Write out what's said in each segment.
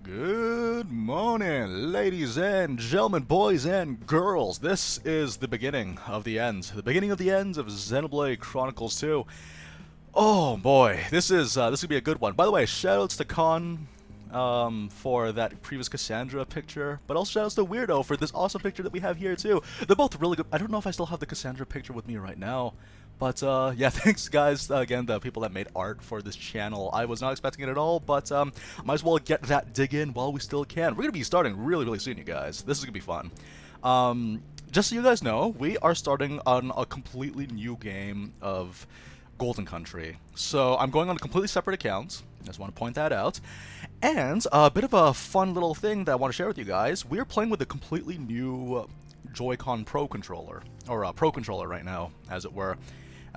Good morning, ladies and gentlemen, boys and girls. This is the beginning of the end. The beginning of the end of Xenoblade Chronicles 2. Oh boy, this gonna be a good one. By the way, shoutouts to Khan for that previous Cassandra picture, but also shoutouts to Weirdo for this awesome picture that we have here too. They're both really good. I don't know if I still have the Cassandra picture with me right now. But, yeah, thanks, guys, again, the people that made art for this channel. I was not expecting it at all, but, might as well get that dig in while we still can. We're gonna be starting really soon, you guys. This is gonna be fun. Just so you guys know, we are starting on a completely new game of Golden Country. So, I'm going on a completely separate account. I just want to point that out. And, a bit of a fun little thing that I want to share with you guys. We're playing with a completely new Joy-Con Pro controller, or Pro controller right now, as it were.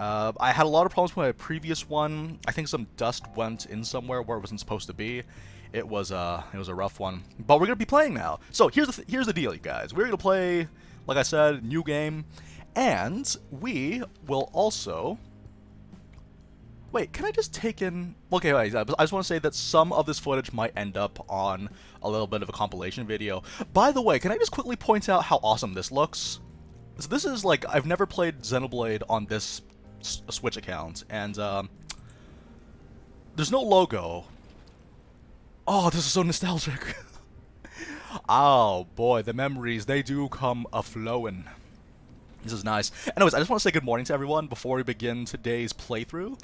I had a lot of problems with my previous one. I think some dust went in somewhere where it wasn't supposed to be. It was a rough one. But we're gonna be playing now. So here's the deal, you guys. We're gonna play, like I said, new game, and we will also. Wait, can I just take in? Okay, wait, I just want to say that some of this footage might end up on a little bit of a compilation video. By the way, can I just quickly point out how awesome this looks? So this is like, I've never played Xenoblade on this Switch account, and there's no logo. Oh, this is so nostalgic. Oh boy, the memories, they do come a-flowing. This is nice. Anyways, I just want to say good morning to everyone before we begin today's playthrough.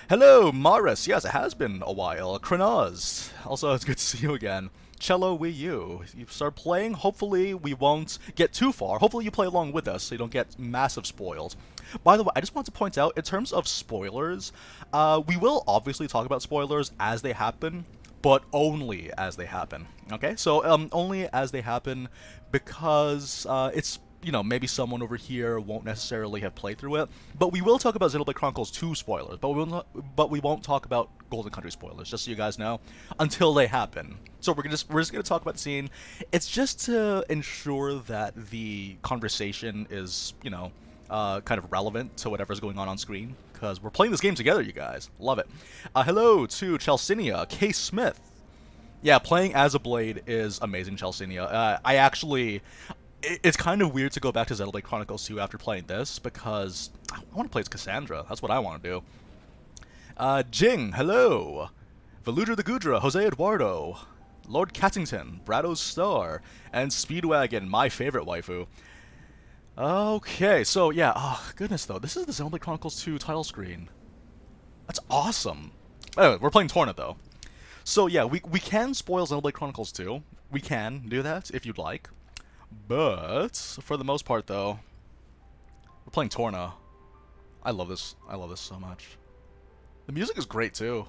Hello, Maris. Yes, it has been a while. Krenaz. Also, it's good to see you again. Cello Wii U. You start playing. Hopefully, we won't get too far. Hopefully, you play along with us so you don't get massive spoiled. By the way, I just want to point out, in terms of spoilers, we will obviously talk about spoilers as they happen, but only as they happen. Okay? So, only as they happen because it's, you know, maybe someone over here won't necessarily have played through it. But we will talk about Xenoblade Chronicles 2 spoilers, but we won't talk about Golden Country spoilers, just so you guys know, until they happen. So we're just gonna talk about the scene. It's just to ensure that the conversation is, you know, kind of relevant to whatever's going on screen, because we're playing this game together, you guys. Love it. Hello to Chelsinia, K. Smith. Yeah, playing as a Blade is amazing, Chelsinia. I actually. It's kind of weird to go back to Xenoblade Chronicles 2 after playing this, because I want to play as Cassandra. That's what I want to do. Jing, hello. Veludra the Gudra, Jose Eduardo, Lord Cattington, Brado's Star, and Speedwagon, my favorite waifu. Okay, so yeah, oh goodness though, this is the Xenoblade Chronicles 2 title screen. That's awesome. Anyway, we're playing Torna though. So yeah, we can spoil Xenoblade Chronicles 2. We can do that if you'd like. But for the most part, though, we're playing Torna. I love this. I love this so much. The music is great too.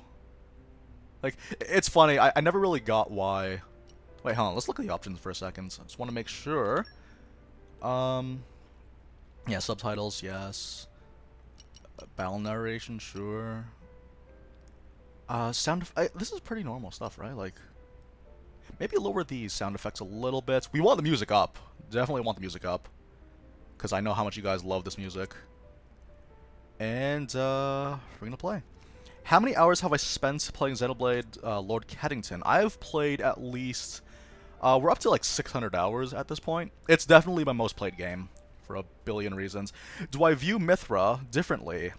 Like, it's funny. I never really got why. Wait, hold on. Let's look at the options for a second. I just want to make sure. Yeah, subtitles, yes. Battle narration, sure. This is pretty normal stuff, right? Like. Maybe lower the sound effects a little bit. We want the music up. Definitely want the music up. Because I know how much you guys love this music. And, we're gonna play. How many hours have I spent playing Xenoblade Lord Cattington? I've played at least... we're up to like 600 hours at this point. It's definitely my most played game. For a billion reasons. Do I view Mythra differently?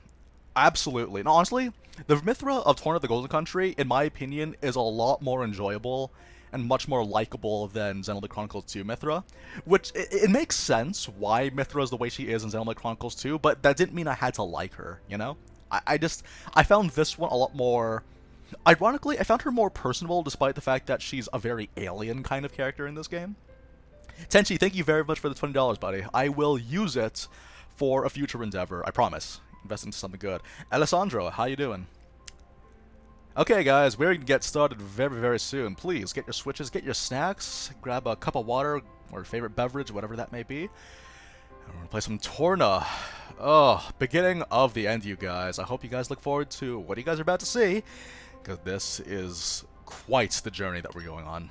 Absolutely. No, honestly, the Mythra of Torna the Golden Country, in my opinion, is a lot more enjoyable and much more likable than Xenoblade Chronicles 2 Mythra, which, it makes sense why Mythra is the way she is in Xenoblade Chronicles 2, but that didn't mean I had to like her, you know? I found this one a lot more... Ironically, I found her more personable, despite the fact that she's a very alien kind of character in this game. Tenchi, thank you very much for the $20, buddy. I will use it for a future endeavor, I promise. Invest into something good. Alessandro, how you doing? Okay, guys, we're gonna get started very soon. Please, get your switches, get your snacks, grab a cup of water, or favorite beverage, whatever that may be. And we're gonna play some Torna. Oh, beginning of the end, you guys. I hope you guys look forward to what you guys are about to see, because this is quite the journey that we're going on.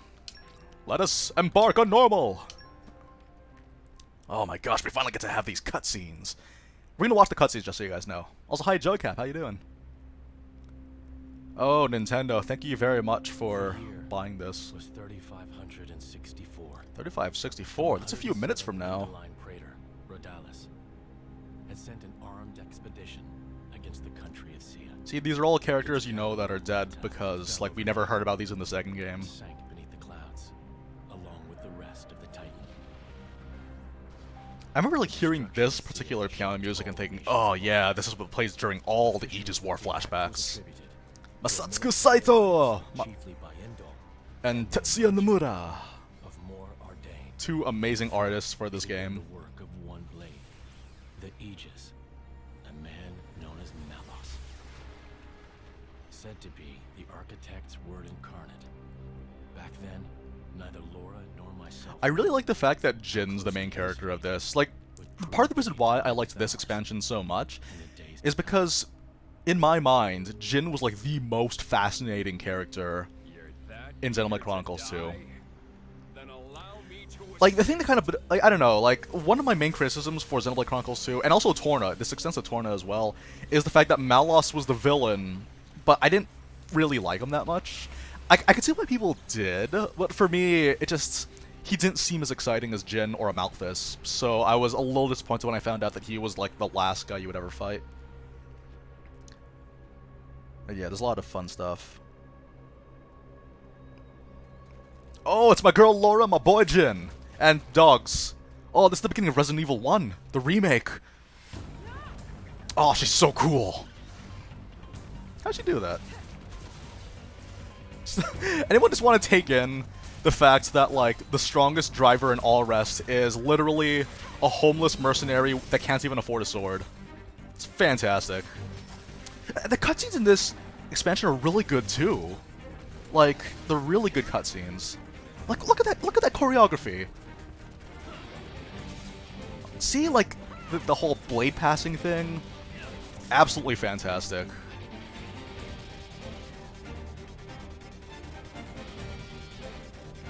Let us embark on normal! Oh my gosh, we finally get to have these cutscenes. We're gonna watch the cutscenes just so you guys know. Also, hi Joe Cap, how you doing? Oh, Nintendo, thank you very much for buying this. Was 3564. 3564. That's a few minutes from now. Praetor, Rhodalis, had sent an armed expedition against the country of Sia. See, these are all characters you know that are dead because, like, we never heard about these in the second game. Sank beneath the clouds, along with the rest of the Titan. I remember, like, hearing this particular piano music and thinking, oh yeah, this is what plays during all the Aegis War flashbacks. Masatsuku Saito! Chiefly by Endor, And Tetsuya Nomura. of more ordained. Two amazing artists for this game. The work of one blade, the Aegis, a man known as Malos. Said to be the architect's word incarnate. Back then, neither Lora nor myself. I really like the fact that Jin's the main character of this. Like, part of the reason why I liked this expansion so much is because, in my mind, Jin was like the most fascinating character in Xenoblade Chronicles 2. Like, the thing that kind of, like, I don't know, like, one of my main criticisms for Xenoblade Chronicles 2, and also Torna, this extends to Torna as well, is the fact that Malos was the villain, but I didn't really like him that much. I could see why people did, but for me, it just, he didn't seem as exciting as Jin or Amalthus, so I was a little disappointed when I found out that he was, like, the last guy you would ever fight. But yeah, there's a lot of fun stuff. Oh, it's my girl Lora, my boy Jin! And dogs. Oh, this is the beginning of Resident Evil 1, the remake. Oh, she's so cool. How'd she do that? Anyone just want to take in the fact that, like, the strongest driver in all rest is literally a homeless mercenary that can't even afford a sword? It's fantastic. The cutscenes in this expansion are really good too. Like, they're really good cutscenes. Like, look at that choreography. See, like, the whole blade passing thing? Absolutely fantastic.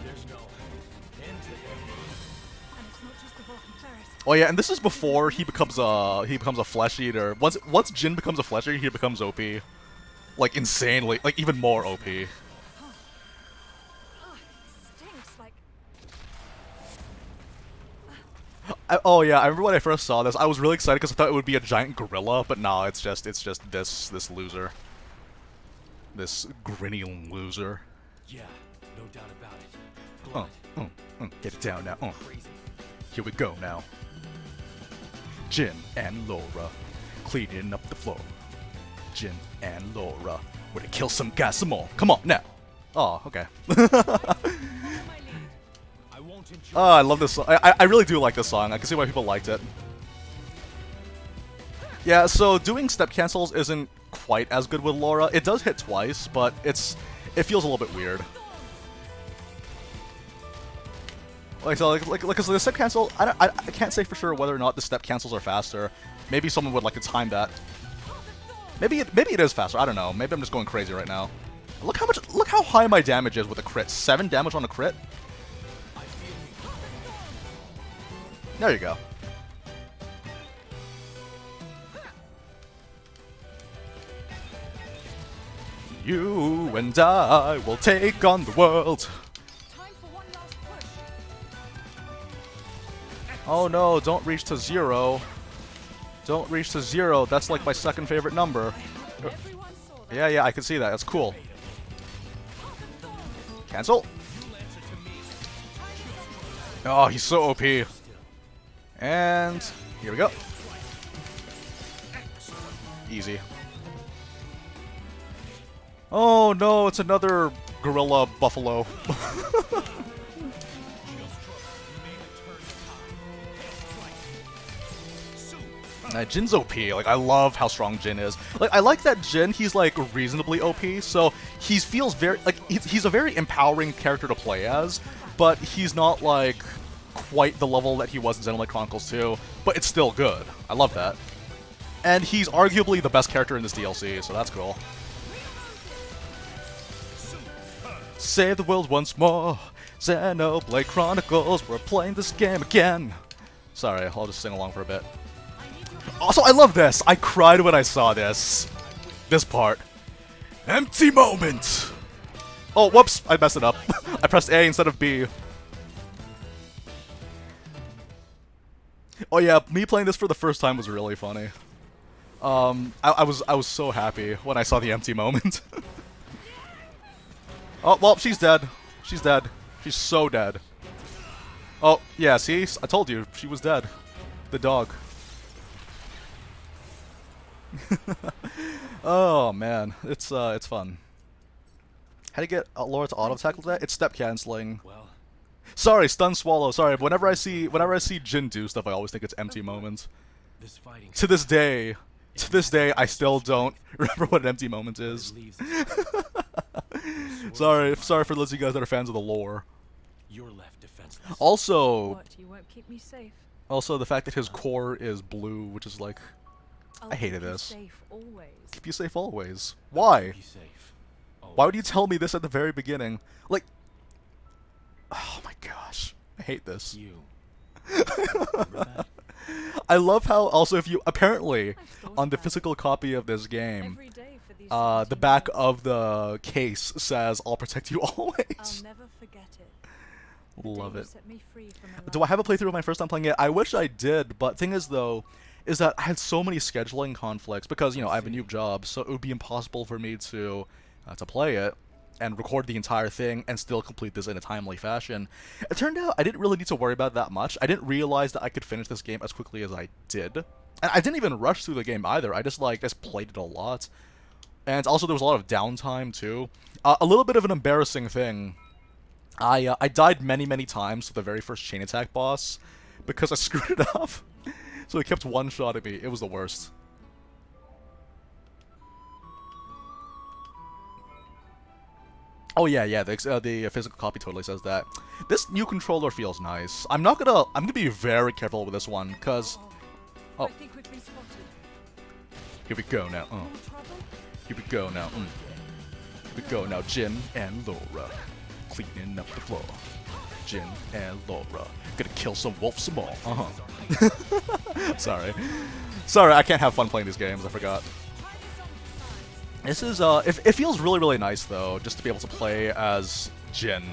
There's no end to him. And it's not just the Vulcan clerics. Oh yeah, and this is before he becomes a flesh eater. Once Jin becomes a flesh eater, he becomes OP. Like, insanely, like, even more OP. Oh, it stinks like. Oh yeah, I remember when I first saw this, I was really excited because I thought it would be a giant gorilla, but no, it's just this loser. This grinny loser. Yeah, no doubt about it. Oh, Blood. get it down now. Crazy. Here we go now. Jin and Lora cleaning up the floor. Jin and Lora, we're gonna kill some guys some more. Come on now. Oh, okay. I won't enjoy. Oh, I love this song. I really do like this song. I can see why people liked it. Yeah, so doing step cancels isn't quite as good with Lora. It does hit twice, but it feels a little bit weird. Like, so, like the step cancel, I can't say for sure whether or not the step cancels are faster. Maybe someone would like to time that. Maybe it is faster. I don't know. Maybe I'm just going crazy right now. Look how high my damage is with a crit. 7 damage on a crit. There you go. You and I will take on the world. Time for one last push. Oh no, don't reach to 0. Don't reach to 0. That's like my second favorite number. Everyone saw that. Yeah, I can see that. That's cool. Cancel. Oh, he's so OP. And here we go. Easy. Oh no, it's another gorilla buffalo. Jin's OP. Like, I love how strong Jin is. Like, I like that Jin, he's like reasonably OP, so he feels very like he's a very empowering character to play as, but he's not like quite the level that he was in Xenoblade Chronicles 2, but it's still good. I love that. And he's arguably the best character in this DLC, so that's cool. Save the world once more. Xenoblade Chronicles, we're playing this game again. Sorry, I'll just sing along for a bit. Also, I love this. I cried when I saw this. This part. Empty moment. Oh, whoops! I messed it up. I pressed A instead of B. Oh yeah, me playing this for the first time was really funny. I was so happy when I saw the empty moment. Oh, well, she's dead. She's dead. She's so dead. Oh, yeah, see? I told you, she was dead. The dog. Oh, man. It's fun. How do you get Lora to auto-tackle that? It's step canceling. Well, Sorry, stun swallow. Sorry, but whenever I see Jin do stuff, I always think it's empty moments. this fighting To this day, I still don't remember what an empty moment is. leaves Sorry for those of you guys that are fans of the lore. you're left defenseless. Also, What? You won't keep me safe? the fact that his core is blue, which is like, I'll I hated keep you this. safe always. keep you safe always. Why? Keep you safe. Why would you tell me this at the very beginning? Like, oh my gosh, I hate this. You. Remember that? I love how also if you apparently I've thought on the about physical copy of this game, Every day for these the 17 back years. of the case says "I'll protect you I'll always." never forget it. The Love day you it. set me free from a Do I have a playthrough of my first time playing it? I wish I did, but thing is though, is that I had so many scheduling conflicts because, you know, I have a new job, so it would be impossible for me to play it and record the entire thing and still complete this in a timely fashion. It turned out I didn't really need to worry about it that much. I didn't realize that I could finish this game as quickly as I did. And I didn't even rush through the game either. I just played it a lot. And also there was a lot of downtime too. A little bit of an embarrassing thing. I died many times to the very first chain attack boss because I screwed it up. So he kept one-shotting me. It was the worst. Oh yeah, the physical copy totally says that. This new controller feels nice. I'm gonna be very careful with this one, cause I oh, think we've been spotted. here we go now. More trouble? Here we go now. Here we go now. Jin and Lora cleaning up the floor. Jin and Lora gonna kill some wolves some more. Sorry, I can't have fun playing these games. I forgot. This is it feels really nice though, just to be able to play as Jin.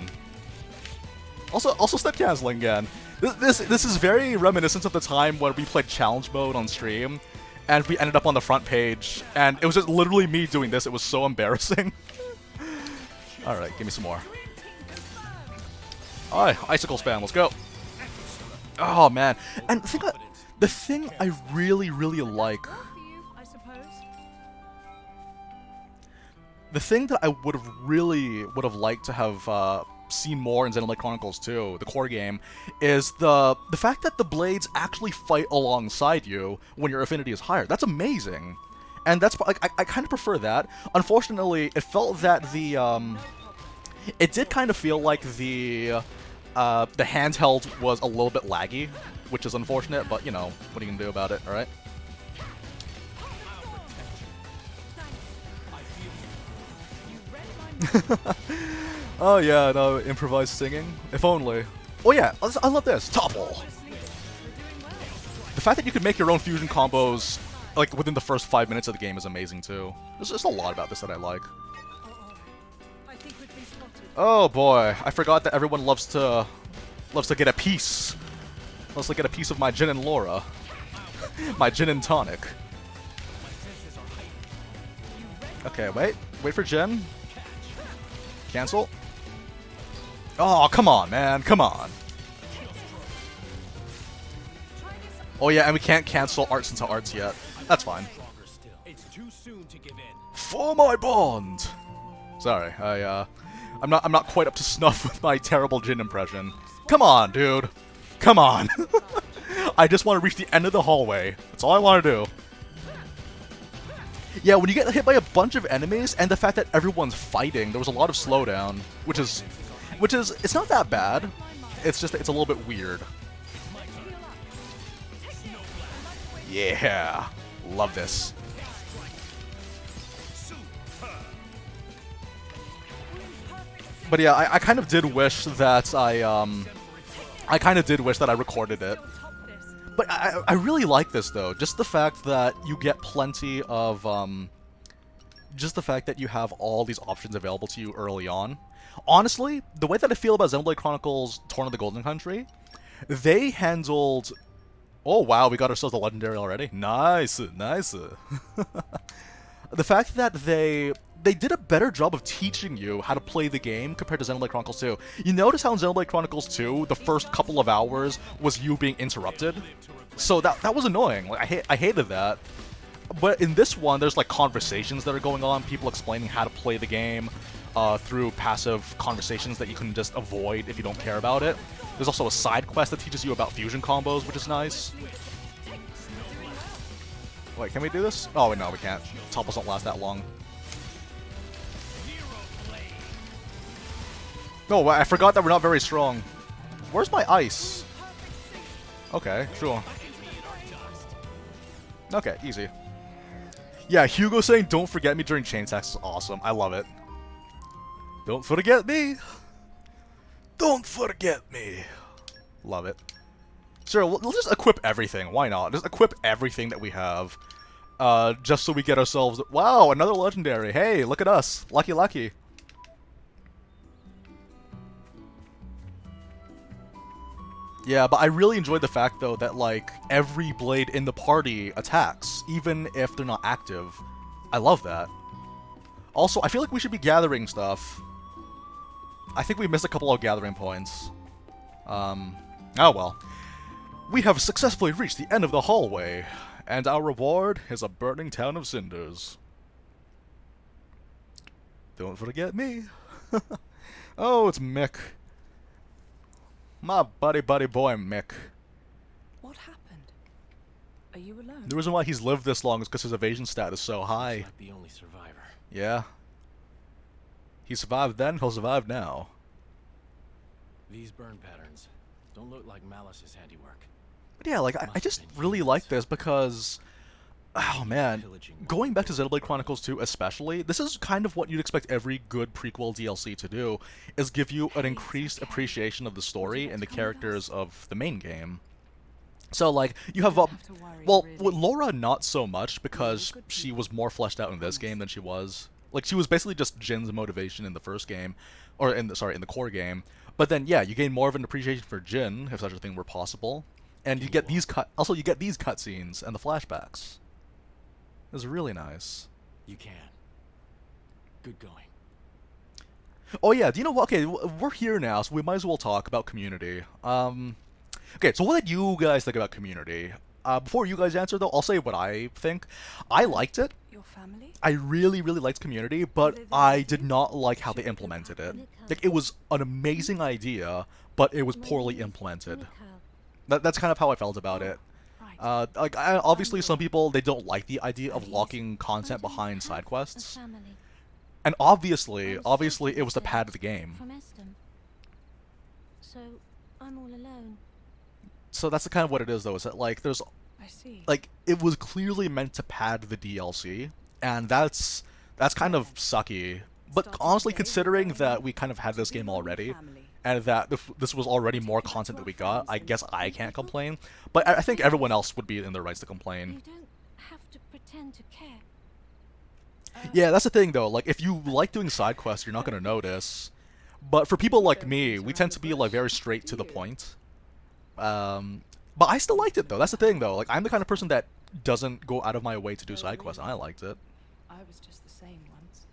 Also step canceling again. This is very reminiscent of the time when we played challenge mode on stream, and we ended up on the front page, and it was just literally me doing this. It was so embarrassing. All right, give me some more. All right, icicle spam. Let's go. Oh man, and the thing I really like. More for you, I suppose. The thing that I would have liked to have seen more in Xenoblade Chronicles 2, the core game, is the fact that the blades actually fight alongside you when your affinity is higher. That's amazing, and that's like I kind of prefer that. Unfortunately, it felt that it did kind of feel like the handheld was a little bit laggy, which is unfortunate. But you know, what are you gonna do about it? All right. Oh yeah, no, improvised singing. If only. Oh yeah, I love this. Topple! The fact that you can make your own fusion combos, like, within the first 5 minutes of the game is amazing too. There's just a lot about this that I like. I think we've been spotted. Oh boy, I forgot that everyone loves to get a piece. Loves to get a piece of my Jin and Lora. My Jin and tonic. Okay, wait for Jin. Cancel. Oh, come on, man. Come on. Oh, yeah, and we can't cancel arts into arts yet. That's fine. It's too soon to give in. For my bond! Sorry, I'm not quite up to snuff with my terrible Jin impression. Come on, dude. Come on. I just want to reach the end of the hallway. That's all I want to do. Yeah, when you get hit by a bunch of enemies, and the fact that everyone's fighting, there was a lot of slowdown, which is, it's not that bad. It's just, it's a little bit weird. Yeah, love this. But yeah, I kind of did wish that I kind of did wish that I recorded it. But I really like this though, just the fact that you get plenty of just the fact that you have all these options available to you early on. Honestly, the way that I feel about Xenoblade Chronicles Torna of the Golden Country, they handled... Oh wow, we got ourselves a legendary already. Nice, nice. The fact that they did a better job of teaching you how to play the game compared to Xenoblade Chronicles 2. You notice how in Xenoblade Chronicles 2, the first couple of hours was you being interrupted? So that was annoying. Like I hated that. But in this one, there's like conversations that are going on, people explaining how to play the game through passive conversations that you can just avoid if you don't care about it. There's also a side quest that teaches you about fusion combos, which is nice. Wait, can we do this? Oh, no, we can't. Topples don't last that long. No, I forgot that we're not very strong. Where's my ice? Okay, sure. Okay, easy. Yeah, Hugo saying don't forget me during chain attacks is awesome. I love it. Don't forget me. Don't forget me. Love it. Sure, let's just equip everything. Why not? Just equip everything that we have. Just so we get ourselves... Wow, another legendary. Hey, look at us. Lucky, lucky. Yeah, but I really enjoyed the fact, though, that, like, every blade in the party attacks, even if they're not active. I love that. Also, I feel like we should be gathering stuff. I think we missed a couple of gathering points. Oh well. We have successfully reached the end of the hallway, and our reward is a burning town of cinders. Don't forget me. Oh, it's Mick. My buddy boy Mick. What happened? Are you alone? The reason why he's lived this long is because his evasion stat is so high. Like the only survivor. Yeah. He survived then, he'll survive now. These burn patterns don't look like Malice's handiwork. But yeah, like, I just really like this because... Oh man, going back to Xenoblade Chronicles 2 especially, this is kind of what you'd expect every good prequel DLC to do, is give you an increased appreciation of the story and the characters of the main game. So like, you have, well, with Lora not so much because she was more fleshed out in this game than she was. Like, she was basically just Jin's motivation in the first game, or in the core game. But then, yeah, you gain more of an appreciation for Jin, if such a thing were possible. And you get these cutscenes and the flashbacks. It was really nice. You can. Good going. Oh yeah, do you know what? Okay, we're here now, so we might as well talk about Community. Okay, so what did you guys think about Community? Before you guys answer, though, I'll say what I think. I liked it. Your family? I really, really liked Community, but I did not like how they implemented it. Like, it was an amazing idea, but it was poorly implemented. That's kind of how I felt about it. Like, obviously some people, they don't like the idea of locking content behind side quests. And obviously it was to pad the game. So I'm all alone. So that's kind of what it is, though, is that, like, there's... I see. Like, it was clearly meant to pad the DLC, and that's kind of sucky. But honestly, considering that we kind of had this game already, and that this was already more content that we got, I guess I can't complain. But I think everyone else would be in their rights to complain. You don't have to pretend to care. Yeah, that's the thing, though. Like, if you like doing side quests, you're not going to notice. But for people like me, we tend to be, like, very straight to the point. But I still liked it, though. That's the thing, though. Like, I'm the kind of person that doesn't go out of my way to do side quests, and I liked it. I was just the same once.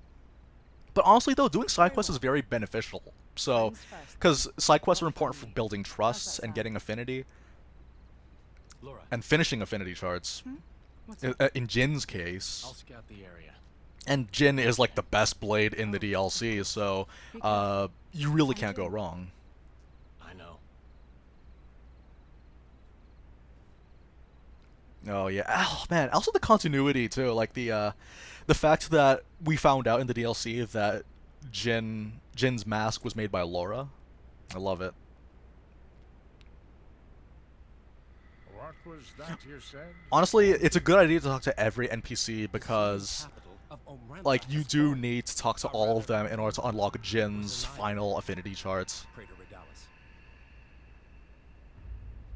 But honestly, though, doing side quests is very beneficial. So, because side quests are important for building trusts and getting affinity, Lora, and finishing affinity charts. What's that? In Jin's case, I'll scout the area. and Jin is like the best blade in the DLC, so you really can't go wrong. I know. Oh yeah, oh man. Also the continuity too, like the fact that we found out in the DLC that Jin's mask was made by Lora. I love it. What was that you said? Honestly, it's a good idea to talk to every NPC because, like, you do need to talk to all of them in order to unlock Jin's final affinity charts.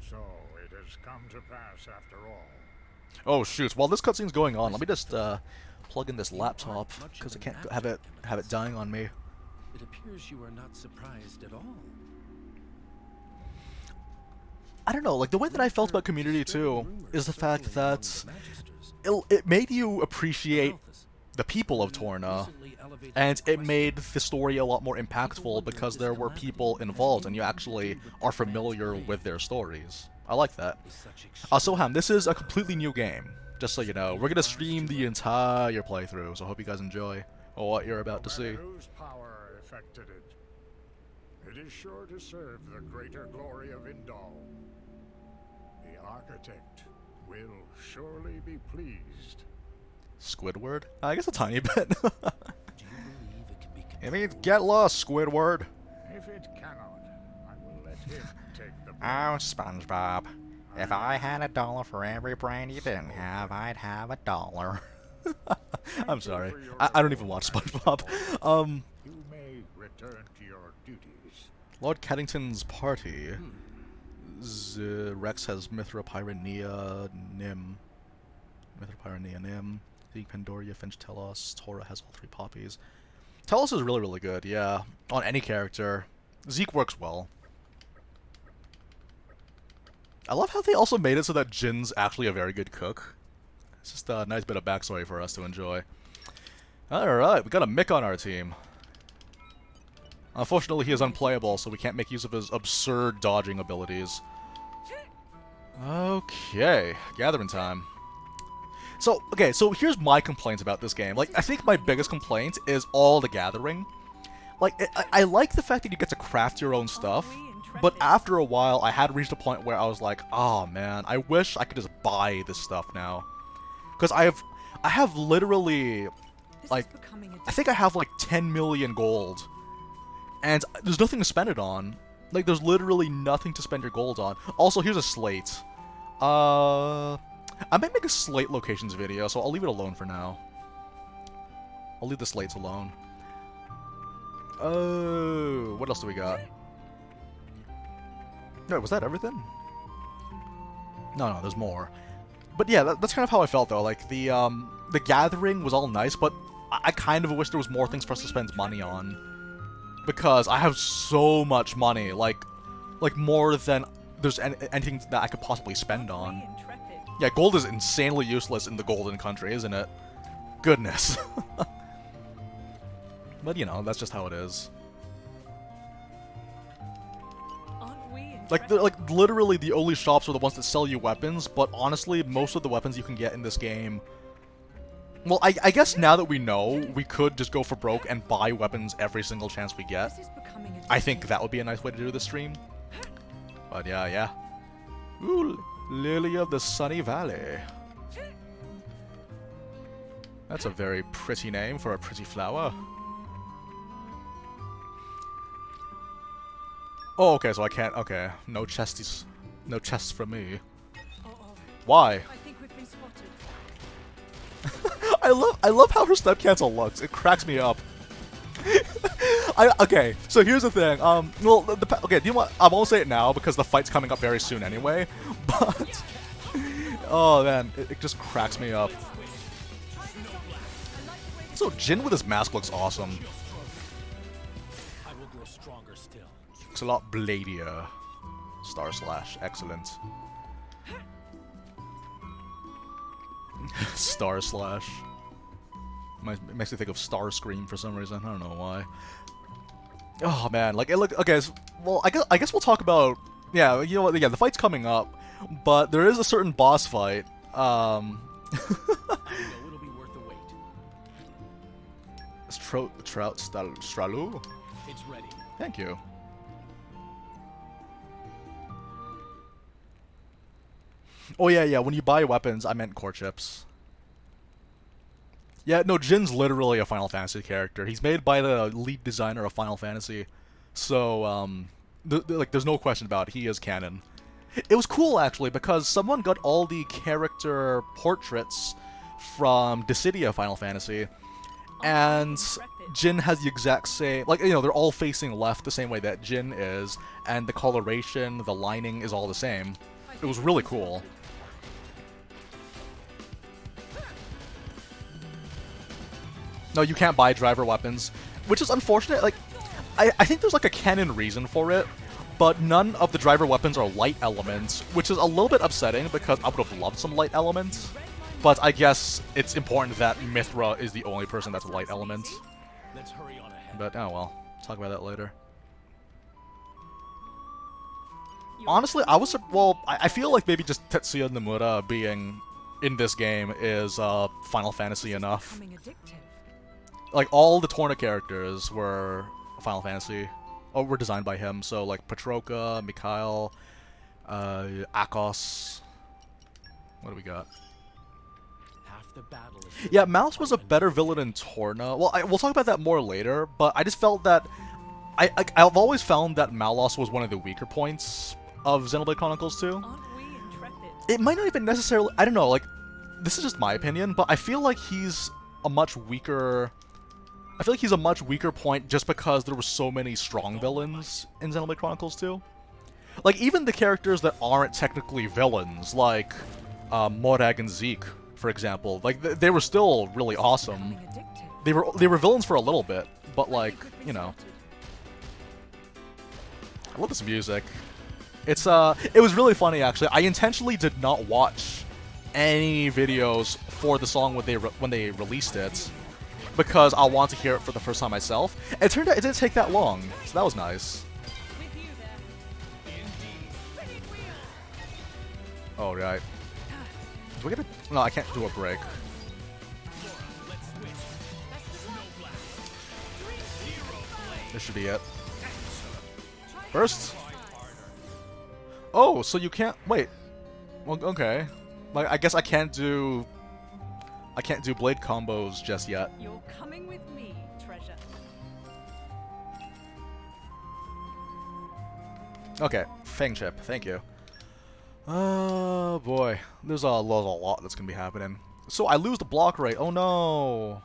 So it has come to pass after all. Oh shoot! While this cutscene's going on, let me just plug in this laptop because I can't have it dying on me. It appears you are not surprised at all. I don't know, like the way that I felt about Community 2 is the fact that it made you appreciate the people of Torna, and it made the story a lot more impactful because there were people involved and you actually are familiar with their stories. I like that. Soham, this is a completely new game, just so you know. We're gonna stream the entire playthrough, so I hope you guys enjoy what you're about to see. Whose power effected it? It is sure to serve the greater glory of Indal. The architect will surely be pleased. Squidward? I guess a tiny bit. Do you believe it can be I mean, get lost, Squidward. If it cannot, I will let him take the Oh, SpongeBob. If I had $1 for every brain you didn't have, I'd have $1. I'm sorry. I don't even watch SpongeBob. You may return to your duties. Lord Caddington's party. Rex has Mythra, Pyranea, Nim. Mythra, Pyranea, Nim. Zeke, Pandoria, Finch, Telos. Tora has all 3 poppies. Telos is really, really good, yeah. On any character. Zeke works well. I love how they also made it so that Jin's actually a very good cook. It's just a nice bit of backstory for us to enjoy. Alright, we got a Mick on our team. Unfortunately, he is unplayable, so we can't make use of his absurd dodging abilities. Okay, gathering time. So, okay, so here's my complaints about this game. Like, I think my biggest complaint is all the gathering. Like, I like the fact that you get to craft your own stuff, but after a while, I had reached a point where I was like, oh man, I wish I could just buy this stuff now. Because I have literally, like, I think I have like 10 million gold. And there's nothing to spend it on. Like, there's literally nothing to spend your gold on. Also, here's a slate. I might make a slate locations video, so I'll leave it alone for now. I'll leave the slates alone. Oh, what else do we got? No, was that everything? No, there's more. But yeah, that's kind of how I felt though. Like the gathering was all nice, but I kind of wish there was more things for us to spend money on. Because I have so much money, like more than there's anything that I could possibly spend on. Yeah, gold is insanely useless in the golden country, isn't it? Goodness. But you know, that's just how it is. Like literally the only shops are the ones that sell you weapons, but honestly, most of the weapons you can get in this game... Well, I guess now that we know, we could just go for broke and buy weapons every single chance we get. I think that would be a nice way to do this stream. But yeah. Ooh, Lily of the Sunny Valley. That's a very pretty name for a pretty flower. Oh, okay, so I can't... Okay, no chests for me. Why? I think we've been spotted. I love how her step cancel looks. It cracks me up. Okay, so here's the thing. Well, okay, do you want? I won't say it now because the fight's coming up very soon anyway. But oh man, it just cracks me up. So Jin with his mask looks awesome. I will grow stronger still. Looks a lot bladier. / excellent. / makes me think of Starscream for some reason. I don't know why. Oh man, like it look okay. Well, I guess we'll talk about. Yeah, you know what? Yeah, the fight's coming up, but there is a certain boss fight. I know it'll be worth the wait. Trout Stralu. It's ready. Thank you. Oh yeah. When you buy weapons, I meant core chips. Yeah, no, Jin's literally a Final Fantasy character. He's made by the lead designer of Final Fantasy, so there's no question about it. He is canon. It was cool actually because someone got all the character portraits from Dissidia Final Fantasy, and Jin has the exact same. Like, you know, they're all facing left the same way that Jin is, and the coloration, the lining is all the same. It was really cool. No, you can't buy driver weapons, which is unfortunate. Like, I think there's like a canon reason for it, but none of the driver weapons are light elements, which is a little bit upsetting because I would have loved some light elements. But I guess it's important that Mythra is the only person that's a light element. Let's hurry on ahead. But, oh well. Talk about that later. Honestly, I feel like maybe just Tetsuya Nomura being in this game is Final Fantasy enough. Becoming addictive. Like, all the Torna characters were Final Fantasy. Or were designed by him, so like Petroka, Mikhail, Akos. What do we got? Half the battle is Yeah, Mouse was a better villain in Torna. Well, we'll talk about that more later, but I just felt that... I've always found that Malos was one of the weaker points of Xenoblade Chronicles 2. Aren't we intrepid? It might not even necessarily... I don't know, like... This is just my opinion, but I feel like he's a much weaker... I feel like he's a much weaker point just because there were so many strong villains in Xenoblade Chronicles 2. Like, even the characters that aren't technically villains, like Morag and Zeke, for example, like, they were still really awesome. Becoming addictive. They were villains for a little bit, but like, you know. I love this music. It was really funny actually. I intentionally did not watch any videos for the song when they released it, because I want to hear it for the first time myself. And it turned out it didn't take that long, so that was nice. With you there. Indeed. Oh right. Do we get a... No, I can't do a break. This should be it. Burst? Oh, so you can't... Wait. Well, okay. Like, I guess I can't do blade combos just yet. You're coming with me, treasure. Okay, Fang Chip, thank you. Oh boy, there's a lot that's gonna be happening. So I lose the block rate. Oh no!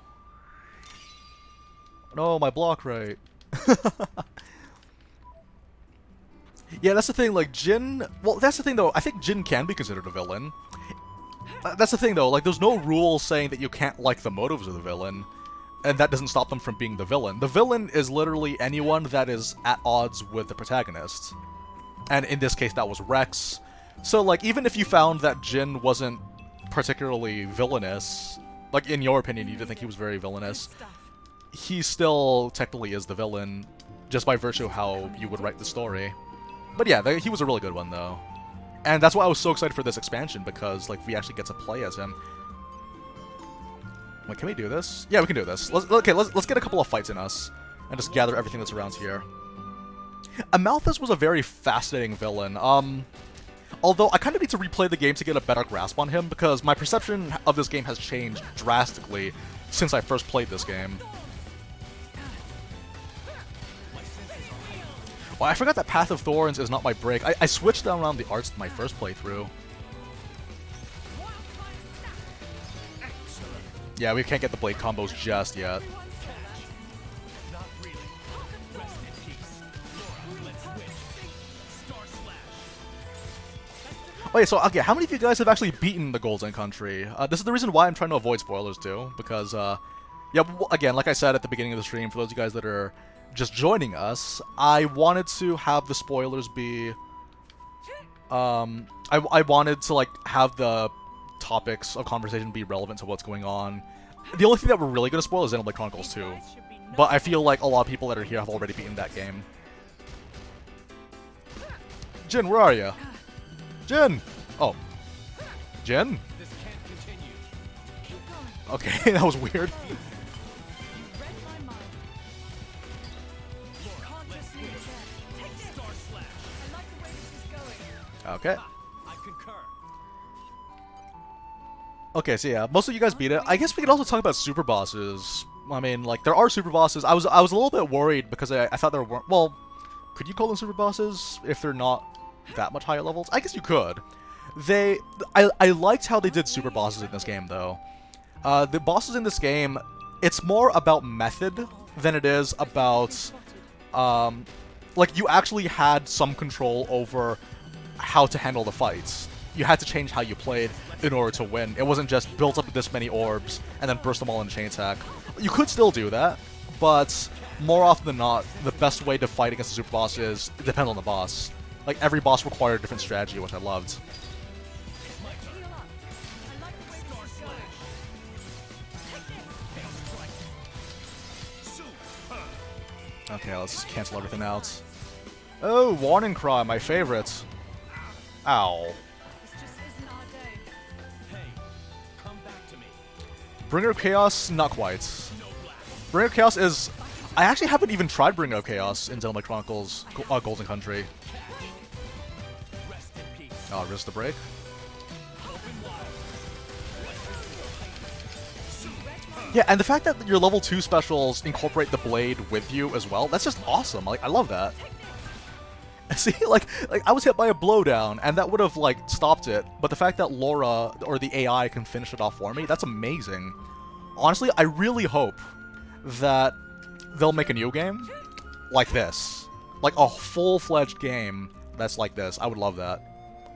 No, my block rate. Yeah, that's the thing. Like Jin. Well, that's the thing though. I think Jin can be considered a villain. That's the thing though. Like, there's no rule saying that you can't like the motives of the villain, and that doesn't stop them from being the villain. The villain is literally anyone that is at odds with the protagonist. And in this case, that was Rex. So, like, even if you found that Jin wasn't particularly villainous, like, in your opinion, you didn't think he was very villainous, he still technically is the villain, just by virtue of how you would write the story. But yeah, he was a really good one, though. And that's why I was so excited for this expansion, because, like, we actually get to play as him. Wait, can we do this? Yeah, we can do this. Let's get a couple of fights in us, and just gather everything that's around here. Amalthus was a very fascinating villain. Although, I kind of need to replay the game to get a better grasp on him, because my perception of this game has changed drastically since I first played this game. Well, I forgot that Path of Thorns is not my break. I switched around the arts to my first playthrough. Yeah, we can't get the blade combos just yet. Wait, so, okay, how many of you guys have actually beaten the Golden Country? This is the reason why I'm trying to avoid spoilers, too, because, yeah, again, like I said at the beginning of the stream, for those of you guys that are just joining us, I wanted to have the spoilers be, I wanted to, like, have the topics of conversation be relevant to what's going on. The only thing that we're really going to spoil is Xenoblade Chronicles 2, but I feel like a lot of people that are here have already beaten that game. Jin, where are you? Jin! Oh. Jin? This can't continue. Okay, that was weird. Okay. I concur. Okay, so yeah, most of you guys beat it. I guess we could also talk about super bosses. I mean, like, there are super bosses. I was a little bit worried because I thought there weren't... Well, could you call them super bosses if they're not that much higher levels? I guess you could. I liked how they did super bosses in this game, though. The bosses in this game, it's more about method than it is about... like, you actually had some control over how to handle the fights. You had to change how you played in order to win. It wasn't just built up this many orbs and then burst them all in chain attack. you could still do that, but more often than not, the best way to fight against a super boss is depend on the boss. Like, every boss required a different strategy, which I loved. Okay, let's just cancel everything out. Oh, warning cry, my favorite. Ow. This just isn't our day. Hey, come back to me. Bringer of Chaos, not quite. Bringer of Chaos is... I actually haven't even tried Bringer of Chaos in Xenoblade Chronicles Golden Country. Rest in peace. Oh, risk the break. Yeah, and the fact that your level 2 specials incorporate the blade with you as well, that's just awesome. Like, I love that. See, like I was hit by a blowdown, and that would have, like, stopped it. But the fact that Lora, or the AI, can finish it off for me, that's amazing. Honestly, I really hope that they'll make a new game like this. Like, a full-fledged game that's like this. I would love that.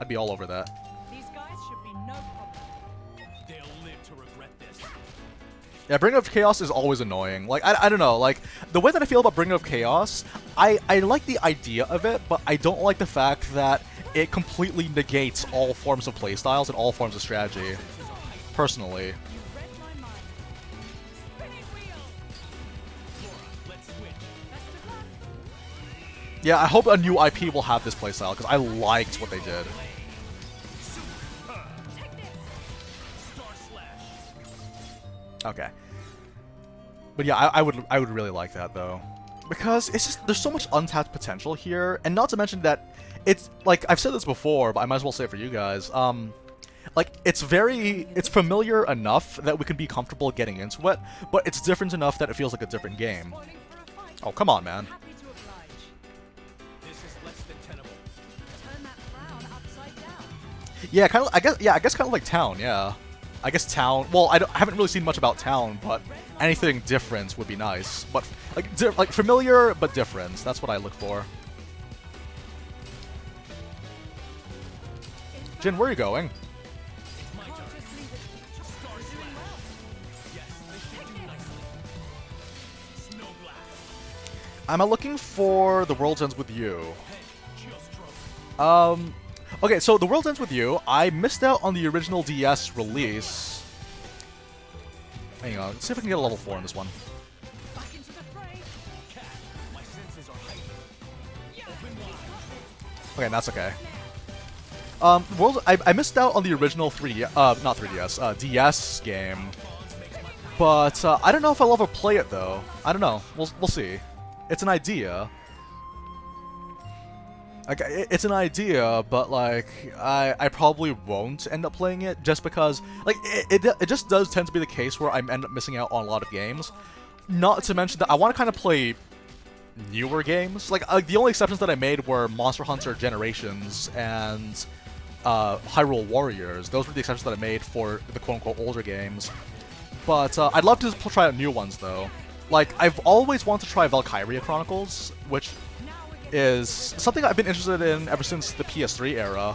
I'd be all over that. These guys should be no problem. They'll live to regret this. Yeah, Bringer of Chaos is always annoying. Like, I don't know, like, the way that I feel about Bringer of Chaos, I like the idea of it, but I don't like the fact that it completely negates all forms of playstyles and all forms of strategy. Personally. You read my mind. Spinning wheel. Let's switch. Best of luck. Yeah, I hope a new IP will have this playstyle, because I liked what they did. Take this. Star Slash. Okay. But yeah, I would really like that, though. Because it's just, there's so much untapped potential here, and not to mention that it's, like, I've said this before, but I might as well say it for you guys, like, it's familiar enough that we can be comfortable getting into it, but it's different enough that it feels like a different game. Spoiling for a fight. Oh, come on, man. Happy to oblige. This is less than tenable. Turn that frown upside down. Yeah, kind of, I guess kind of like Town, yeah. I guess Town, well, I haven't really seen much about Town, but anything different would be nice. But, like familiar, but different. That's what I look for. Jin, where are you going? My Can't turn. just leave it. Just Star doing Slash. well. Yes, this should do nicely. Snow Blast. I'm looking for The World Ends With You. Hey, chill stroke. Okay, so The World Ends With You, I missed out on the original DS release. Hang on, let's see if I can get a level 4 in this one. Back into the fray. Cat, my senses are heightened. Open wide. Okay, that's okay. I missed out on the original 3D, not 3DS, DS game. But, I don't know if I'll ever play it, though. I don't know. We'll see. It's an idea. Like, it's an idea, but, like, I probably won't end up playing it just because, like, it just does tend to be the case where I end up missing out on a lot of games. Not to mention that I want to kind of play newer games. Like, the only exceptions that I made were Monster Hunter Generations and Hyrule Warriors. Those were the exceptions that I made for the quote-unquote older games. But I'd love to try out new ones, though. Like, I've always wanted to try Valkyria Chronicles, which is something I've been interested in ever since the PS3 era,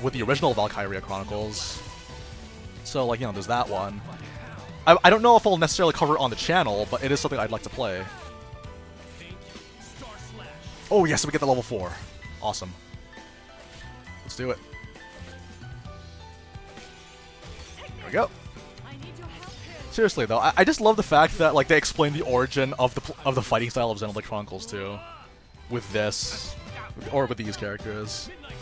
with the original Valkyria Chronicles. So, like, you know, there's that one. I don't know if I'll necessarily cover it on the channel, but it is something I'd like to play. Star Slash. Oh, yes, we get the level 4. Awesome. Let's do it. There we go. I need your help here. Seriously, though, I just love the fact that, like, they explain the origin of the fighting style of Xenoblade Chronicles, too. With this. Or with these characters. Midnight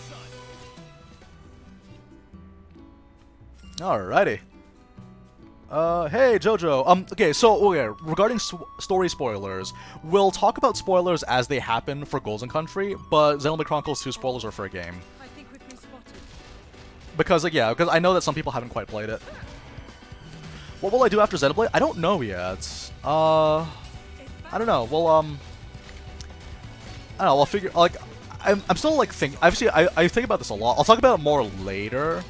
Sun. Alrighty. Hey, Jojo. Okay, so, regarding story spoilers, we'll talk about spoilers as they happen for Golden Country, but Xenoblade Chronicles 2 spoilers are for a game. I think we've been spotted. Because, like, yeah, because I know that some people haven't quite played it. What will I do after Xenoblade? I don't know yet. I don't know. Well, I don't know. I'll figure, like, I'm still, like, obviously, I think about this a lot. I'll talk about it more later.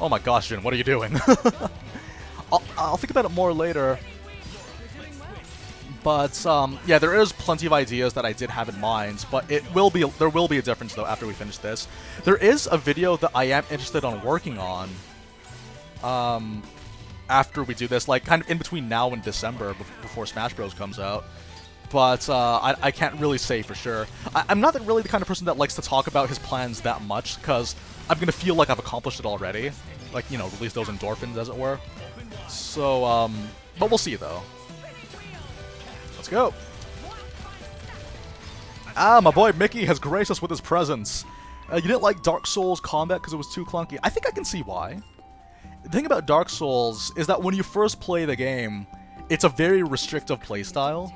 Oh my gosh, Jin, what are you doing? I'll think about it more later. But, yeah, there is plenty of ideas that I did have in mind, but there will be a difference, though, after we finish this. There is a video that I am interested on working on. after we do this, like kind of in between now and December before Smash Bros comes out. But I can't really say for sure. I'm not really the kind of person that likes to talk about his plans that much, because I'm gonna feel like I've accomplished it already. Like, you know, release those endorphins, as it were. So, but we'll see, though. Let's go. Ah, my boy Mickey has graced us with his presence. You didn't like Dark Souls combat because it was too clunky. I think I can see why. The thing about Dark Souls is that when you first play the game, it's a very restrictive playstyle,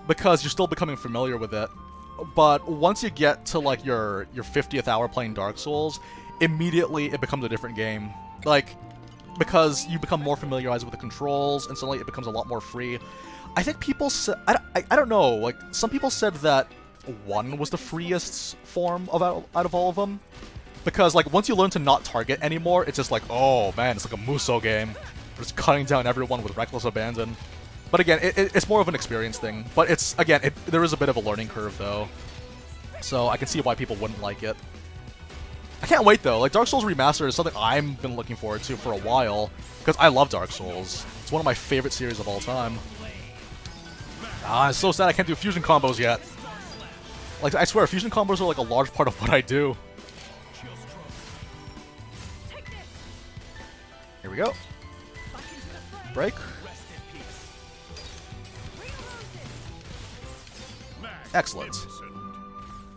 because you're still becoming familiar with it. But once you get to like your 50th hour playing Dark Souls, immediately it becomes a different game. Like, because you become more familiarized with the controls, and suddenly it becomes a lot more free. I think people said, I don't know, like, some people said that 1 was the freest form of out of all of them. Because, like, once you learn to not target anymore, it's just like, oh man, it's like a Musou game. Just cutting down everyone with reckless abandon. But again, it's more of an experience thing. But it's, again, there is a bit of a learning curve, though. So I can see why people wouldn't like it. I can't wait, though. Like, Dark Souls Remastered is something I've been looking forward to for a while, because I love Dark Souls. It's one of my favorite series of all time. Ah, it's so sad I can't do fusion combos yet. Like, I swear, fusion combos are like a large part of what I do. Here we go. Break. Excellent.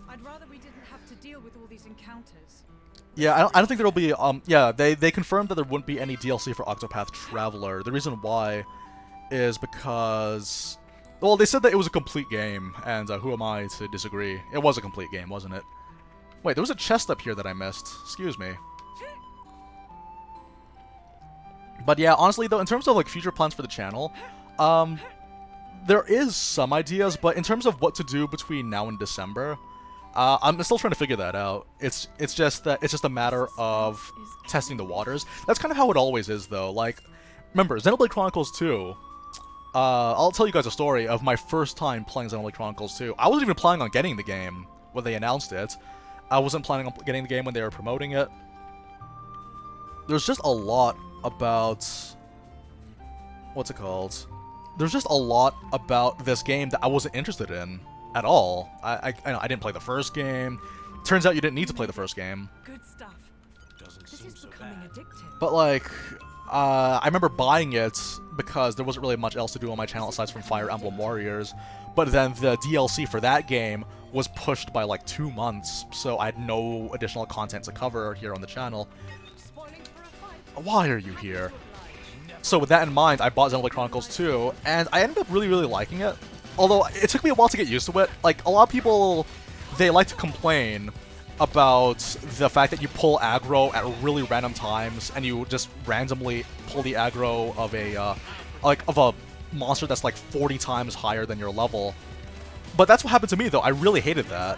I'd rather we didn't have to deal with all these encounters. Yeah, I don't think there'll be, yeah, they confirmed that there wouldn't be any DLC for Octopath Traveler. The reason why is because, well, they said that it was a complete game, and who am I to disagree? It was a complete game, wasn't it? Wait, there was a chest up here that I missed. Excuse me. But yeah, honestly though, in terms of like future plans for the channel, there is some ideas, but in terms of what to do between now and December, I'm still trying to figure that out. It's just a matter of testing the waters. That's kind of how it always is, though. Like, remember, Xenoblade Chronicles 2. I'll tell you guys a story of my first time playing Xenoblade Chronicles 2. I wasn't even planning on getting the game when they announced it. I wasn't planning on getting the game when they were promoting it. There's just a lot about, what's it called? There's just a lot about this game that I wasn't interested in at all. I didn't play the first game. Turns out you didn't need to play the first game. Good stuff. Doesn't This seem is so becoming bad. addictive. But like, I remember buying it because there wasn't really much else to do on my channel aside from Fire Emblem Warriors. But then the DLC for that game was pushed by like 2 months, so I had no additional content to cover here on the channel. Spoiling for a fight. Why are you here? So with that in mind, I bought Xenoblade Chronicles 2, and I ended up really, really liking it. Although, it took me a while to get used to it. Like, a lot of people, they like to complain about the fact that you pull aggro at really random times, and you just randomly pull the aggro of a monster that's like 40 times higher than your level. But that's what happened to me, though. I really hated that.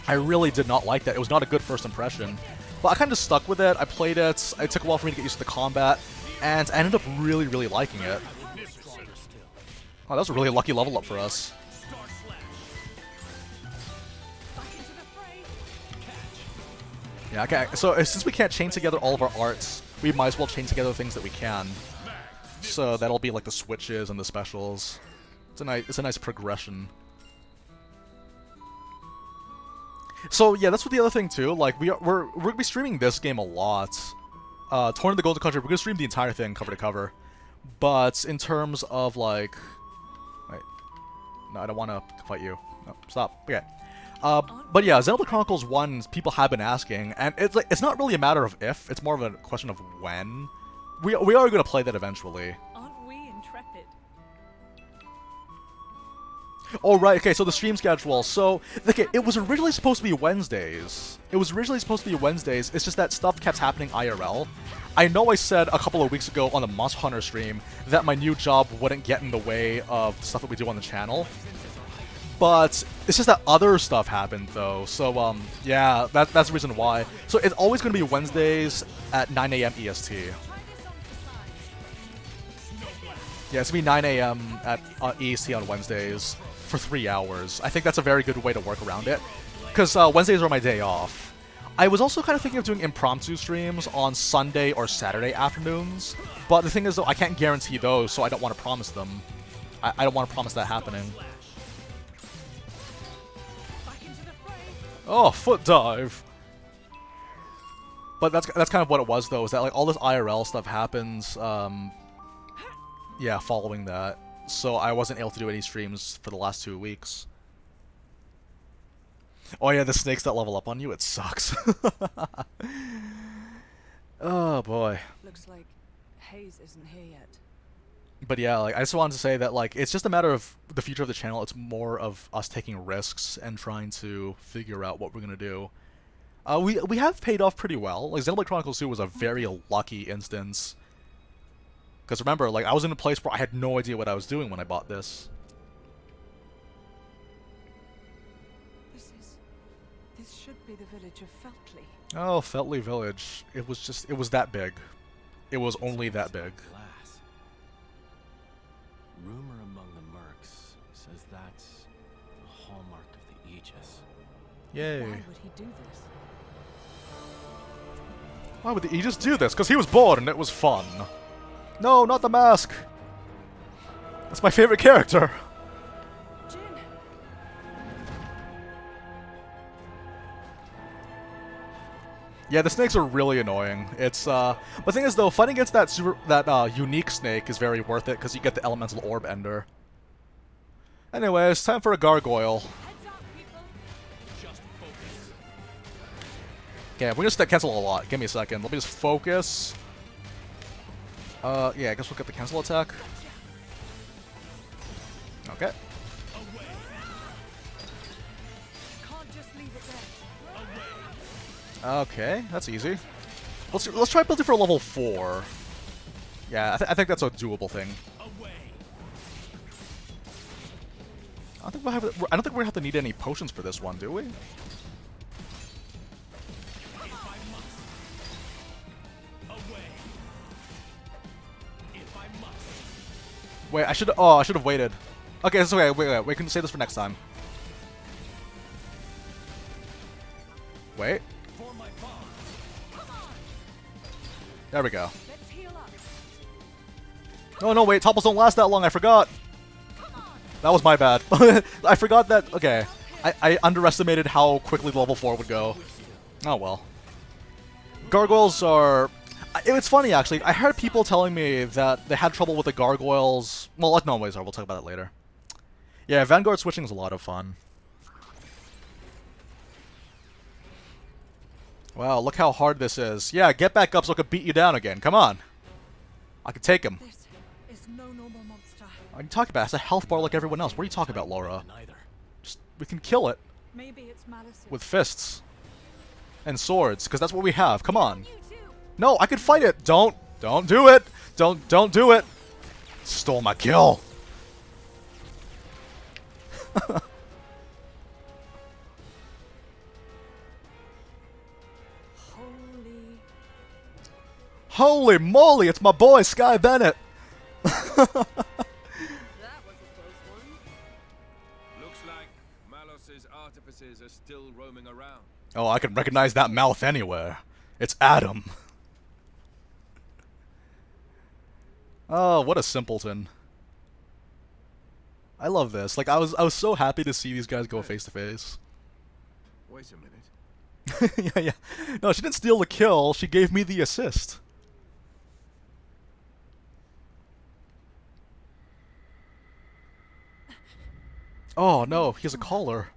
I really did not like that. It was not a good first impression. But I kind of stuck with it. I played it. It took a while for me to get used to the combat, and I ended up really, really liking it. Oh, that was a really lucky level up for us. Yeah, okay. So since we can't chain together all of our arts, we might as well chain together things that we can. So that'll be like the switches and the specials. It's a nice progression. So yeah, that's what the other thing too. Like we're gonna be streaming this game a lot. Torna the Golden Country, we're gonna stream the entire thing cover to cover. But in terms of like, wait, no, I don't want to fight you. No, stop. Okay. But yeah, Xenoblade Chronicles 1, people have been asking, and it's not really a matter of if, it's more of a question of when. We are going to play that eventually. Aren't we intrepid? Oh, right, okay, so the stream schedule. So, okay, it was originally supposed to be Wednesdays. It's just that stuff kept happening IRL. I know I said a couple of weeks ago on the Monster Hunter stream that my new job wouldn't get in the way of stuff that we do on the channel. But it's just that other stuff happened, though. So, yeah, that's the reason why. So it's always going to be Wednesdays at 9 AM EST. Yeah, it's going to be 9 AM at EST on Wednesdays for 3 hours. I think that's a very good way to work around it. Because Wednesdays are my day off. I was also kind of thinking of doing impromptu streams on Sunday or Saturday afternoons, but the thing is, though, I can't guarantee those, so I don't want to promise them. I don't want to promise that happening. Oh, foot dive! But that's kind of what it was, though, is that like all this IRL stuff happens, yeah, following that. So I wasn't able to do any streams for the last 2 weeks. Oh yeah, the snakes that level up on you, it sucks. Oh boy. Looks like Hayes isn't here yet. But yeah, like I just wanted to say that like it's just a matter of the future of the channel. It's more of us taking risks and trying to figure out what we're gonna do. We have paid off pretty well. Like Xenoblade Chronicles 2 was a very lucky instance. Because remember, like I was in a place where I had no idea what I was doing when I bought this. This should be the village of Feltley. Oh, Feltley Village. It was that big. It was only that big. Glass. Rumor among the mercs says that's the hallmark of the Aegis. Yay. Why would he do this? Why would he just do this? Because he was bored and it was fun. No, not the mask! That's my favorite character! Jin! Yeah, the snakes are really annoying. It's, but the thing is, though, fighting against that unique snake is very worth it, because you get the elemental orb ender. Anyways, time for a gargoyle. Heads up, people! Okay, we're gonna cancel a lot. Give me a second. Let me just focus. Yeah, I guess we'll get the cancel attack. Okay. Can't just leave it there. Okay, that's easy. Let's try building for level 4. Yeah, I think that's a doable thing. I don't think we're gonna have to need any potions for this one, do we? Wait, I should have waited. Okay, it's okay. Wait, we can save this for next time. Wait. There we go. Let's heal up. Oh no, wait, topples don't last that long, I forgot! That was my bad. I forgot that, okay. I underestimated how quickly level 4 would go. Oh well. Gargoyles are... It's funny, actually. I heard people telling me that they had trouble with the gargoyles... Well, like always are, we'll talk about it later. Yeah, Vanguard switching is a lot of fun. Wow, look how hard this is. Yeah, get back up so I can beat you down again. Come on. I can take him. This is no normal monster. What are you talking about? It's a health bar like everyone else. What are you talking about, Lora? Neither. Just, we can kill it Maybe it's Malice. with fists. And swords, because that's what we have. Come on. No, I could fight it. Don't do it. Don't do it. Stole my kill. Holy moly, it's my boy, Sky Bennett! That was a close one. Looks like Malos's artificers are still roaming around. Oh, I can recognize that mouth anywhere. It's Addam. Oh, what a simpleton. I love this. Like, I was so happy to see these guys go face to face. Wait a minute. Yeah. No, she didn't steal the kill, she gave me the assist. Oh no, he has a collar.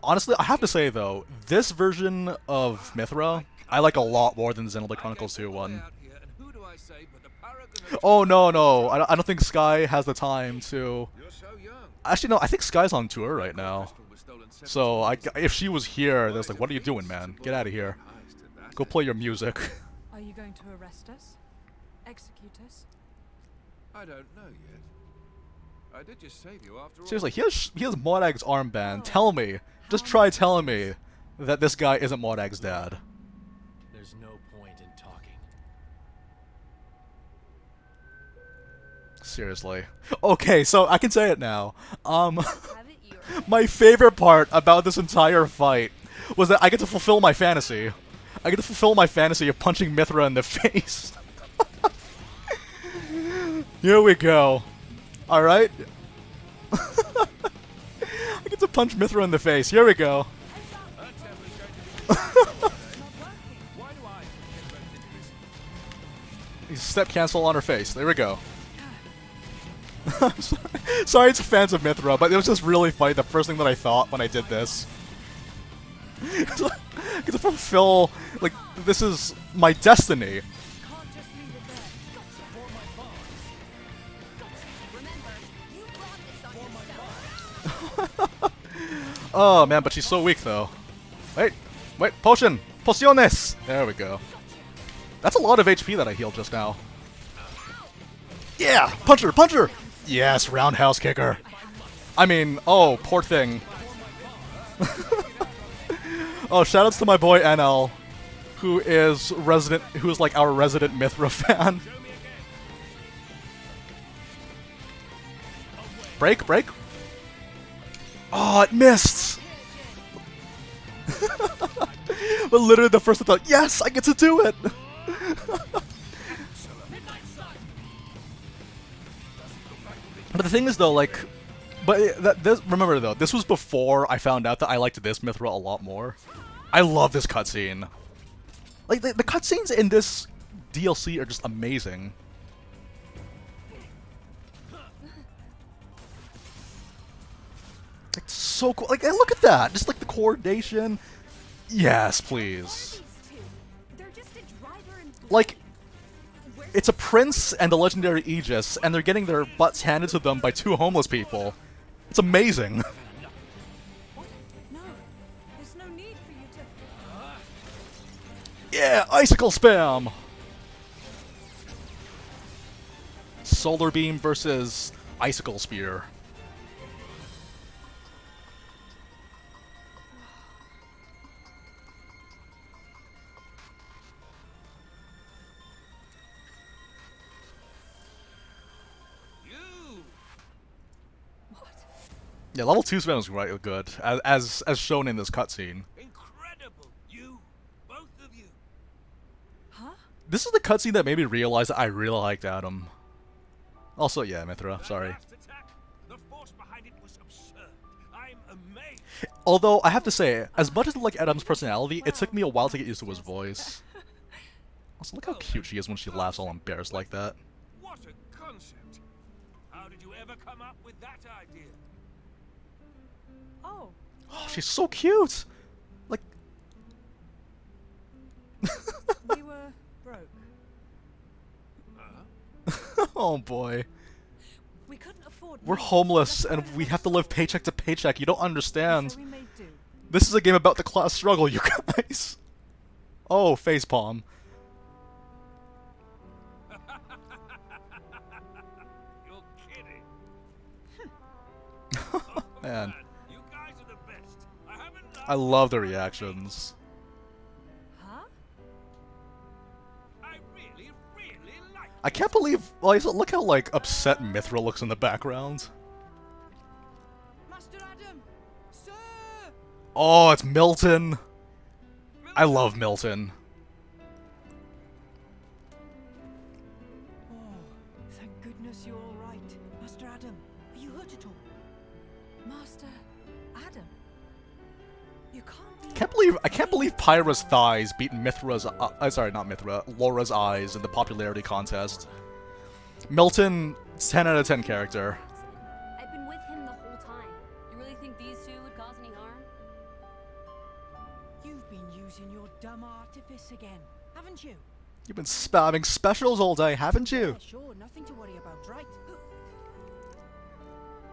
Honestly, I have to say though, this version of Mythra, I like a lot more than the Xenoblade Chronicles 2 one. Oh no, I don't think Sky has the time to... Actually no, I think Sky's on tour right now. So, if she was here, there's like, what are you doing, man? Get out of here. Go play your music. Are you going to arrest us? Execute us? I don't know yet. I did just save you after all. Seriously, he has Mordag's armband. Tell me. Just try telling me that this guy isn't Mordag's dad. There's no point in talking. Seriously. Okay, so I can say it now. Have it your My favorite part about this entire fight was that I get to fulfill my fantasy. I get to fulfill my fantasy of punching Mythra in the face. Here we go. Alright. I get to punch Mythra in the face. Here we go. Step cancel on her face. There we go. Sorry it's fans of Mythra, but it was just really funny the first thing that I thought when I did this. Get to fulfill, like, this is my destiny. Oh man, but she's so weak though. Wait, potion! Pociones! There we go. That's a lot of HP that I healed just now. Yeah! Punch her! Punch her! Yes, roundhouse kicker. I mean, oh, poor thing. Oh, shoutouts to my boy NL, who's like our resident Mythra fan. Break, break. Oh, it missed. But literally the first I thought, yes, I get to do it. But the thing is though, like, remember though, this was before I found out that I liked this Mythra a lot more. I love this cutscene. Like, the cutscenes in this DLC are just amazing. It's so cool. Like, look at that. Just like the coordination. Yes, please. Like, it's a prince and the legendary Aegis, and they're getting their butts handed to them by two homeless people. It's amazing. What? No. There's no need for you to... Yeah, icicle spam. Solar beam versus icicle spear. Yeah, level 2 spam is quite good, as shown in this cutscene. Incredible! You, both of you. Huh? This is the cutscene that made me realize that I really liked Addam. Also, yeah, Mythra, sorry. Last attack, the force behind it was absurd. I'm amazed. Although, I have to say, as much as I like Addam's personality, it took me a while to get used to his voice. Also, look how cute she is when she laughs all embarrassed like that. What a concept! How did you ever come up with that idea? Oh. Oh, she's so cute! Like... We were broke. Oh boy. We couldn't afford... We're meals, homeless, so and that's we why have to live paycheck to paycheck. You don't understand. So we made do. This is a game about the class struggle, you guys. Oh, facepalm. You're kidding. Man, You guys are the best. I haven't I love the reactions. Huh? I really, really like I can't believe, like, look how, like, upset Mythra looks in the background. Master Addam! Sir! Oh, it's Milton. I love Milton. Oh, thank goodness you're all right. Master Addam, are you hurt at all? Master Addam? You can't be... I can't believe Pyra's thighs beat Mythra's, sorry, not Mythra, Lora's eyes in the popularity contest. Milton, 10 out of 10 character. I've been with him the whole time. You really think these two would cause any harm? You've been using your dumb artifice again, haven't you? You've been spamming specials all day, haven't you? Yeah, sure, nothing to worry about, right?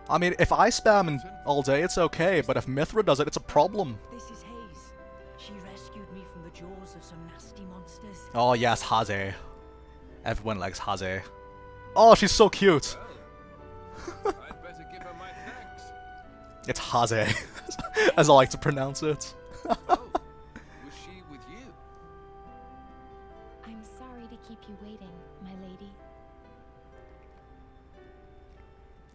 I mean, if I spam all day, it's okay, but if Mythra does it, it's a problem. This is Hayes. She rescued me from the jaws of some nasty monsters. Oh yes, Haze. Everyone likes Haze. Oh, she's so cute. I'd better give her my thanks. It's Haze, as I like to pronounce it. Oh, was she with you? I'm sorry to keep you waiting, my lady.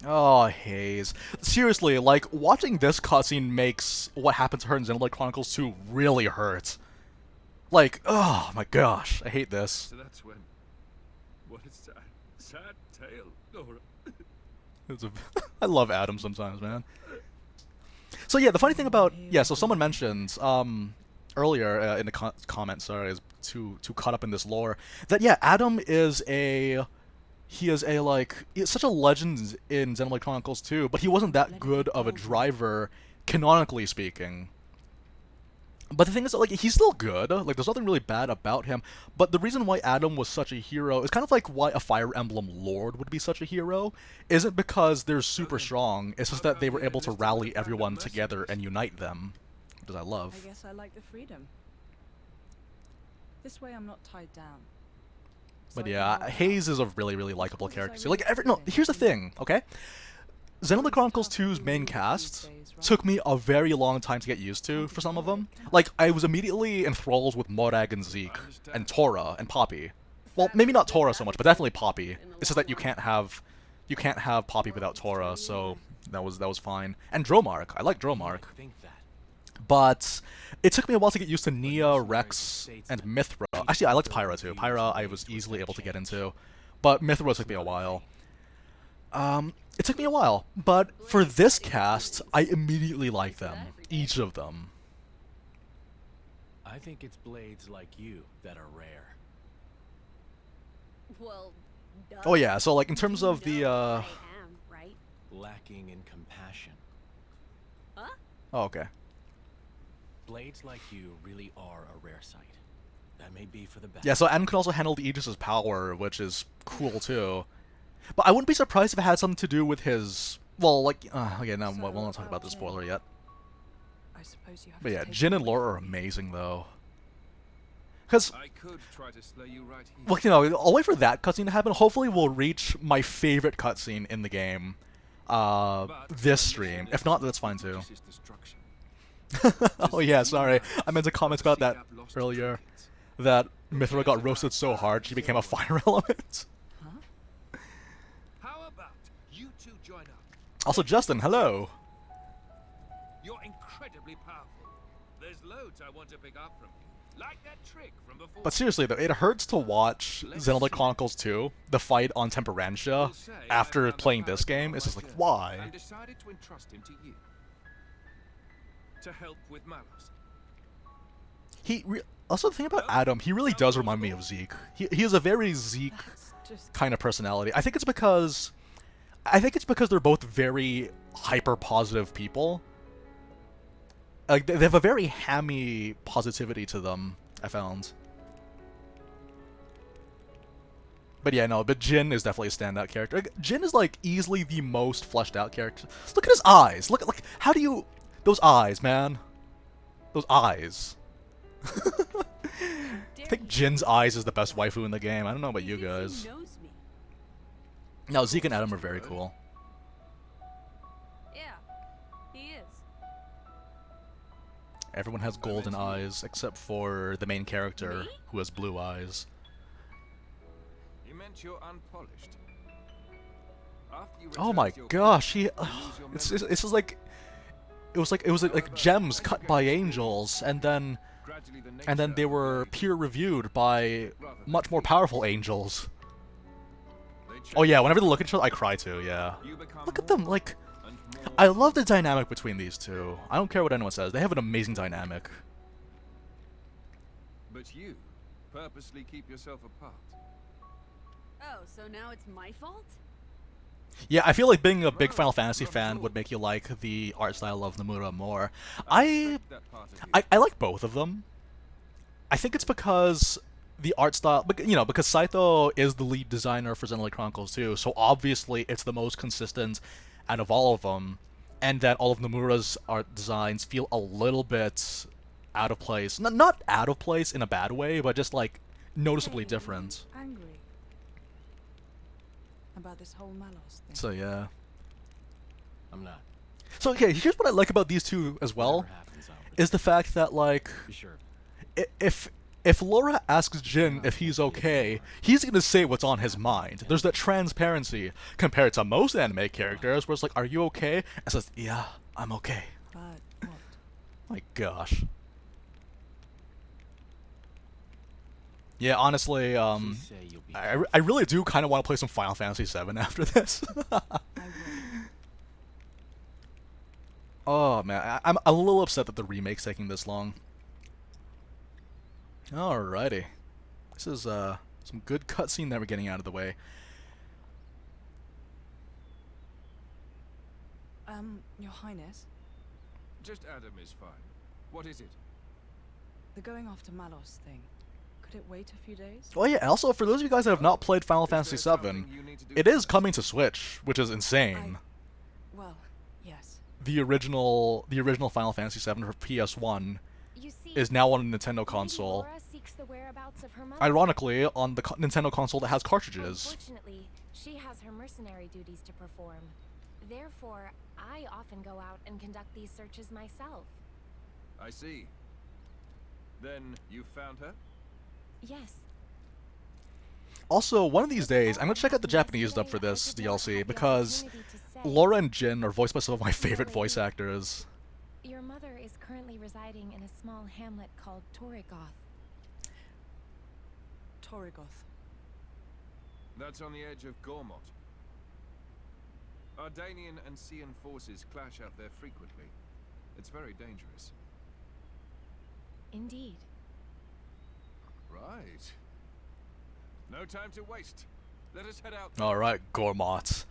Oh, Hayes. Seriously, like, watching this cutscene makes what happened to her in Xenoblade Chronicles 2 really hurt. Like, oh my gosh, I hate this. So that's when. What a sad tale, Lora. It's a I love Adam sometimes, man. So yeah, the funny thing about so someone mentioned earlier in the comments, sorry, I was too caught up in this lore, that yeah, Adam is he's such a legend in Xenoblade Chronicles 2, but he wasn't that good of a driver, canonically speaking. But the thing is, like, he's still good. Like, there's nothing really bad about him. But the reason why Adam was such a hero is kind of like why a Fire Emblem Lord would be such a hero. Isn't because they're super strong. It's just that they were able to rally everyone together and unite them, which I love. I guess I like the freedom. This way I'm not tied down. So But I can yeah, help Hayes out. is a really, really likable What was character. I So, like, really no, doing? here's the thing, okay? Xenoblade Chronicles 2's main cast took me a very long time to get used to for some of them. Like, I was immediately enthralled with Morag and Zeke, and Torra, and Poppy. Well, maybe not Torra so much, but definitely Poppy. It's just that you can't have Poppy without Torra, so that was fine. And Dromark, I like Dromark. I think that. But it took me a while to get used to Nia, Rex, and Mythra. Actually, I liked Pyra too. Pyra I was easily able to get into, but Mythra took me a while. It took me a while, but for this cast, I immediately like them. Each of them. I think it's blades like you that are rare. Well, duh. Oh yeah, so like in terms You of the, know I am, right? Lacking in compassion. Huh? Oh, okay. Blades like you really are a rare sight. That may be for the best. Yeah, so Adam can also handle the Aegis's power, which is cool too. But I wouldn't be surprised if it had something to do with his, well, like, okay, no, we won't talk about the spoiler yet. I suppose you have But to yeah, take Jin it and away Lora are from me. amazing though. Because, I could try to slay you right here. well, you know, I'll wait for that cutscene to happen. Hopefully we'll reach my favorite cutscene in the game, this stream. If not, that's fine too. Oh yeah, sorry. I meant to comment about that earlier. That Mythra got roasted so hard she became a fire element. How about you two join up? Also, Justin, hello. You're incredibly powerful. There's loads I want to pick up from you. Like that trick from before. But seriously though, it hurts to watch Xenoblade Chronicles 2, the fight on Temperantia, after playing this game. It's just like, why? And decided to entrust him to you. To help with Malos. Also, the thing about Adam, he really does remind me of Zeke. He has a very Zeke That's just kind of personality. I think it's because they're both very hyper positive people. Like they have a very hammy positivity to them, I found. But yeah, no, but Jin is definitely a standout character. Like, Jin is like easily the most fleshed out character. Look at his eyes. Look, how do you, those eyes, man. Those eyes. I think Jin's eyes is the best waifu in the game. I don't know about you guys. Knows me. No, Zeke and Adam are very cool. Yeah, he is. Everyone has golden eyes except for the main character Me? who has blue eyes. You meant you're unpolished. After you Oh return my to your gosh, you lose your it's memory. just like it was like gems cut by angels, and then Gradually the they nature were of the peer reviewed by much more powerful angels. they Oh yeah, change. whenever they look at each other, I cry too. Yeah, You become look at them. more Like, and more I love the dynamic between these two. I don't care what anyone says; they have an amazing dynamic. But you purposely keep yourself apart. Oh, so now it's my fault? Yeah, I feel like being a big Final Fantasy fan would make you like the art style of Nomura more. I respect that part of you. I like both of them. I think it's because the art style, you know, because Saito is the lead designer for Xenoblade Chronicles 2, so obviously it's the most consistent out of all of them, and that all of Nomura's art designs feel a little bit out of place. Not out of place in a bad way, but just like noticeably Hey, different. angry about this whole Malos thing. So yeah. I'm not. So okay, here's what I like about these two as well, Whatever happens, I'll is the fact that like be sure. if if Lora asks Jin if he's okay, he's gonna say what's on his mind. There's that transparency compared to most anime characters where it's like, are you okay? And says, yeah, I'm okay. But what? My gosh. Yeah, honestly, She say you'll be I really do kind of want to play some Final Fantasy VII after this. I will. Oh man, I'm a little upset that the remake's taking this long. Alrighty. This is some good cutscene that we're getting out of the way. Your Highness, Just Adam is fine. What is it? the going after Malos thing. Could it wait a few days? Oh yeah, and also for those of you guys that have not played Final Fantasy Is there VII, something you need to do it is first? coming to Switch, which is insane. Well, yes. The original Final Fantasy VII for PS1 You see, is now on a Nintendo Lady console. Lora seeks the whereabouts of her mother. Ironically, on the Nintendo console that has cartridges. Unfortunately, she has her mercenary duties to perform. Therefore, I often go out and conduct these searches myself. I see. Then you found her? Yes. Also, one of these days, I'm gonna check out the Japanese dub for this DLC because Lora and Jin are voiced by some of my favorite voice actors. Your mother is currently residing in a small hamlet called Torrigoth. Torrigoth. That's on the edge of Gormott. Ardanian and Sian forces clash out there frequently. It's very dangerous. Indeed. Right. No time to waste. Let us head out. Alright, Gormott.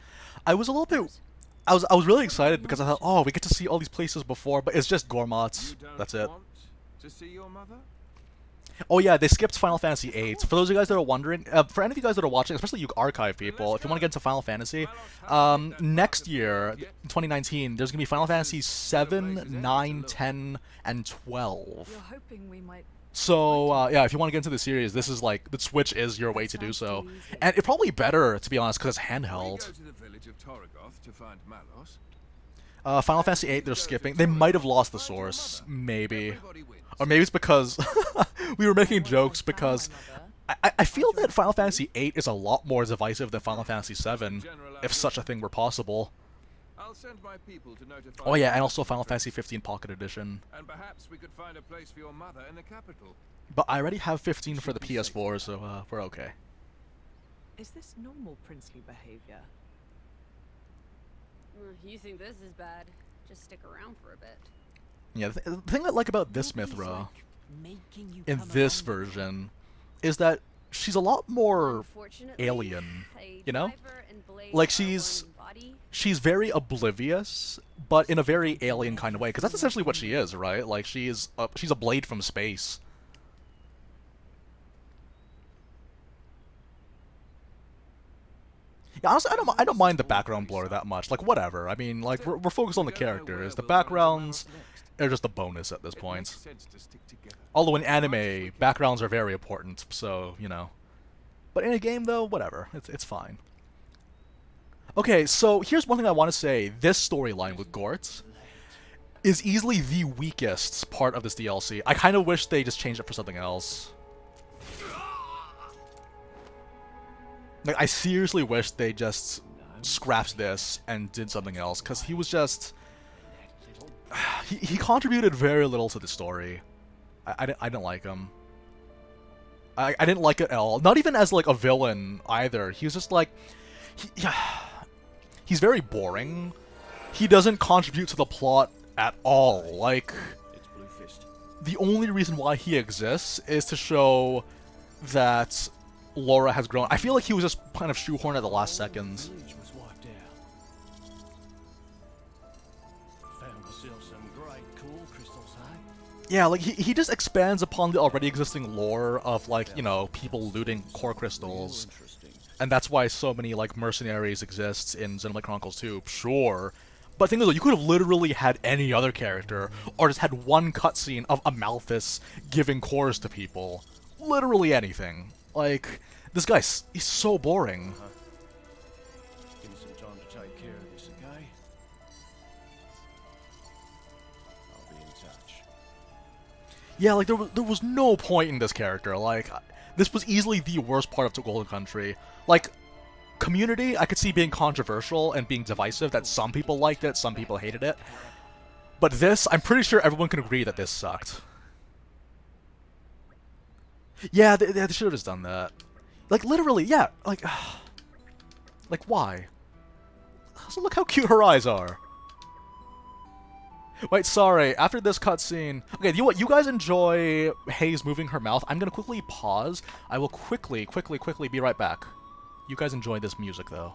I was a little bit... I was really excited because I thought, oh, we get to see all these places before, but it's just Gormott. You don't That's it. want to see your mother? Oh yeah, they skipped Final Fantasy VIII. For those of you guys that are wondering, for any of you guys that are watching, especially you archive people, if you want to get into Final Fantasy, next year, 2019, there's going to be Final Fantasy 7, 9, 10, and 12. You're hoping we might. So, yeah, if you want to get into the series, this is like, the Switch is your way to do so. And it's probably better, to be honest, because it's We go handheld. to the village of Torrigoth to find Malos. Final Fantasy VIII, they're skipping. They might have lost the source. Maybe. Everybody wins. Or maybe it's because we were making jokes because I feel that Final Fantasy VIII is a lot more divisive than Final Fantasy VII, if such a thing were possible. I'll send my people to notify. Oh yeah, and the also local Final troops. Fantasy 15 Pocket Edition. And perhaps we could find a place for your mother in the capital. But I already have 15 for the PS4, so we're okay. Is this normal princely behavior? You think this is bad? Just stick around for a bit. Yeah, the thing I like about this Mythra, Making you in come this along with version, is that she's a lot more Unfortunately, alien, a you know? driver and blade Like are she's one body. she's very oblivious, but in a very alien kind of way, because that's essentially what she is, right? Like she's a blade from space. Yeah, honestly, I don't mind the background blur that much. Like whatever. I mean, like we're focused on the characters. The backgrounds are just a bonus at this It point. makes sense to stick together. Although in anime, backgrounds are very important, so you know. But in a game, though, whatever. It's fine. Okay, so here's one thing I want to say. This storyline with Gort is easily the weakest part of this DLC. I kind of wish they just changed it for something else. Like, I seriously wish they just scrapped this and did something else, because he was just... He contributed very little to the story. I didn't like him. I didn't like it at all. Not even as, like, a villain, either. He was just, like... He's very boring. He doesn't contribute to the plot at all. Like, It's Blue Fist. the only reason why he exists is to show that Lora has grown. I feel like he was just kind of shoehorned at the last seconds. Village was wiped out. Found myself some great cool crystals, eh? Yeah, like, he just expands upon the already existing lore of, like, you know, people looting core crystals. Interesting. And that's why so many, like, mercenaries exist in Xenoblade Chronicles 2, sure. But the thing is, though, you could have literally had any other character, or just had one cutscene of Amalthus giving cores to people. Literally anything. Like, this guy, he's so boring. Give me some time to take care of this, okay? I'll be in touch. Yeah, like there was no point in this character. Like, this was easily the worst part of the Golden Country. Like, community, I could see being controversial and being divisive, that some people liked it, some people hated it. But this, I'm pretty sure everyone can agree that this sucked. Yeah, they should have just done that. Like, literally, yeah, like why? So look how cute her eyes are. Wait, sorry, after this cutscene... Okay, you know what? You guys enjoy Hayes moving her mouth. I'm gonna quickly pause. I will quickly be right back. You guys enjoy this music, though.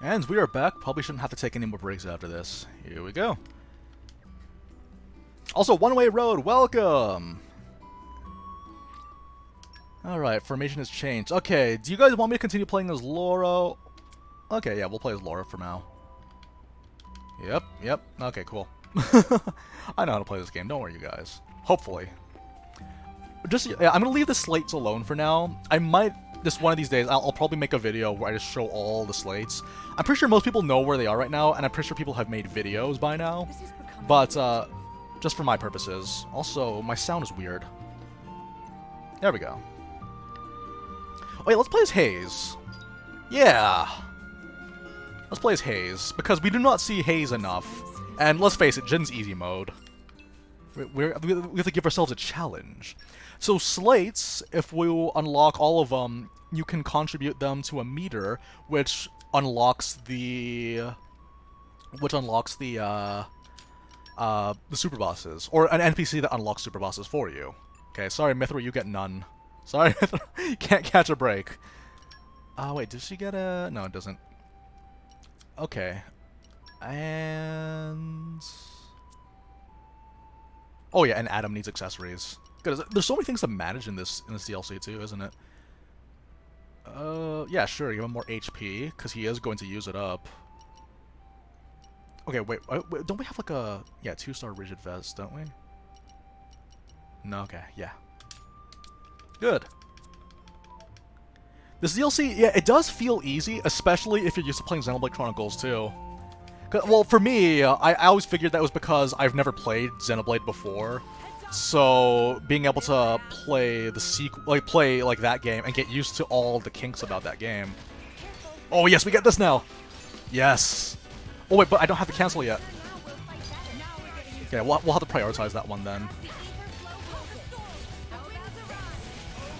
And we are back. Probably shouldn't have to take any more breaks after this. Here we go. Also, one-way road, welcome! Alright, formation has changed. Okay, do you guys want me to continue playing as Lora? Okay, yeah, we'll play as Lora for now. Yep. Okay, cool. I know how to play this game, don't worry, you guys. Hopefully. Just, yeah, I'm gonna leave the slates alone for now. I might, just one of these days, I'll probably make a video where I just show all the slates. I'm pretty sure most people know where they are right now, and I'm pretty sure people have made videos by now. But, just for my purposes. Also, my sound is weird. There we go. Oh, wait, let's play as Hayes. Yeah! Let's play as Hayes, because we do not see Hayes enough. And let's face it, Jin's easy mode. We have to give ourselves a challenge. So slates, if we unlock all of them, you can contribute them to a meter, which unlocks the super bosses, or an NPC that unlocks super bosses for you. Okay, sorry Mythra, you get none. Sorry Mythra, you can't catch a break. Wait, does she get a... No, it doesn't. Okay. And... Oh yeah, and Addam needs accessories. Good. There's so many things to manage in this DLC too, isn't it? Yeah, sure. Give him more HP because he is going to use it up. Okay, wait. Don't we have like a 2-star rigid vest? Don't we? No. Okay. Yeah. Good. This DLC, yeah, it does feel easy, especially if you're used to playing Xenoblade Chronicles too. Well, for me, I always figured that was because I've never played Xenoblade before. So, being able to play the sequel, play like that game and get used to all the kinks about that game. Oh yes, we get this now! Yes! Oh wait, but I don't have to cancel yet. Okay, we'll have to prioritize that one then.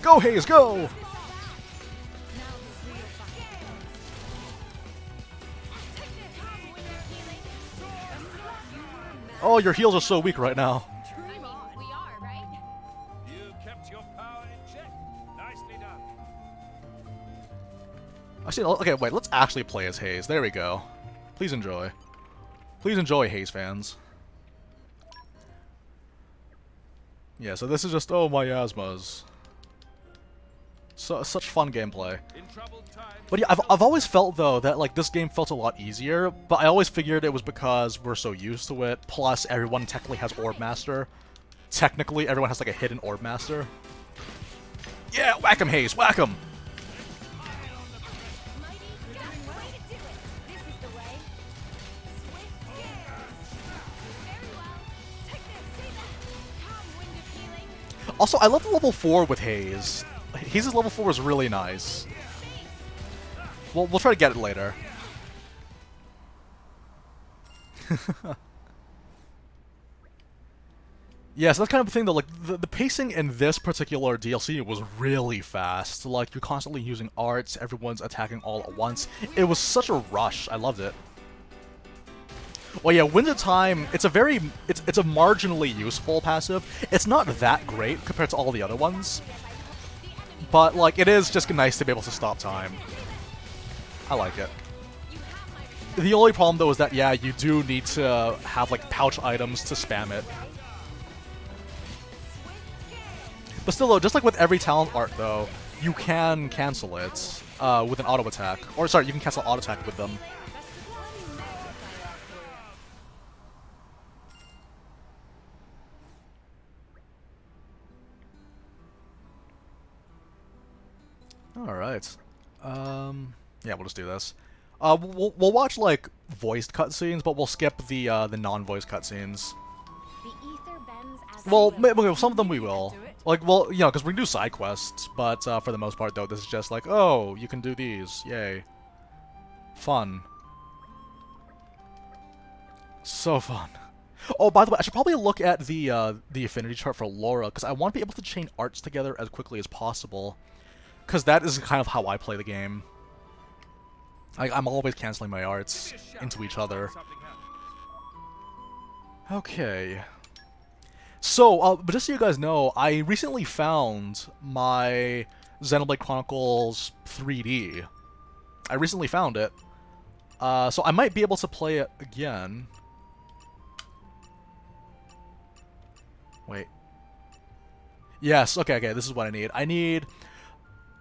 Go Hayes, go! Oh, your heals are so weak right now. We are, right? You kept your power in check. Nicely done. Actually, okay, wait, let's actually play as Hayes. There we go. Please enjoy. Please enjoy, Hayes fans. Yeah, so this is just, oh, miasmas. such fun gameplay. In troubled times, But yeah, I've always felt though that like this game felt a lot easier, but I always figured it was because we're so used to it. Plus, everyone technically has Orb Master. Technically, everyone has like a hidden Orb Master. Yeah, whack him, Hayes, whack him. Mighty, that's the way to do it. This is the way. Swift gear. Very well. Take this, see that. Calm wind of healing. Also, I love the level 4 with Hayes. Hayes' level 4 is really nice. We'll try to get it later. Yeah, so that's kind of the thing though, like, the pacing in this particular DLC was really fast. Like, you're constantly using arts, everyone's attacking all at once. It was such a rush, I loved it. Well, yeah, Winds of Time, it's a marginally useful passive. It's not that great compared to all the other ones. But, like, it is just nice to be able to stop time. I like it. The only problem though is that, yeah, you do need to have, like, pouch items to spam it. But still though, just like with every talent art though, you can cancel it with an auto attack. Or sorry, you can cancel auto attack with them. Alright. Yeah, we'll just do this. We'll watch like voiced cutscenes, but we'll skip the non-voiced cutscenes. The ether bends as Well, it will. some of them we will. Like, well, you know, because we can do side quests, but for the most part, though, this is just like, oh, you can do these, yay. Fun. So fun. Oh, by the way, I should probably look at the affinity chart for Lora, because I want to be able to chain arts together as quickly as possible. Because that is kind of how I play the game. I'm always canceling my arts into each other. Okay. So, but just so you guys know, I recently found my Xenoblade Chronicles 3D. I recently found it. So I might be able to play it again. Wait. Yes, okay, this is what I need. I need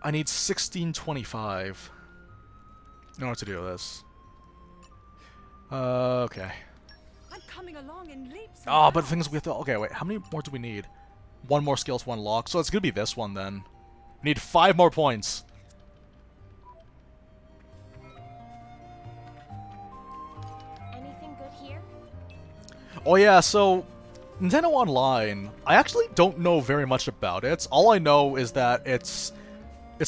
1625 in order to do this. Okay. I'm coming along in leaps. and Oh, but the thing is bounds. we have to... Okay, wait, how many more do we need? One more skill to unlock, so it's gonna be this one then. We need 5 more points. Anything good here? Oh yeah, so... Nintendo Online, I actually don't know very much about it. All I know is that it's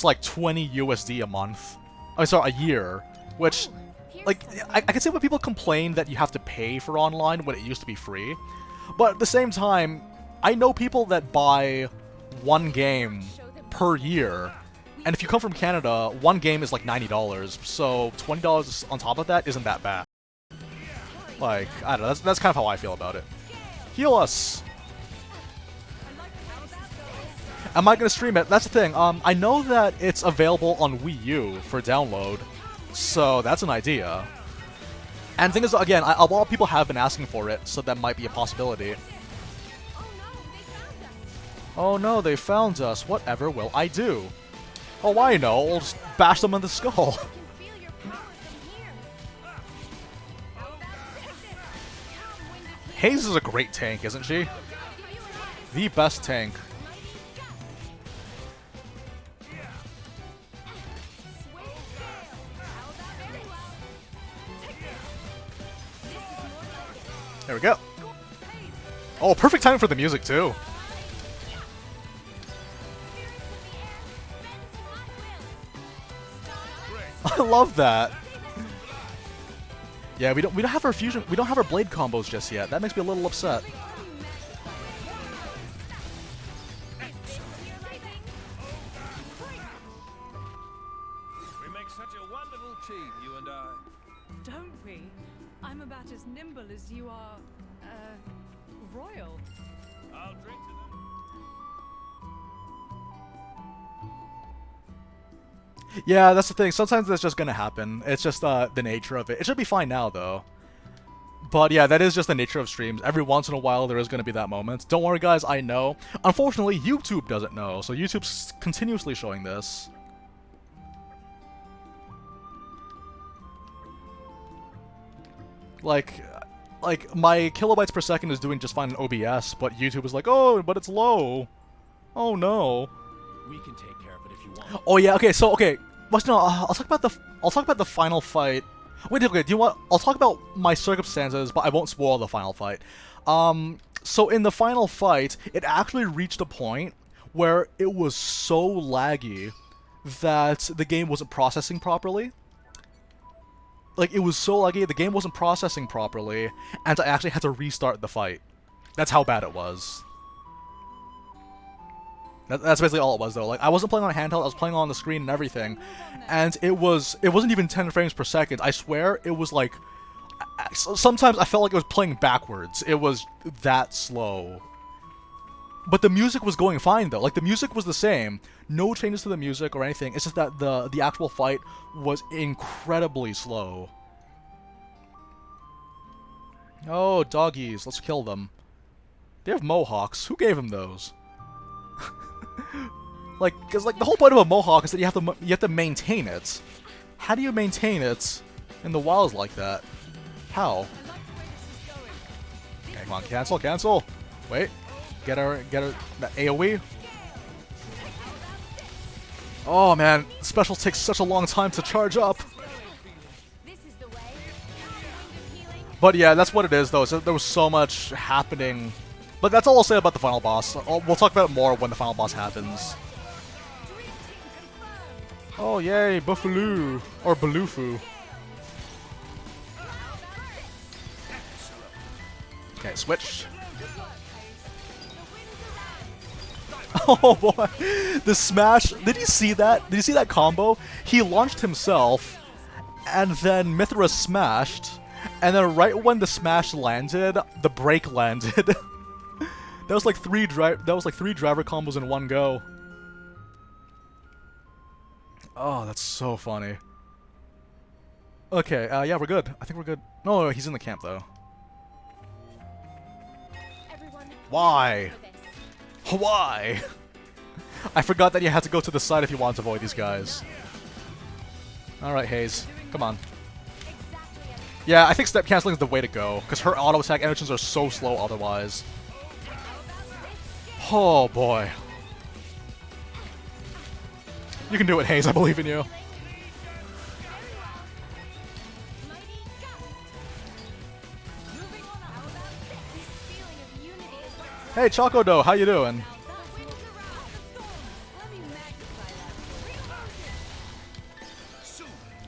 like 20 USD a month. Oh, sorry, a year. Which... Oh, here's Like, something. I can see when people complain that you have to pay for online when it used to be free. But at the same time, I know people that buy one game per year. And if you come from Canada, one game is like $90. So $20 on top of that isn't that bad. Like, I don't know, that's kind of how I feel about it. Heal us! Am I gonna stream it? That's the thing. I know that it's available on Wii U for download. So that's an idea. And the thing is, again, a lot of people have been asking for it, so that might be a possibility. Oh no, they found us. Whatever will I do? Oh, I know. I'll just bash them in the skull. I can feel your power from here. Take this. Calm wind of healing. Hayes is a great tank, isn't she? The best tank. There we go. Oh, perfect time for the music, too. I love that. Yeah, we don't have our fusion, we don't have our blade combos just yet. That makes me a little upset. we make such a wonderful team, you and I. Don't we? I'm about as nimble as you are, royal. I'll drink to them. Yeah, that's the thing. Sometimes that's just gonna happen. It's just the nature of it. It should be fine now, though. But yeah, that is just the nature of streams. Every once in a while, there is gonna be that moment. Don't worry, guys. I know. Unfortunately, YouTube doesn't know, so YouTube's continuously showing this. Like my kilobytes per second is doing just fine in OBS, but YouTube is like, oh, but it's low. Oh no. We can take care of it if you want. Oh yeah. Okay. So okay. Well, no. I'll talk about the final fight. Wait. Okay. Do you want? I'll talk about my circumstances, but I won't spoil the final fight. So in the final fight, it actually reached a point where it was so laggy that the game wasn't processing properly. Like, it was so laggy, the game wasn't processing properly, and I actually had to restart the fight. That's how bad it was. That's basically all it was, though. Like, I wasn't playing on a handheld, I was playing on the screen and everything, and it wasn't even 10 frames per second. I swear, it was like... Sometimes I felt like it was playing backwards. It was that slow. But the music was going fine, though. Like, the music was the same. No changes to the music or anything. It's just that the actual fight was incredibly slow. Oh, doggies. Let's kill them. They have mohawks. Who gave them those? Like, because like the whole point of a mohawk is that you have to maintain it. How do you maintain it in the wilds like that? How? Okay, come on, cancel. Wait. Get her, that AoE. Oh man, special takes such a long time to charge up. But yeah, that's what it is though. So there was so much happening. But that's all I'll say about the final boss. We'll talk about it more when the final boss happens. Oh yay, Buffaloo. Or Balufu. Okay, switch. Oh boy, the smash, did you see that? Did you see that combo? He launched himself, and then Mythra smashed, and then right when the smash landed, the break landed. That was like three driver combos in one go. Oh, that's so funny. Okay, yeah, we're good. I think we're good. No, he's in the camp though. Why? Why? I forgot that you had to go to the side if you wanted to avoid these guys. Alright, Hayes. Come on. Yeah, I think step canceling is the way to go, because her auto attack animations are so slow otherwise. Oh boy. You can do it, Hayes. I believe in you. Hey, Chocodo, how you doing?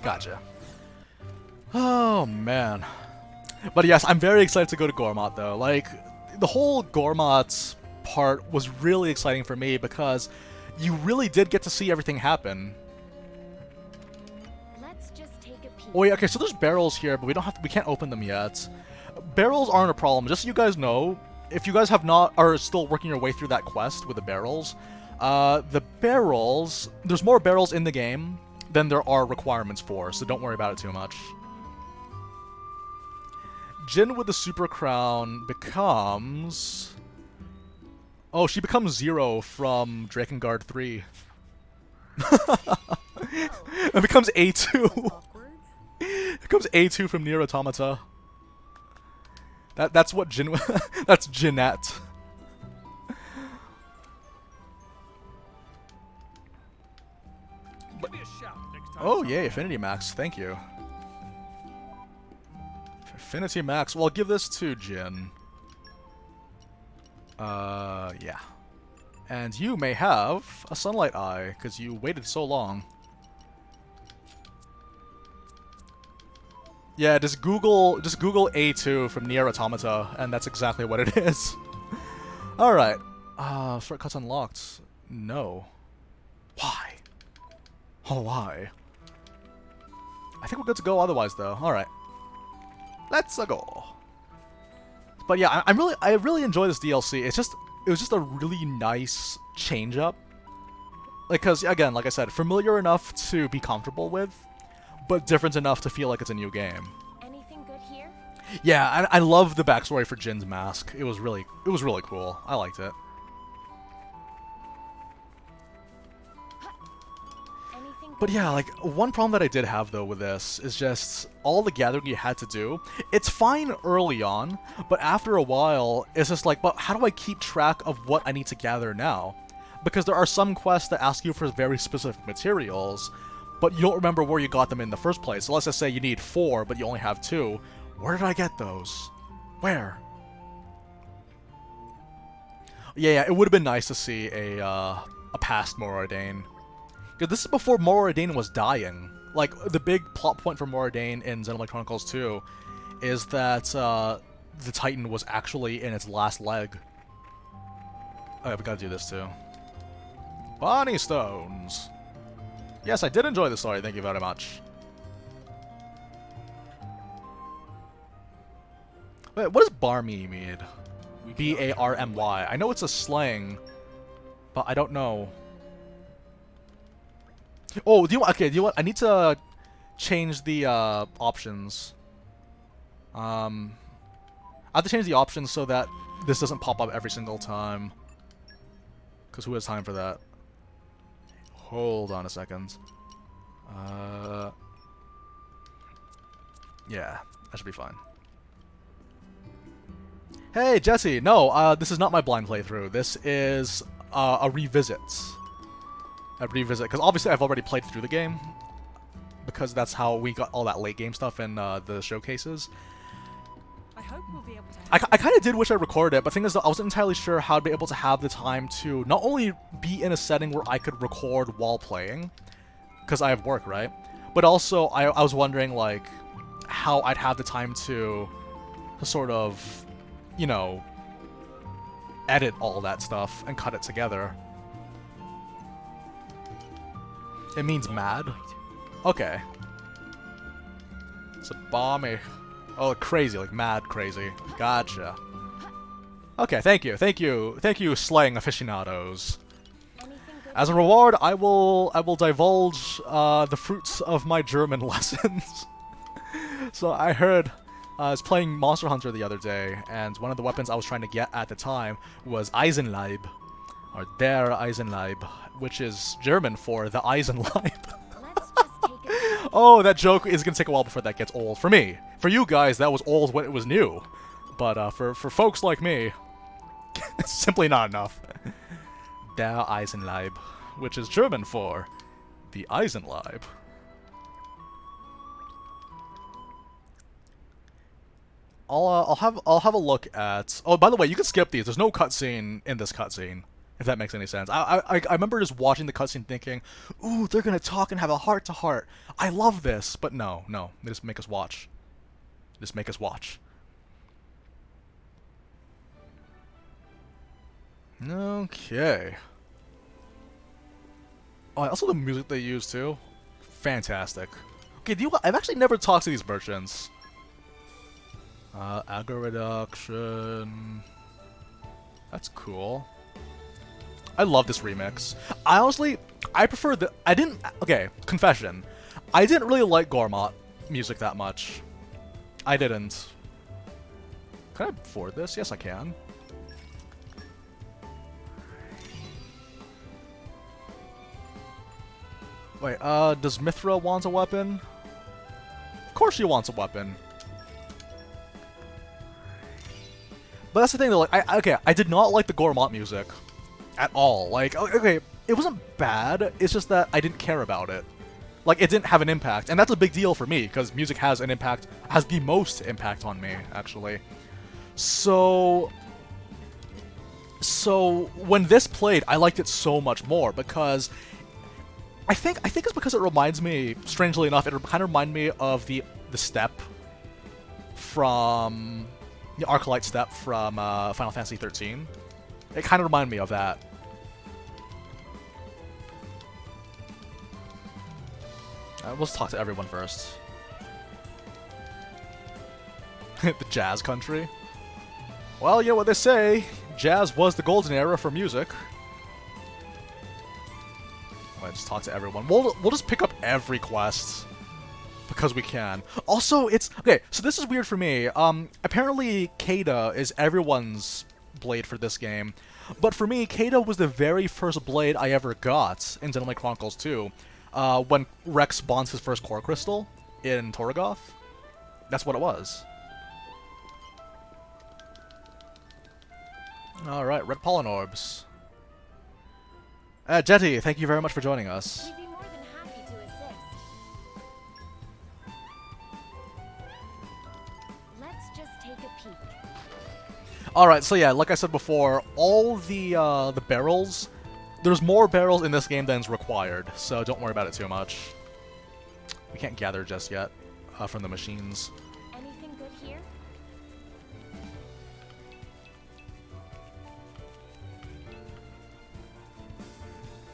Gotcha. Oh, man. But yes, I'm very excited to go to Gormott, though. Like, the whole Gormott part was really exciting for me because you really did get to see everything happen. Let's just take a peek. Oh yeah, okay, so there's barrels here, but we can't open them yet. Barrels aren't a problem, just so you guys know. If you guys are still working your way through that quest with the barrels, there's more barrels in the game than there are requirements for, so don't worry about it too much. Jin with the Super Crown becomes... Oh, she becomes Zero from Drakengard 3. It becomes A2. It becomes A2 from Nier Automata. That's what Jin... That's Jeanette. Give me a shout next time. Oh, yay, Affinity Max. Thank you. Affinity Max. Well, I'll give this to Jin. Yeah. And you may have a Sunlight Eye, because you waited so long. Yeah, just Google A2 from Nier Automata, and that's exactly what it is. Alright. Shortcuts unlocked. No. Why? Oh, why? I think we're good to go otherwise, though. Alright. Let's go. But yeah, I really enjoy this DLC. It was just a really nice change up. Like, cause again, like I said, familiar enough to be comfortable with, but different enough to feel like it's a new game. Anything good here? Yeah, I love the backstory for Jin's mask. It was really cool. I liked it. Anything But yeah, like, one problem that I did have, though, with this is just all the gathering you had to do. It's fine early on, but after a while, it's just like, but how do I keep track of what I need to gather now? Because there are some quests that ask you for very specific materials, but you don't remember where you got them in the first place. So let's just say you need 4, but you only have 2. Where did I get those? Where? Yeah, it would have been nice to see a past Moradane. Because this is before Moradane was dying. Like, the big plot point for Moradane in Xenoblade Chronicles 2 is that the Titan was actually in its last leg. Oh yeah, we gotta do this too. Bonnie Stones! Yes, I did enjoy the story, thank you very much. Wait, what does Barmy mean? B-A-R-M-Y. I know it's a slang, but I don't know. Oh, do you want, I need to change the options. I have to change the options so that this doesn't pop up every single time. Because who has time for that? Hold on a second. Yeah, that should be fine. Hey, Jesse! No, this is not my blind playthrough. This is a revisit. Because obviously I've already played through the game. Because that's how we got all that late game stuff in the showcases. I hope we'll be able to. I kind of did wish I recorded it, but the thing is, though, I wasn't entirely sure how I'd be able to have the time to not only be in a setting where I could record while playing, because I have work, right? But also, I was wondering, like, how I'd have the time to sort of, you know, edit all that stuff and cut it together. It means mad? Okay. It's a balmy. Oh, crazy, like mad crazy. Gotcha. Okay, thank you, slang aficionados. As a reward, I will divulge the fruits of my German lessons. So I heard, I was playing Monster Hunter the other day, and one of the weapons I was trying to get at the time was Eisenleib, or der Eisenleib, which is German for the Eisenleib. Oh, that joke is gonna take a while before that gets old. For me. For you guys, that was old when it was new. But for folks like me, it's simply not enough. Der Eisenleib, which is German for the Eisenleib. I'll have a look at. Oh, by the way, you can skip these. There's no cutscene in this cutscene, if that makes any sense. I remember just watching the cutscene thinking, ooh, they're gonna talk and have a heart-to-heart. I love this, but no, they just make us watch. Just make us watch. Okay. Oh, also the music they use too, fantastic. Okay, I've actually never talked to these merchants. Aggro reduction. That's cool. I love this remix. I prefer the. Okay, confession. I didn't really like Gormott music that much. I didn't. Can I afford this? Yes, I can. Wait, does Mythra want a weapon? Of course she wants a weapon. But that's the thing, though. Like, I did not like the Gormott music at all. Like, okay, it wasn't bad. It's just that I didn't care about it. Like, it didn't have an impact, and that's a big deal for me because music has an impact, has the most impact on me, actually. So when this played, I liked it so much more because I think it's because it reminds me, strangely enough, it kind of reminded me of the step from the Arclight step from Final Fantasy 13. It kind of reminded me of that. Let's talk to everyone first. The jazz country. Well, you know what they say. Jazz was the golden era for music. Let's talk to everyone. We'll just pick up every quest because we can. Also, it's okay. So this is weird for me. Apparently, Kada is everyone's blade for this game, but for me, Kada was the very first blade I ever got in Xenoblade Chronicles 2. when Rex bonds his first core crystal in Torgoth. That's what it was. Alright, red pollen orbs. Jetty, thank you very much for joining us. We'd be more than happy to assist. Let's just take a peek. Alright, so yeah, like I said before, all the barrels, there's more barrels in this game than is required, so don't worry about it too much. We can't gather just yet from the machines. Anything good here?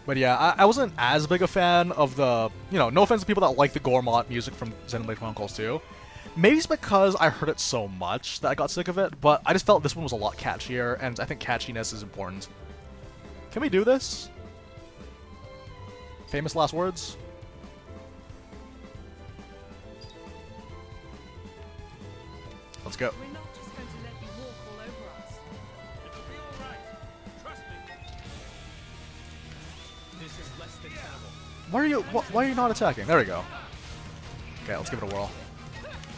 But yeah, I wasn't as big a fan of the, you know, no offense to people that like the Gormott music from Xenoblade Chronicles 2. Maybe it's because I heard it so much that I got sick of it, but I just felt this one was a lot catchier, and I think catchiness is important. Can we do this? Famous last words? Let's go. We're not just going to let you walk all over us. It'll be all right. Trust me. This is less than terrible. Why are you not attacking? There we go. Okay, let's give it a whirl. You're a lifesaver.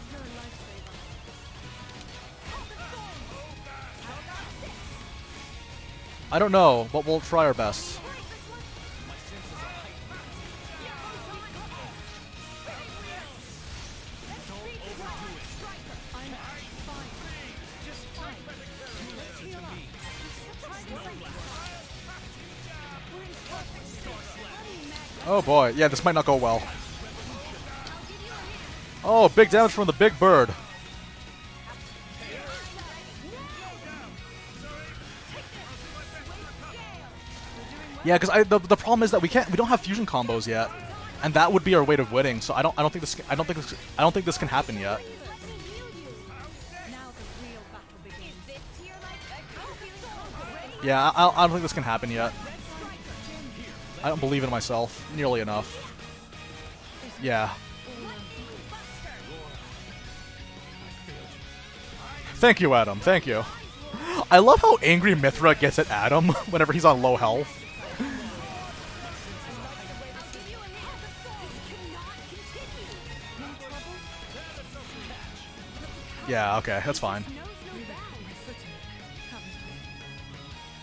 I don't know, but we'll try our best. Oh boy, yeah, this might not go well. Oh, big damage from the big bird. Yeah, because the problem is that we don't have fusion combos yet, and that would be our way of winning. So I don't think this can happen yet. Now the real battle begins. Yeah, I don't think this can happen yet. I don't believe in myself nearly enough. Yeah. Thank you, Addam. Thank you. I love how angry Mythra gets at Addam whenever he's on low health. Yeah, okay, that's fine.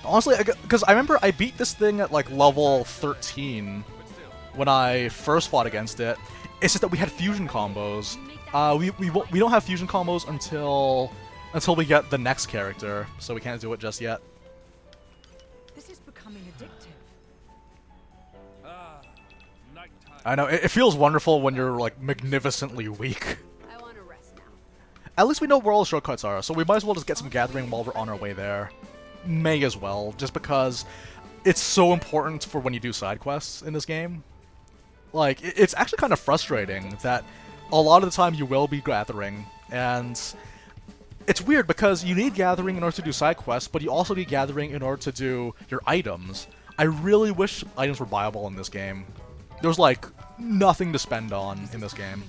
Honestly, because I remember I beat this thing at like level 13 when I first fought against it. It's just that we had fusion combos. We don't have fusion combos until we get the next character, so we can't do it just yet. This is becoming addictive. Nighttime. I know, it feels wonderful when you're like magnificently weak. I want to rest now. At least we know where all the shortcuts are, so we might as well just get some gathering while we're on our way there. May as well, just because it's so important for when you do side quests in this game. Like, it's actually kind of frustrating that a lot of the time you will be gathering, and it's weird because you need gathering in order to do side quests, but you also need gathering in order to do your items. I really wish items were viable in this game. There's like nothing to spend on in this game.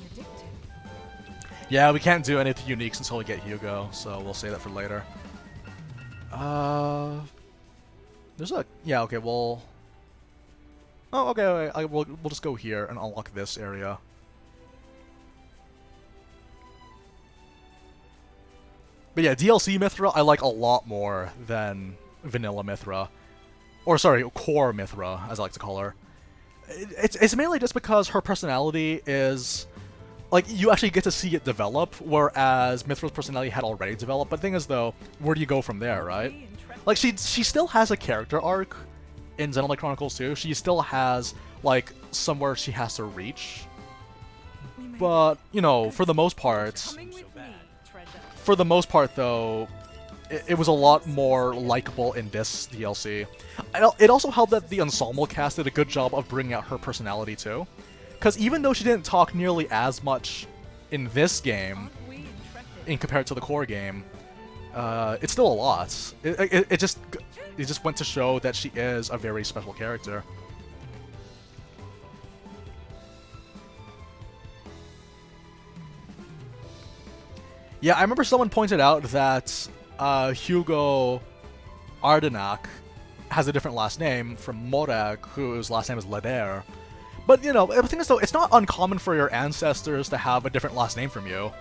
Yeah, we can't do any of the uniques until we get Hugo, so we'll save that for later. There's a... Yeah, okay, we'll... Oh, okay, we'll just go here and unlock this area. But yeah, DLC Mythra I like a lot more than vanilla Mythra. Or, sorry, core Mythra, as I like to call her. It's mainly just because her personality is... Like, you actually get to see it develop, whereas Mythra's personality had already developed. But the thing is, though, where do you go from there, right? Like, she still has a character arc in Xenoblade Chronicles 2. She still has, like, somewhere she has to reach. But, you know, for the most part... For the most part, though, it was a lot more likable in this DLC. It also helped that the ensemble cast did a good job of bringing out her personality, too. Because even though she didn't talk nearly as much in this game, in compared to the core game, it's still a lot. It just went to show that she is a very special character. Yeah, I remember someone pointed out that Hugo Ardenak has a different last name from Morag, whose last name is Leder. But, you know, the thing is, though, it's not uncommon for your ancestors to have a different last name from you.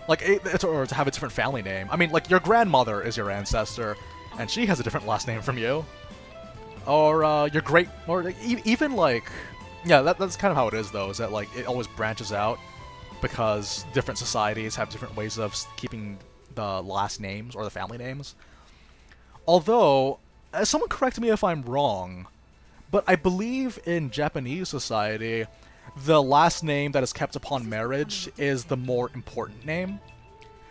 Like, or to have a different family name. I mean, like, your grandmother is your ancestor, and she has a different last name from you. Or, your great... Or, like, even, like... Yeah, that's kind of how it is, though, is that, like, it always branches out because different societies have different ways of keeping the last names or the family names. Although, someone correct me if I'm wrong, but I believe in Japanese society, the last name that is kept upon marriage is the more important name.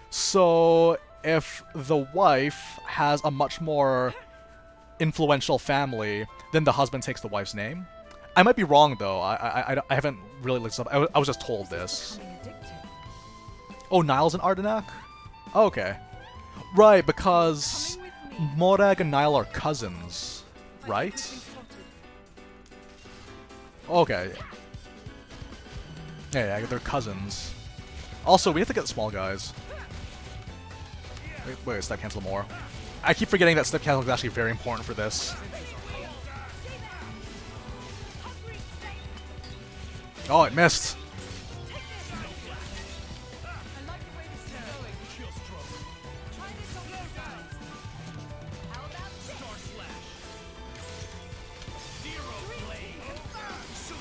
So, if the wife has a much more influential family, then the husband takes the wife's name. I might be wrong, though. I haven't really looked up. I was just told this. Becoming addicted. Oh, Niall's an Ardenac? Oh, okay. Right, because Morag and Niall are cousins, right? Okay. Yeah, they're cousins. Also, we have to get small guys. Wait, step cancel more. I keep forgetting that step cancel is actually very important for this. Oh, it missed.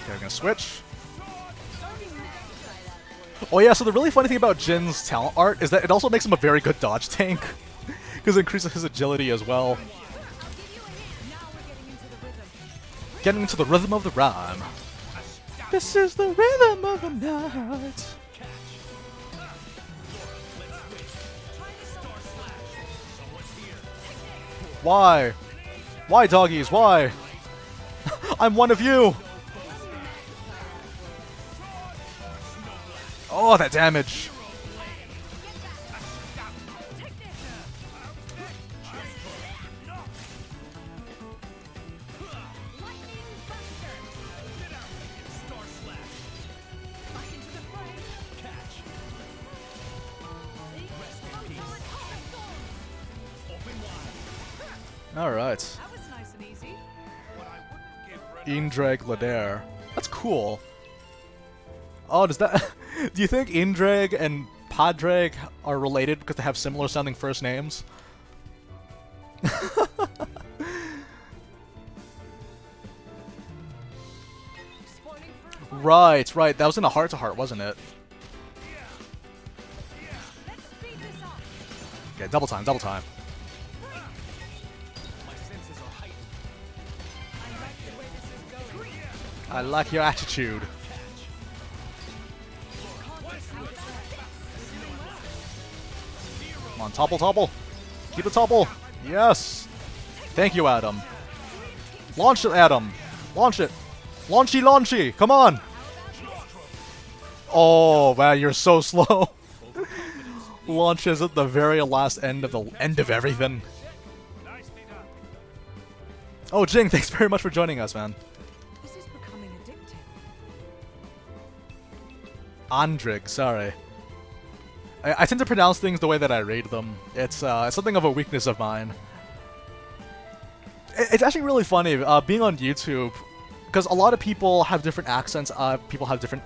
Okay, we're gonna switch. Oh yeah, so the really funny thing about Jin's talent art is that it also makes him a very good dodge tank. Because it increases his agility as well. Getting into the rhythm of the rhyme. This is the rhythm of the night. Why? Why, doggies? Why? I'm one of you! Oh, that damage! Alright. That was nice and easy. Indrag Ladair. That's cool. Oh, does that... Do you think Indrag and Padraig are related because they have similar sounding first names? Right. That was in a heart-to-heart, wasn't it? Okay, double time. I like your attitude. Come on, topple. Keep it topple. Yes. Thank you, Addam. Launch it, Addam. Launch it. Launchy. Come on. Oh, man, you're so slow. Launches at the very last end of everything. Oh, Jing, thanks very much for joining us, man. This is becoming addictive. Andrig, sorry. I tend to pronounce things the way that I read them. It's something of a weakness of mine. It's actually really funny being on YouTube, because a lot of people have different accents, people have different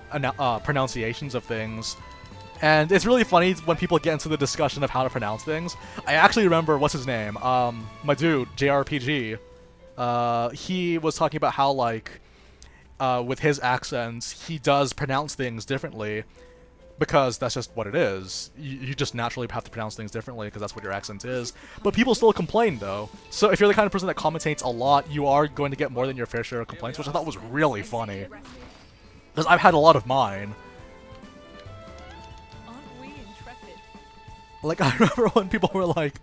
pronunciations of things, and it's really funny when people get into the discussion of how to pronounce things. I actually remember, what's his name? My dude, JRPG. He was talking about how, like, with his accents, he does pronounce things differently, because that's just what it is. You just naturally have to pronounce things differently because that's what your accent is. But people still complain, though. So if you're the kind of person that commentates a lot, you are going to get more than your fair share of complaints, which I thought was really funny. Because I've had a lot of mine. Aren't we intrepid? Like, I remember when people were like,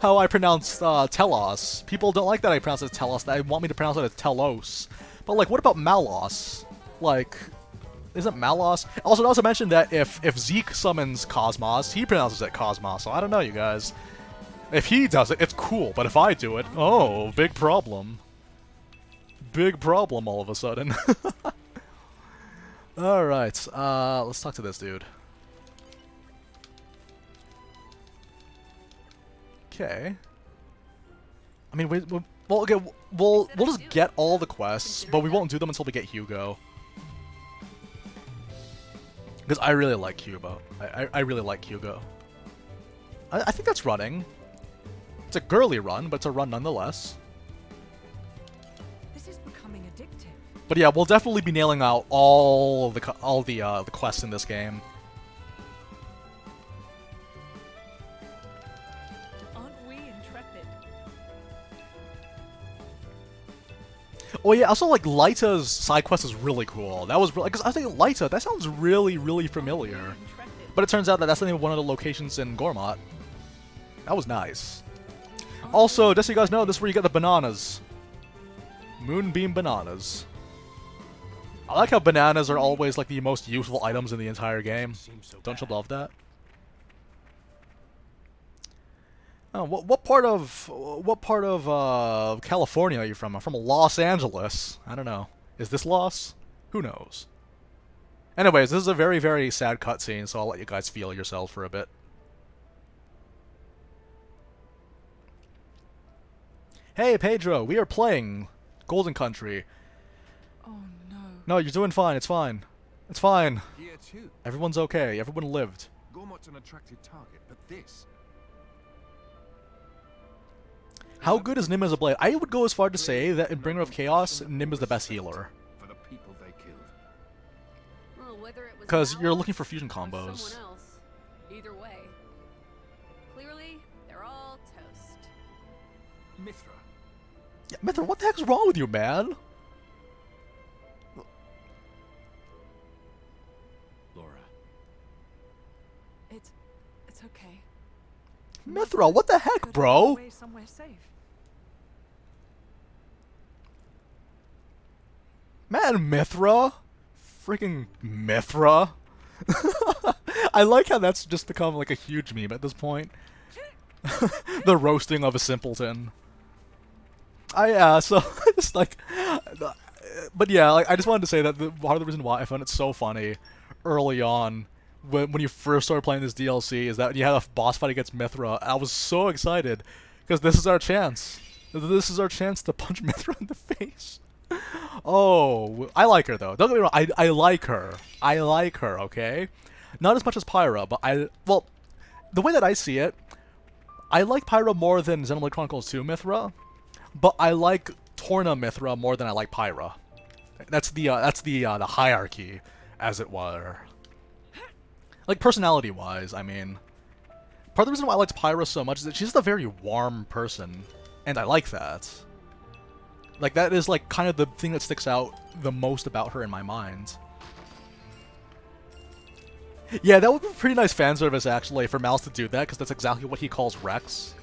how I pronounce Telos. People don't like that I pronounce it Telos, they want me to pronounce it as Telos. But, like, what about Malos? Like... Isn't Malos? Also, it also mentioned that if Zeke summons Cosmos, he pronounces it Cosmos, so I don't know, you guys. If he does it, it's cool, but if I do it, oh, big problem. Big problem all of a sudden. Alright, let's talk to this dude. Okay. I mean, we'll just get all the quests, but we won't do them until we get Hugo. Because I really like Cuba. I really like Hugo. I think that's running. It's a girly run, but it's a run nonetheless. This is becoming addictive. But yeah, we'll definitely be nailing out all the quests in this game. Aren't we intrepid? Oh yeah, also like Lyta's side quest is really cool. That was really, because I think Lyta, that sounds really, really familiar. Intrepid. But it turns out that that's the name of one of the locations in Gormott. That was nice. Also, just so you guys know, this is where you get the bananas. Moonbeam bananas. I like how bananas are always like the most useful items in the entire game. Don't you love that? Oh, what part of California are you from? I'm from Los Angeles. I don't know. Is this Los? Who knows? Anyways, this is a very, very sad cutscene, so I'll let you guys feel yourselves for a bit. Hey, Pedro, we are playing Golden Country. Oh no. No, you're doing fine. It's fine. It's fine. Here too. Everyone's okay. Everyone lived. Gormott's an attractive target, but this. How good is Nim as a blade? I would go as far to say that in Bringer of Chaos, Nim is the best healer. For the people they killed. Well, whether it was 'Cause you're Mallow looking for fusion or combos. someone else, either way, clearly they're all toast. Mythra. Yeah, Mythra, what the heck's wrong with you, man? Lora, It's okay. Mythra, what the heck, Could bro? run away somewhere safe. Man, Mythra? Freaking Mythra? I like how that's just become like a huge meme at this point. The roasting of a simpleton. So just like, but yeah, like I just wanted to say that part of the reason why I found it so funny early on when you first started playing this DLC is that when you had a boss fight against Mythra, I was so excited because this is our chance. This is our chance to punch Mythra in the face. Oh, I like her though. Don't get me wrong. I like her. I like her. Okay, not as much as Pyra, but well, the way that I see it, I like Pyra more than Xenoblade Chronicles 2 Mythra. But I like Torna Mythra more than I like Pyra. That's the hierarchy, as it were. Like personality-wise, I mean, part of the reason why I liked Pyra so much is that she's just a very warm person, and I like that. Like that is like kind of the thing that sticks out the most about her in my mind. Yeah, that would be pretty nice fan service actually for Mouse to do that, because that's exactly what he calls Rex.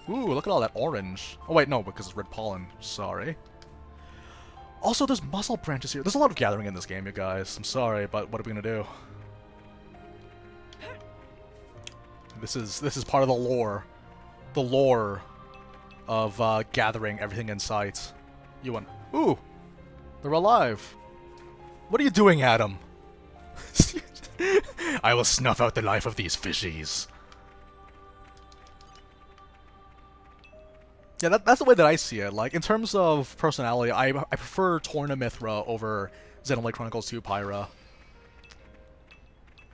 Ooh, look at all that orange. Oh wait, no, because it's red pollen. Sorry. Also, there's muscle branches here. There's a lot of gathering in this game, you guys. I'm sorry, but what are we gonna do? This is part of the lore. The lore of gathering everything in sight. You want... Ooh! They're alive! What are you doing, Adam? I will snuff out the life of these fishies. Yeah, that's the way that I see it. Like, in terms of personality, I prefer Torna Mythra over Xenoblade Chronicles 2 Pyra.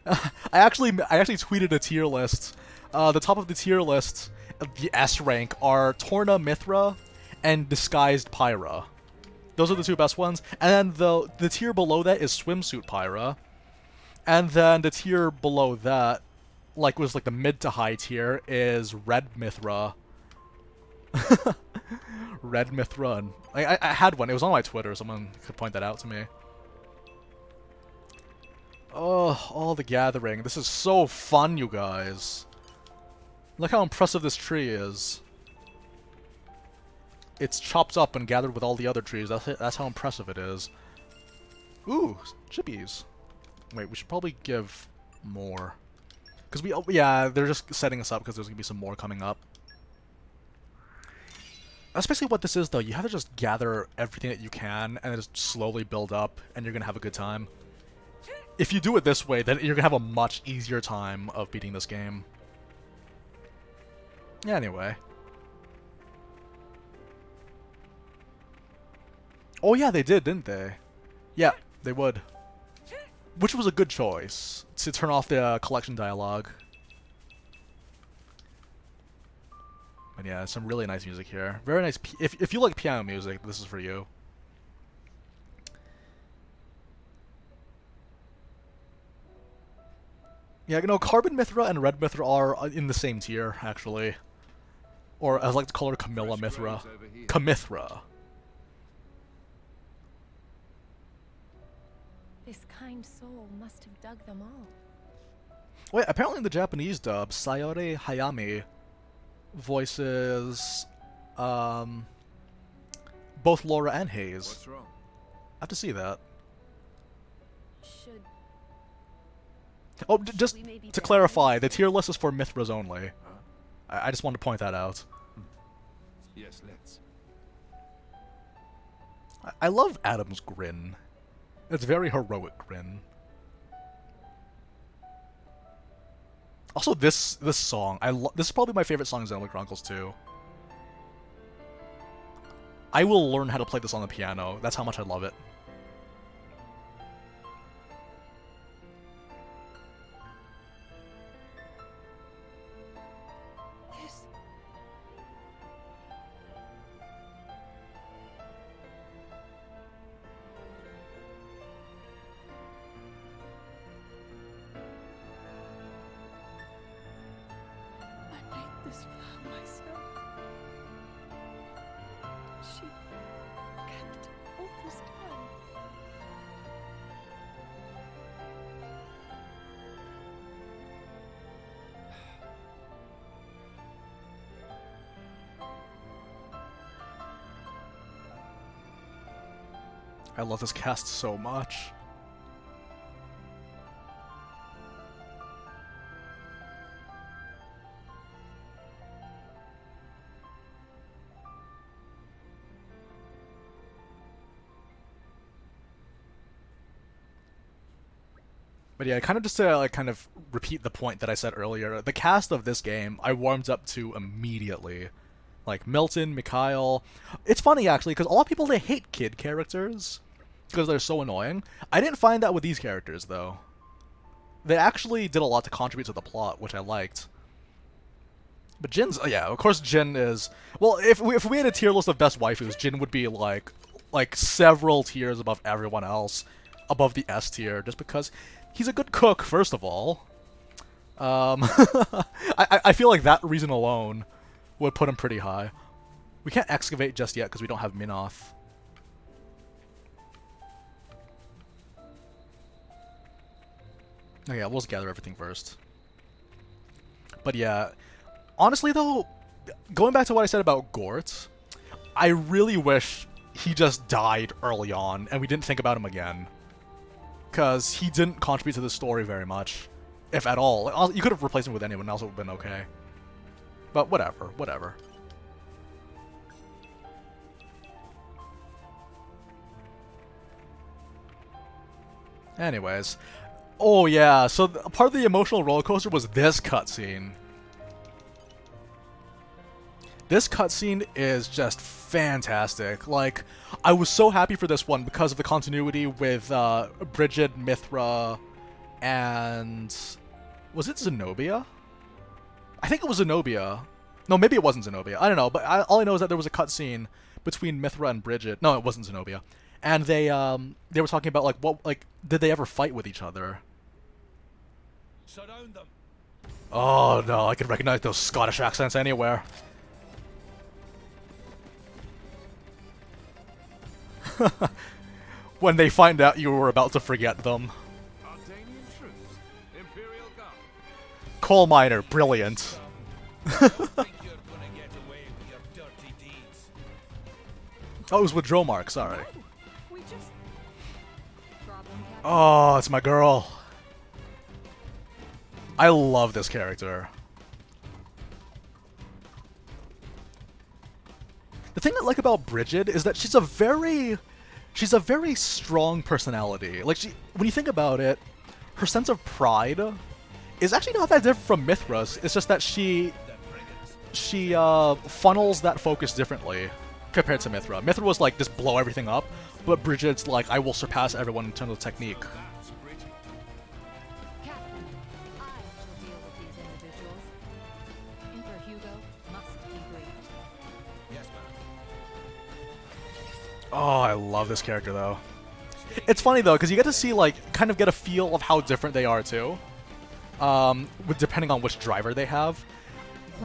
I actually tweeted a tier list. The top of the tier list, the S rank, are Torna Mythra and Disguised Pyra. Those are the two best ones. And then the tier below that is Swimsuit Pyra. And then the tier below that, like, was like the mid to high tier, is Red Mythra. Red Mythra. I had one. It was on my Twitter. Someone could point that out to me. Oh, all the gathering. This is so fun, you guys. Look how impressive this tree is. It's chopped up and gathered with all the other trees. That's how impressive it is. Ooh, chippies. Wait, we should probably give more. Because yeah, they're just setting us up because there's going to be some more coming up. That's basically what this is, though. You have to just gather everything that you can and then just slowly build up, and you're going to have a good time. If you do it this way, then you're going to have a much easier time of beating this game. Yeah, anyway. Oh yeah, they did, didn't they? Yeah, they would. which was a good choice to turn off the collection dialogue. But yeah, some really nice music here. Very nice. If you like piano music, this is for you. Yeah, you know, Carbon Mythra and Red Mythra are in the same tier, actually. Or, as I like to call her, Camilla Mythra. Camithra. This kind soul must have dug them all. Wait, apparently in the Japanese dub, Sayori Hayami voices both Lora and Hayes. What's wrong? I have to see that. Should Oh, just we maybe to better clarify, use the tier list is for Mythras only. Huh? I just wanted to point that out. Yes, let's. I love Addam's grin. It's a very heroic grin. Also, this song, this is probably my favorite song in Xenoblade Chronicles 2. I will learn how to play this on the piano. That's how much I love it. this? I made this vow myself. She kept all this time. I love this cast so much. But yeah, kind of just to like kind of repeat the point that I said earlier, the cast of this game I warmed up to immediately. Like Milton, Mikhail. It's funny actually, because a lot of people, they hate kid characters because they're so annoying. I didn't find that with these characters though. They actually did a lot to contribute to the plot, which I liked. But Jin's, yeah, of course Jin is, well, if we had a tier list of best waifus, Jin would be like several tiers above everyone else, above the S tier, just because he's a good cook, first of all. I feel like that reason alone would put him pretty high. We can't excavate just yet because we don't have Minoth. Okay, we'll just gather everything first. But yeah, honestly though, going back to what I said about Gort, I really wish he just died early on and we didn't think about him again. Because he didn't contribute to the story very much, if at all. You could have replaced him with anyone else, it would have been okay. But whatever, whatever. Anyways. Oh yeah, so part of the emotional roller coaster was this cutscene. This cutscene is just fantastic. Like, I was so happy for this one because of the continuity with Bridget, Mythra, and... was it Zenobia? I think it was Zenobia. No, maybe it wasn't Zenobia. I don't know, but all I know is that there was a cutscene between Mythra and Bridget. No, it wasn't Zenobia. And they were talking about, like, what, like, did they ever fight with each other? Surround them. Oh no, I could recognize those Scottish accents anywhere. When they find out you were about to forget them. Ardanian troops. Imperial Guard. Coal miner, brilliant. Think you're gonna get away with your dirty deeds. Oh, it was with Dromark, sorry. We just Problem, Captain? Oh, it's my girl. I love this character. The thing I like about Bridget is that she's a very strong personality. Like, when you think about it, her sense of pride is actually not that different from Mythra's. It's just that she funnels that focus differently compared to Mythra. Mythra was like, just blow everything up, but Bridget's like, I will surpass everyone in terms of technique. That's Bridget. Oh, I love this character though. It's funny though, because you get to see like kind of get a feel of how different they are too. Depending on which driver they have.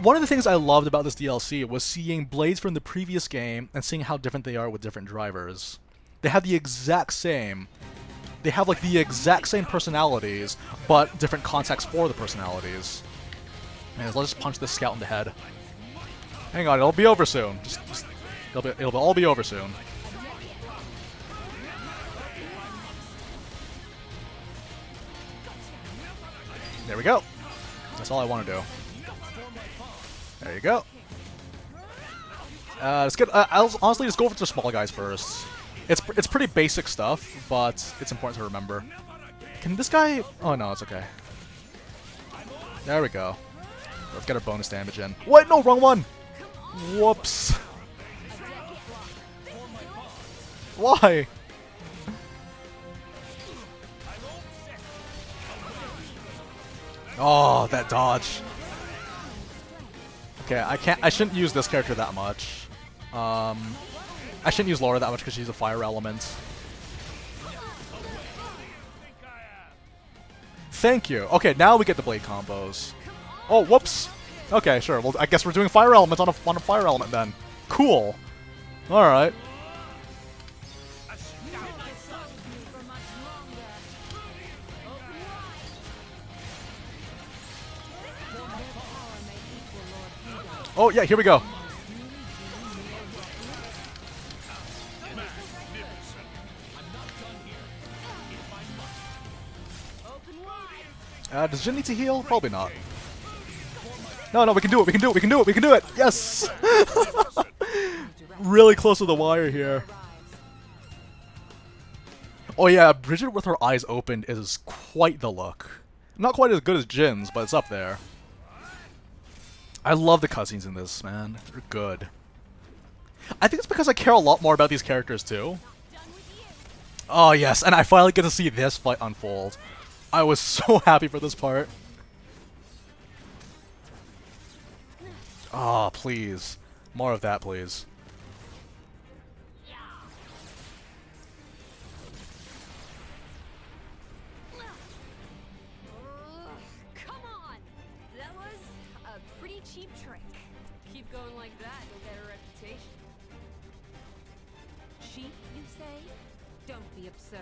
One of the things I loved about this DLC was seeing blades from the previous game and seeing how different they are with different drivers. They have the exact same. They have like the exact same personalities, but different context for the personalities. And let's just punch this scout in the head. Hang on, it'll be over soon. It'll all be over soon. There we go. That's all I want to do. There you go. Let's get. I'll honestly just go for the small guys first. It's pretty basic stuff, but it's important to remember. Can this guy? Oh no, it's okay. There we go. Let's get our bonus damage in. What? No, wrong one. Whoops. Why? Oh, that dodge. Okay, I shouldn't use this character that much. I shouldn't use Lora that much because she's a fire element. Thank you. Okay, now we get the blade combos. Oh, whoops. Okay, sure. Well, I guess we're doing fire elements on a fire element then. Cool. All right. Oh yeah, here we go. Does Jin need to heal? Probably not. No, we can do it. We can do it. We can do it. We can do it. Yes. Really close to the wire here. Oh yeah, Bridget with her eyes open is quite the look. Not quite as good as Jin's, but it's up there. I love the cutscenes in this, man. They're good. I think it's because I care a lot more about these characters too. Oh yes, and I finally get to see this fight unfold. I was so happy for this part. Oh, please. More of that, please. Come on! That was a pretty cheap trick. Keep going like that, you'll get a reputation. Cheap, you say? Don't be absurd.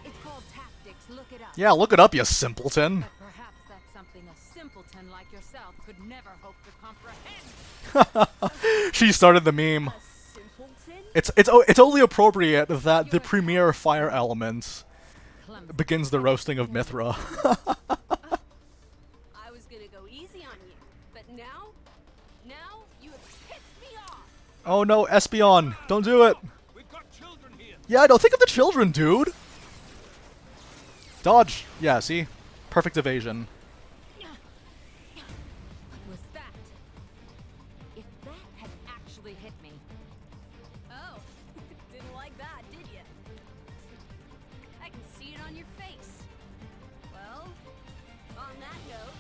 It's called tactics. Look it up. Yeah, look it up, you simpleton. But perhaps that's something a simpleton like yourself could never hope to comprehend. She started the meme. A simpleton? It's only appropriate that the premier fire element begins the roasting of Mythra. I was gonna go easy on you, but now you have pissed me off. Oh no, Espeon, don't do it. We've got children here. Yeah, no, think of the children, dude. Dodge. Yeah, see? Perfect evasion. What was that? If that had actually hit me. Oh, didn't like that, did you? I can see it on your face. Well, on that note,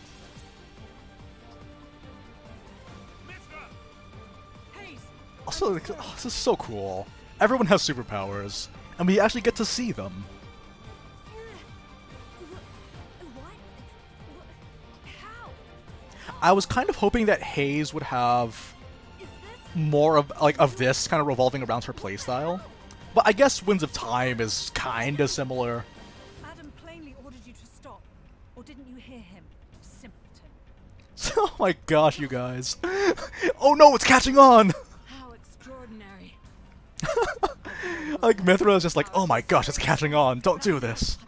Mythra! Haze! Also, this is so cool. Everyone has superpowers, and we actually get to see them. what? How? I was kind of hoping that Haze would have Is this? more of this kind of revolving around her playstyle. But I guess Winds of Time is kind of similar. Adam plainly ordered you to stop. Or didn't you hear him? Simpleton. Oh my gosh, you guys. Oh no, it's catching on! How extraordinary. Like, Mythra is just like, oh my gosh, it's catching on. Don't do this.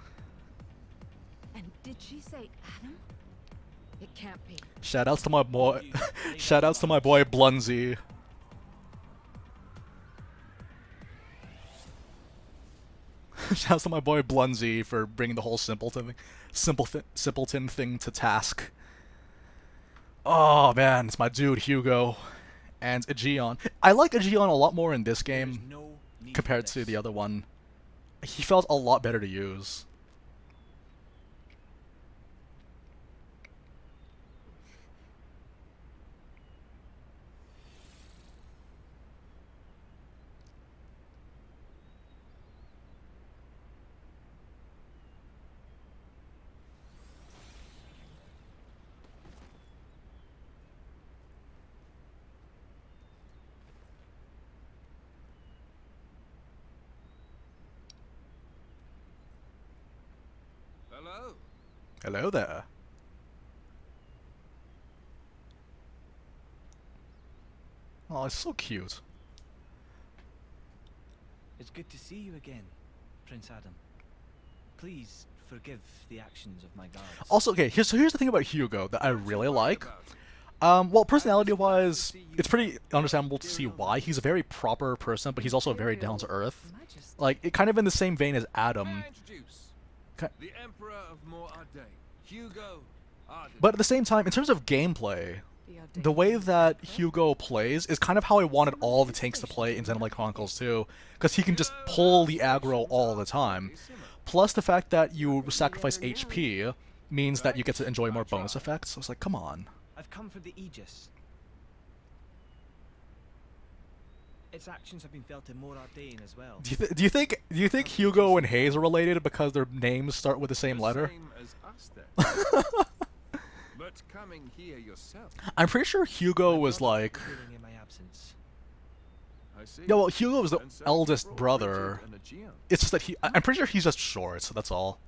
And did she say Adam? It can't be. Shoutouts to my boy. Shoutouts to my boy Blunzy. Shoutouts to my boy Blunzy for bringing the whole simpleton thing to task. Oh man, it's my dude Hugo and Aegeon. I like Aegeon a lot more in this game No need compared for to this. the other one. He felt a lot better to use. Bravo. Hello there. Oh, it's so cute. It's good to see you again, Prince Adam. Please forgive the actions of my guards. Also, okay, here's the thing about Hugo that I really like. Well, personality-wise, it's pretty understandable to see why. He's a very proper person, but he's also very down-to-earth. Like, it kind of in the same vein as Adam. May I introduce the Emperor of Mor-Arday, Hugo Addam. But at the same time, in terms of gameplay, the way that Hugo plays is kind of how I wanted all the tanks to play in Xenoblade Chronicles too, because he can just pull the aggro all the time. Plus the fact that you sacrifice HP means that you get to enjoy more bonus effects. So it's like, come on. I've come for the Aegis. Its actions have been felt in Mor-Ardain as well. Do you think Hugo and Hayes are related because their names start with the same letter? Same as us, then. But coming here yourself. I'm pretty sure Hugo was like. Appearing in my absence. I see. Yeah, well, Hugo was the And so eldest brought brother. Bridget and Aegeon. It's just that I'm pretty sure he's just short, so that's all.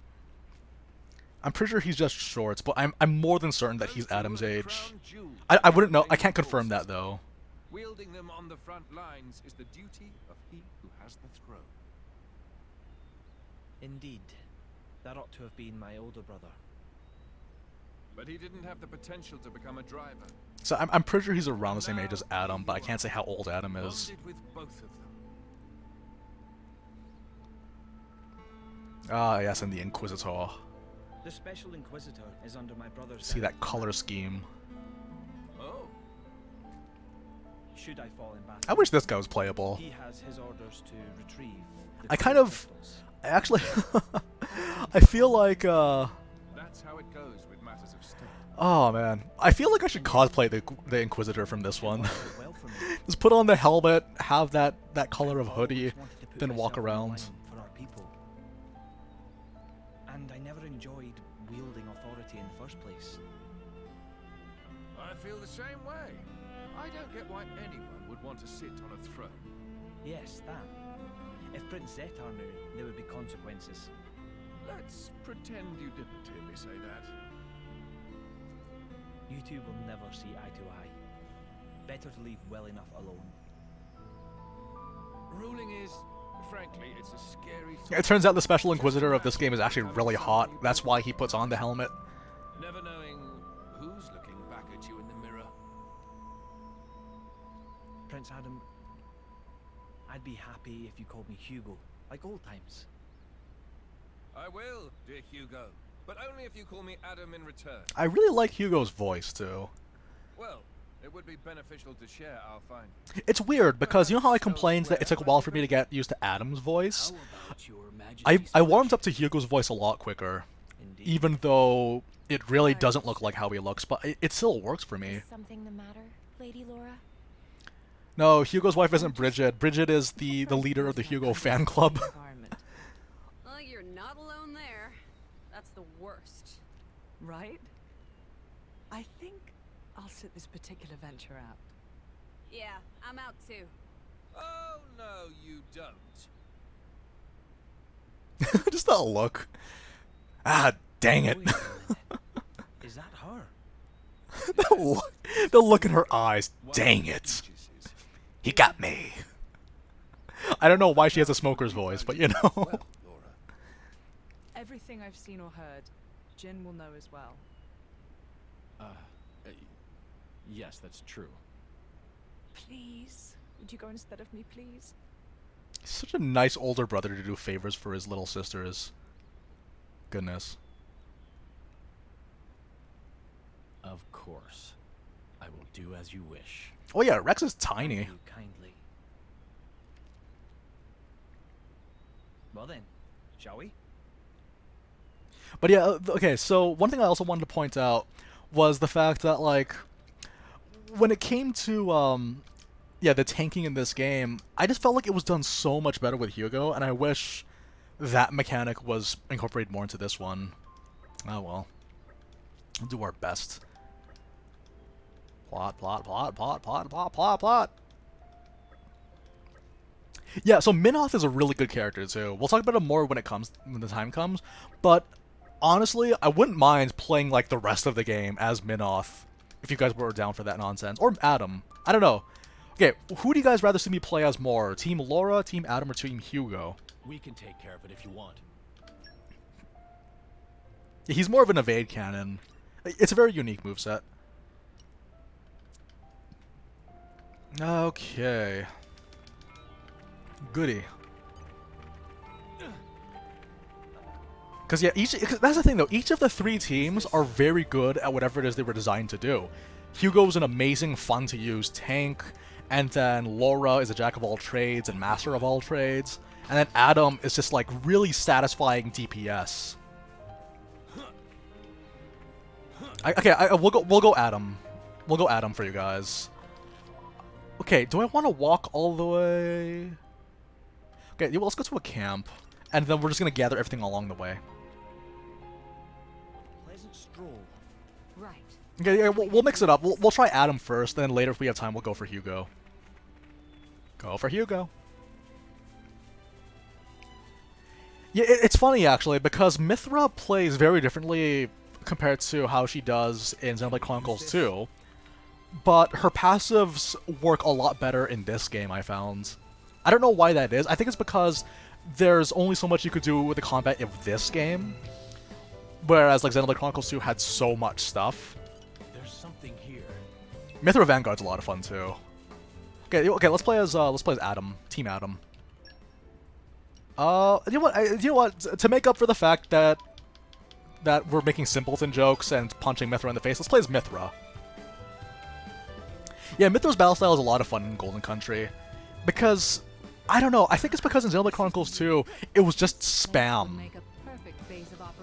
I'm pretty sure he's just short, but I'm more than certain that he's Those two Adam's are the age. crown jewels I wouldn't know. I of can't the confirm that forces. though. Wielding them on the front lines is the duty of he who has the throne. Indeed. That ought to have been my older brother. But he didn't have the potential to become a driver. So I'm pretty sure he's around the same age as Adam, but I can't say how old Adam is. Bonded with both of them. Ah, yes, and the Inquisitor. The Special Inquisitor is under my brother's See that guidance. color scheme. Oh, Should I fall in battle, I wish this guy was playable. he has his orders to retrieve the I kind crystal of- crystals. I actually, I feel like, that's how it goes with matters of state. oh man, I feel like I should cosplay the Inquisitor from this one. Worked out well for me. Just put on the helmet, have that color of I've hoodie, always wanted to put then walk myself on the around. line for our people. And I never enjoyed wielding authority in the first place. I feel the same way. I don't get why anyone would want to sit on a throne. Yes, that. If Prince Zetar knew, there would be consequences. Let's pretend you didn't hear me say that. You two will never see eye to eye. Better to leave well enough alone. Ruling is, frankly, it's a scary thought. It turns out the Special Inquisitor of this game is actually really hot. That's why he puts on the helmet. Never knowing who's looking back at you in the mirror. Prince Adam, I'd be happy if you called me Hugo, like old times. I will, dear Hugo, but only if you call me Adam in return. I really like Hugo's voice too. Well, it would be beneficial to share our findings. It's weird because you know how I complained that it took a while for me to get used to Adam's voice? How about your I Majesty's warmed up to Hugo's voice a lot quicker, Indeed. even though it really doesn't look like how he looks, but it still works for me. Is something the matter, Lady Laura? No, Hugo's wife isn't Bridget. Bridget is the leader of the Hugo fan club. Environment, Well, you're not alone there. That's the worst. right? I think I'll sit this particular venture out. Yeah, I'm out too. Oh, no, you don't. Just that look. Ah, dang it. Wait a minute. Is that her? the look in her eyes. Dang it. He got me. I don't know why she has a smoker's voice, but you know. Well, Laura. Everything I've seen or heard, Jin will know as well. Yes, that's true. Please, would you go instead of me, please? He's such a nice older brother to do favors for his little sisters. Goodness. Of course. I will do as you wish. Oh yeah, Rex is tiny. Thank you kindly. Well then, shall we? But yeah, okay, so one thing I also wanted to point out was the fact that, like, when it came to, yeah, the tanking in this game, I just felt like it was done so much better with Hugo, and I wish that mechanic was incorporated more into this one. Oh well. We'll do our best. Plot, plot, plot, plot, plot, plot, plot, plot. Yeah, so Minoth is a really good character too. We'll talk about him more when the time comes, but honestly, I wouldn't mind playing like the rest of the game as Minoth, if you guys were down for that nonsense. Or Adam. I don't know. Okay, who do you guys rather see me play as more? Team Lora, Team Adam, or Team Hugo? We can take care of it if you want. Yeah, he's more of an evade cannon. It's a very unique moveset. Okay. Goody. Because yeah, that's the thing though, each of the 3 teams are very good at whatever it is they were designed to do. Hugo's an amazing, fun to use tank, and then Lora is a jack of all trades and master of all trades, and then Adam is just like really satisfying DPS. We'll go Adam. We'll go Adam for you guys. Okay, do I want to walk all the way? Okay, yeah, well, let's go to a camp, and then we're just gonna gather everything along the way. Pleasant stroll. Right. Okay, yeah, we'll mix it up. We'll try Adam first, then later if we have time, we'll go for Hugo. Go for Hugo. Yeah, it's funny actually, because Mythra plays very differently compared to how she does in Xenoblade Chronicles 2, but her passives work a lot better in this game, I found. I don't know why that is. I think it's because there's only so much you could do with the combat of this game, whereas like Xenoblade Chronicles 2 had so much stuff. There's something here. Mythra Vanguard's a lot of fun too. Okay, let's play as Adam, Team Adam. You know what? To make up for the fact that we're making simpleton jokes and punching Mythra in the face, let's play as Mythra. Yeah, Mythra's battle style is a lot of fun in Golden Country, because I don't know. I think it's because in Xenoblade Chronicles 2, it was just spam.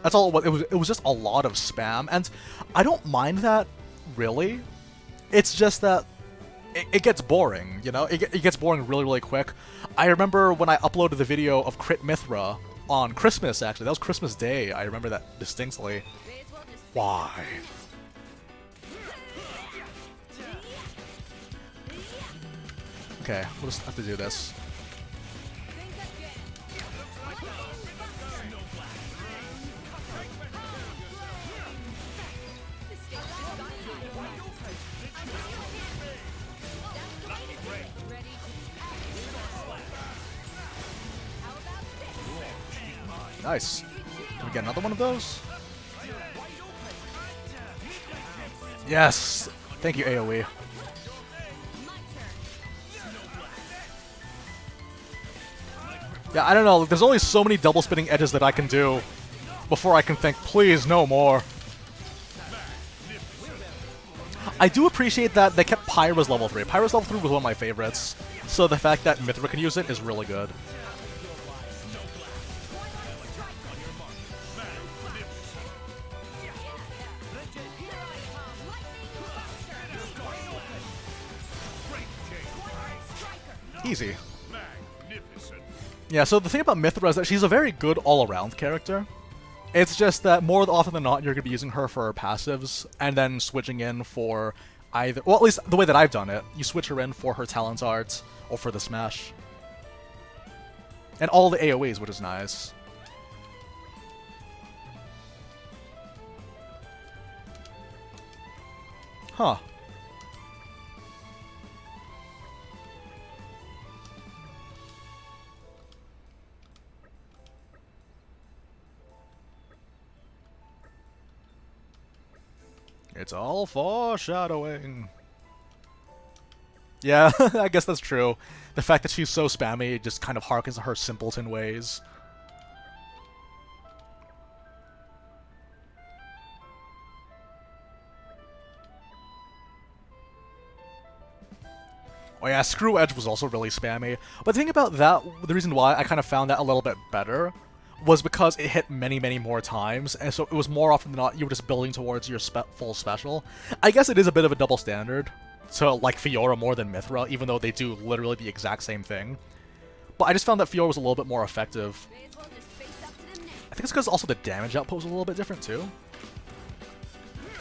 That's all it was. It was just a lot of spam, and I don't mind that really. It's just that it gets boring, you know? It gets boring really, really quick. I remember when I uploaded the video of Crit Mythra on Christmas, actually. That was Christmas Day. I remember that distinctly. Why? Okay, we'll just have to do this. Nice. Can we get another one of those? Yes! Thank you, AoE. Yeah, I don't know. There's only so many double spinning edges that I can do before I can think, please, no more. I do appreciate that they kept Pyra's level 3. Pyra's level 3 was one of my favorites, so the fact that Mythra can use it is really good. Easy. Yeah, so the thing about Mythra is that she's a very good all-around character. It's just that more often than not, you're going to be using her for her passives, and then switching in for either... Well, at least the way that I've done it. You switch her in for her talent art, or for the smash. And all the AoEs, which is nice. Huh. It's all foreshadowing. Yeah, I guess that's true. The fact that she's so spammy just kind of harkens to her simpleton ways. Oh yeah, Screw Edge was also really spammy. But the thing about that, the reason why I kind of found that a little bit better was because it hit many, many more times, and so it was more often than not you were just building towards your full special. I guess it is a bit of a double standard to like Fiora more than Mythra, even though they do literally the exact same thing. But I just found that Fiora was a little bit more effective. I think it's because also the damage output was a little bit different too.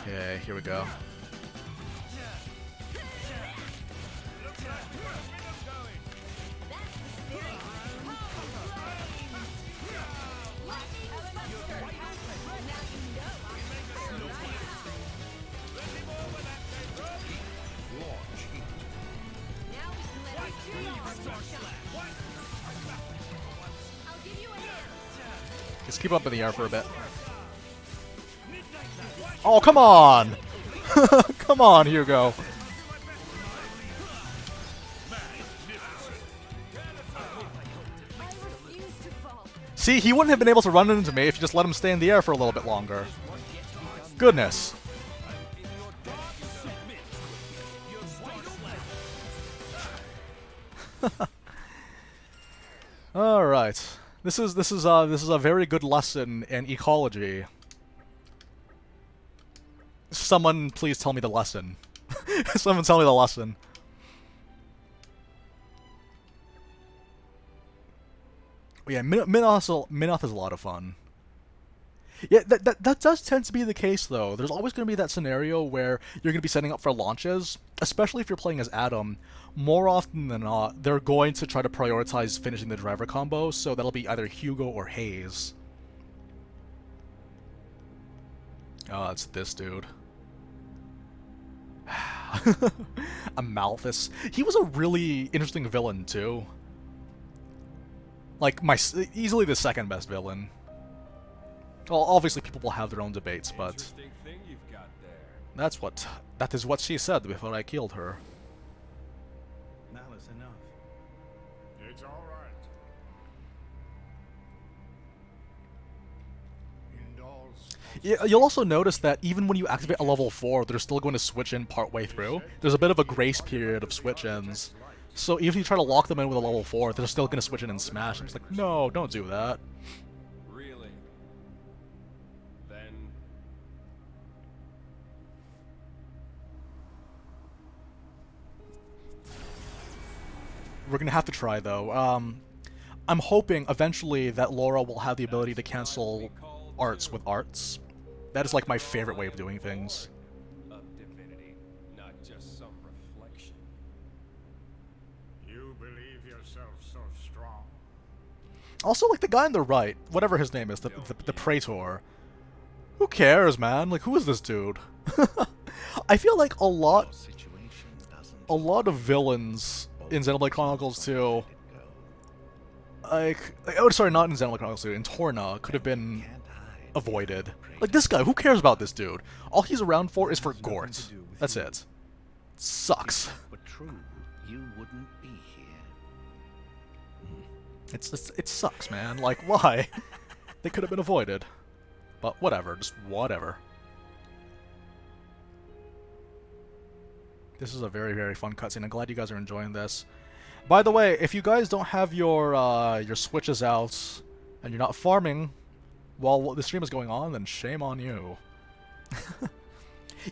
Okay, here we go. Just keep up in the air for a bit. Oh, come on! Come on, Hugo. I refuse to fall. See, he wouldn't have been able to run into me if you just let him stay in the air for a little bit longer. Goodness. All right. This is a very good lesson in ecology. Someone please tell me the lesson. Someone tell me the lesson. Yeah, Minoth is a lot of fun. Yeah, that does tend to be the case, though. There's always going to be that scenario where you're going to be setting up for launches, especially if you're playing as Addam. More often than not, they're going to try to prioritize finishing the driver combo, so that'll be either Hugo or Hayes. Oh, it's this dude. Amalthus. He was a really interesting villain, too. Like, easily the second best villain. Well, obviously people will have their own debates, but Thing you've got there. that is what she said before I killed her. Malice enough. It's all right. Indol's Yeah, you'll also notice that even when you activate a level 4, they're still going to switch in partway through. There's a bit of a grace period of switch-ins. So even if you try to lock them in with a level 4, they're still going to switch in and smash. I'm just like, no, don't do that. Really? Then We're going to have to try, though. I'm hoping eventually that Lora will have the ability to cancel arts with arts. That is like my favorite way of doing things. of divinity, not just some reflection. You believe yourself so strong. Also, like, the guy on the right, whatever his name is, the Praetor. Who cares, man? Like, who is this dude? I feel like a lot of villains in Xenoblade Chronicles 2, oh, sorry, not in Xenoblade Chronicles 2, in Torna, could have been avoided. Like, this guy, who cares about this dude? All he's around for is for Gort. That's it. Sucks. But true, you wouldn't be here. It sucks, man. Like, why? They could have been avoided. But whatever, just whatever. This is a very, very fun cutscene. I'm glad you guys are enjoying this. By the way, if you guys don't have your switches out and you're not farming while the stream is going on, then shame on you.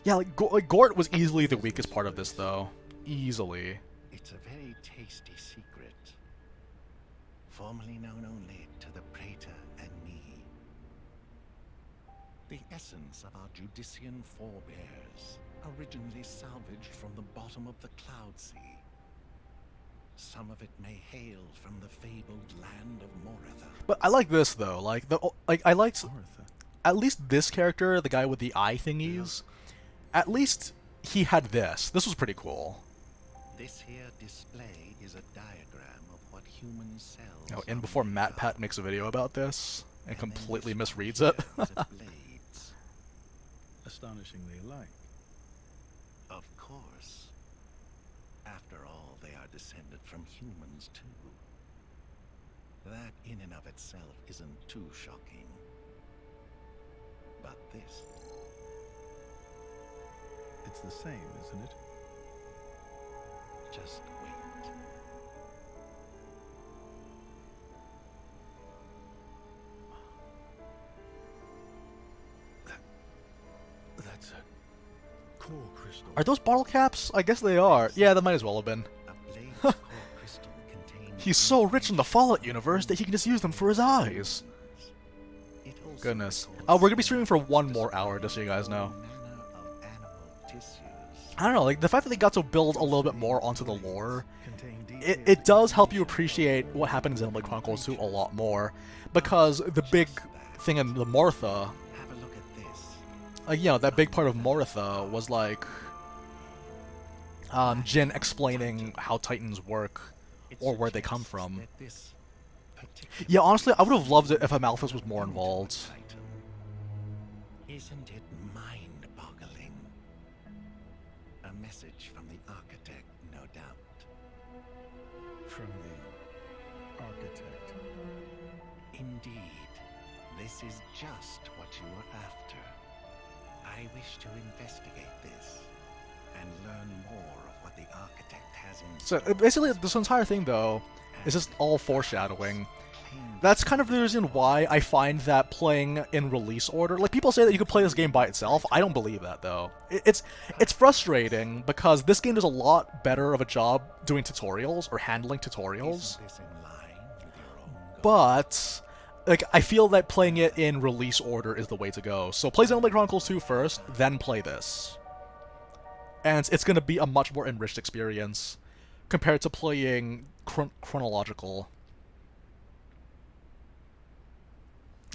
Yeah, like Gort was easily the weakest part of this, though. Easily. It's a very tasty secret. Formerly known only to the Praetor and me. The essence of our Judician forebears, originally salvaged from the bottom of the Cloud Sea. Some of it may hail from the fabled land of Mythra. But I like this though. I liked at least this character, the guy with the eye thingies. At least he had this. This was pretty cool. This here display is a diagram of what human cells. Oh, and before MatPat makes a video about this and completely misreads it. Blades. Astonishingly alike. Of course. After all, they are descended from humans too. That in and of itself isn't too shocking. But this... It's the same, isn't it? Just wait. That's a core crystal. Are those bottle caps? I guess they are. Yeah, that might as well have been. A blade's core crystal contains... He's so rich in the Fallout universe that he can just use them for his eyes. It also Goodness. records Oh, we're gonna be streaming for one more hour, just so you guys know. manner of animal tissues. I don't know, like, the fact that they got to build a little bit more onto the lore, it does help you appreciate what happened in Xenoblade Chronicles 2 a lot more, because the big thing in the Mythra, Have a look at this. like, you know, that big part of Mythra was, like, Jin explaining how Titans work, It or where they come suggests from. that this particular Yeah, honestly, I would have piece loved it if you Amalthus was more into a involved. Titan. Isn't it mind-boggling? A message from the architect, no doubt. From the architect. Indeed, this is just what you were after. I wish to investigate this and learn more of what the architect has in So store. basically, this entire thing though is just all foreshadowing. That's kind of the reason why I find that playing in release order, like people say that you could play this game by itself. I don't believe that though. It's frustrating because this game does a lot better of a job doing tutorials or handling tutorials. Isn't this in line with your own goals? But like I feel that playing it in release order is the way to go. So play Xenoblade Chronicles 2 first, then play this. And it's going to be a much more enriched experience compared to playing chronological.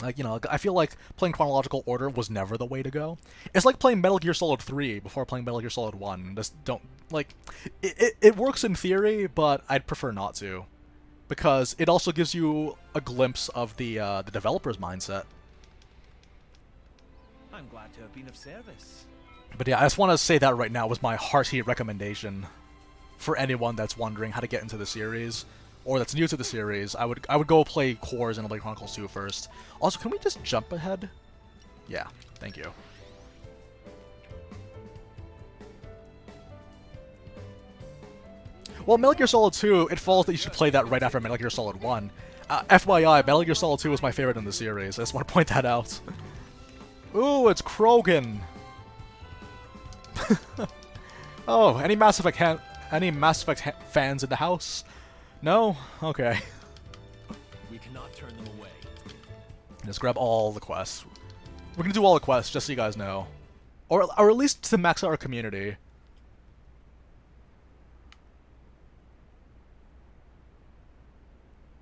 Like, you know, I feel like playing chronological order was never the way to go. It's like playing Metal Gear Solid 3 before playing Metal Gear Solid 1. Just don't, like, it works in theory, but I'd prefer not to. Because it also gives you a glimpse of the developer's mindset. I'm glad to have been of service. But yeah, I just want to say that right now was my hearty recommendation for anyone that's wondering how to get into the series, or that's new to the series. I would go play Cores and Xenoblade Chronicles 2 first. Also, can we just jump ahead? Yeah, thank you. Well, Metal Gear Solid 2, it follows that you should play that right after Metal Gear Solid 1. FYI, Metal Gear Solid 2 was my favorite in the series. I just want to point that out. Ooh, it's Krogan! Oh, any Mass Effect fans in the house? No? Okay. We cannot turn them away. Just grab all the quests. We're gonna do all the quests, just so you guys know. Or at least to max out our community.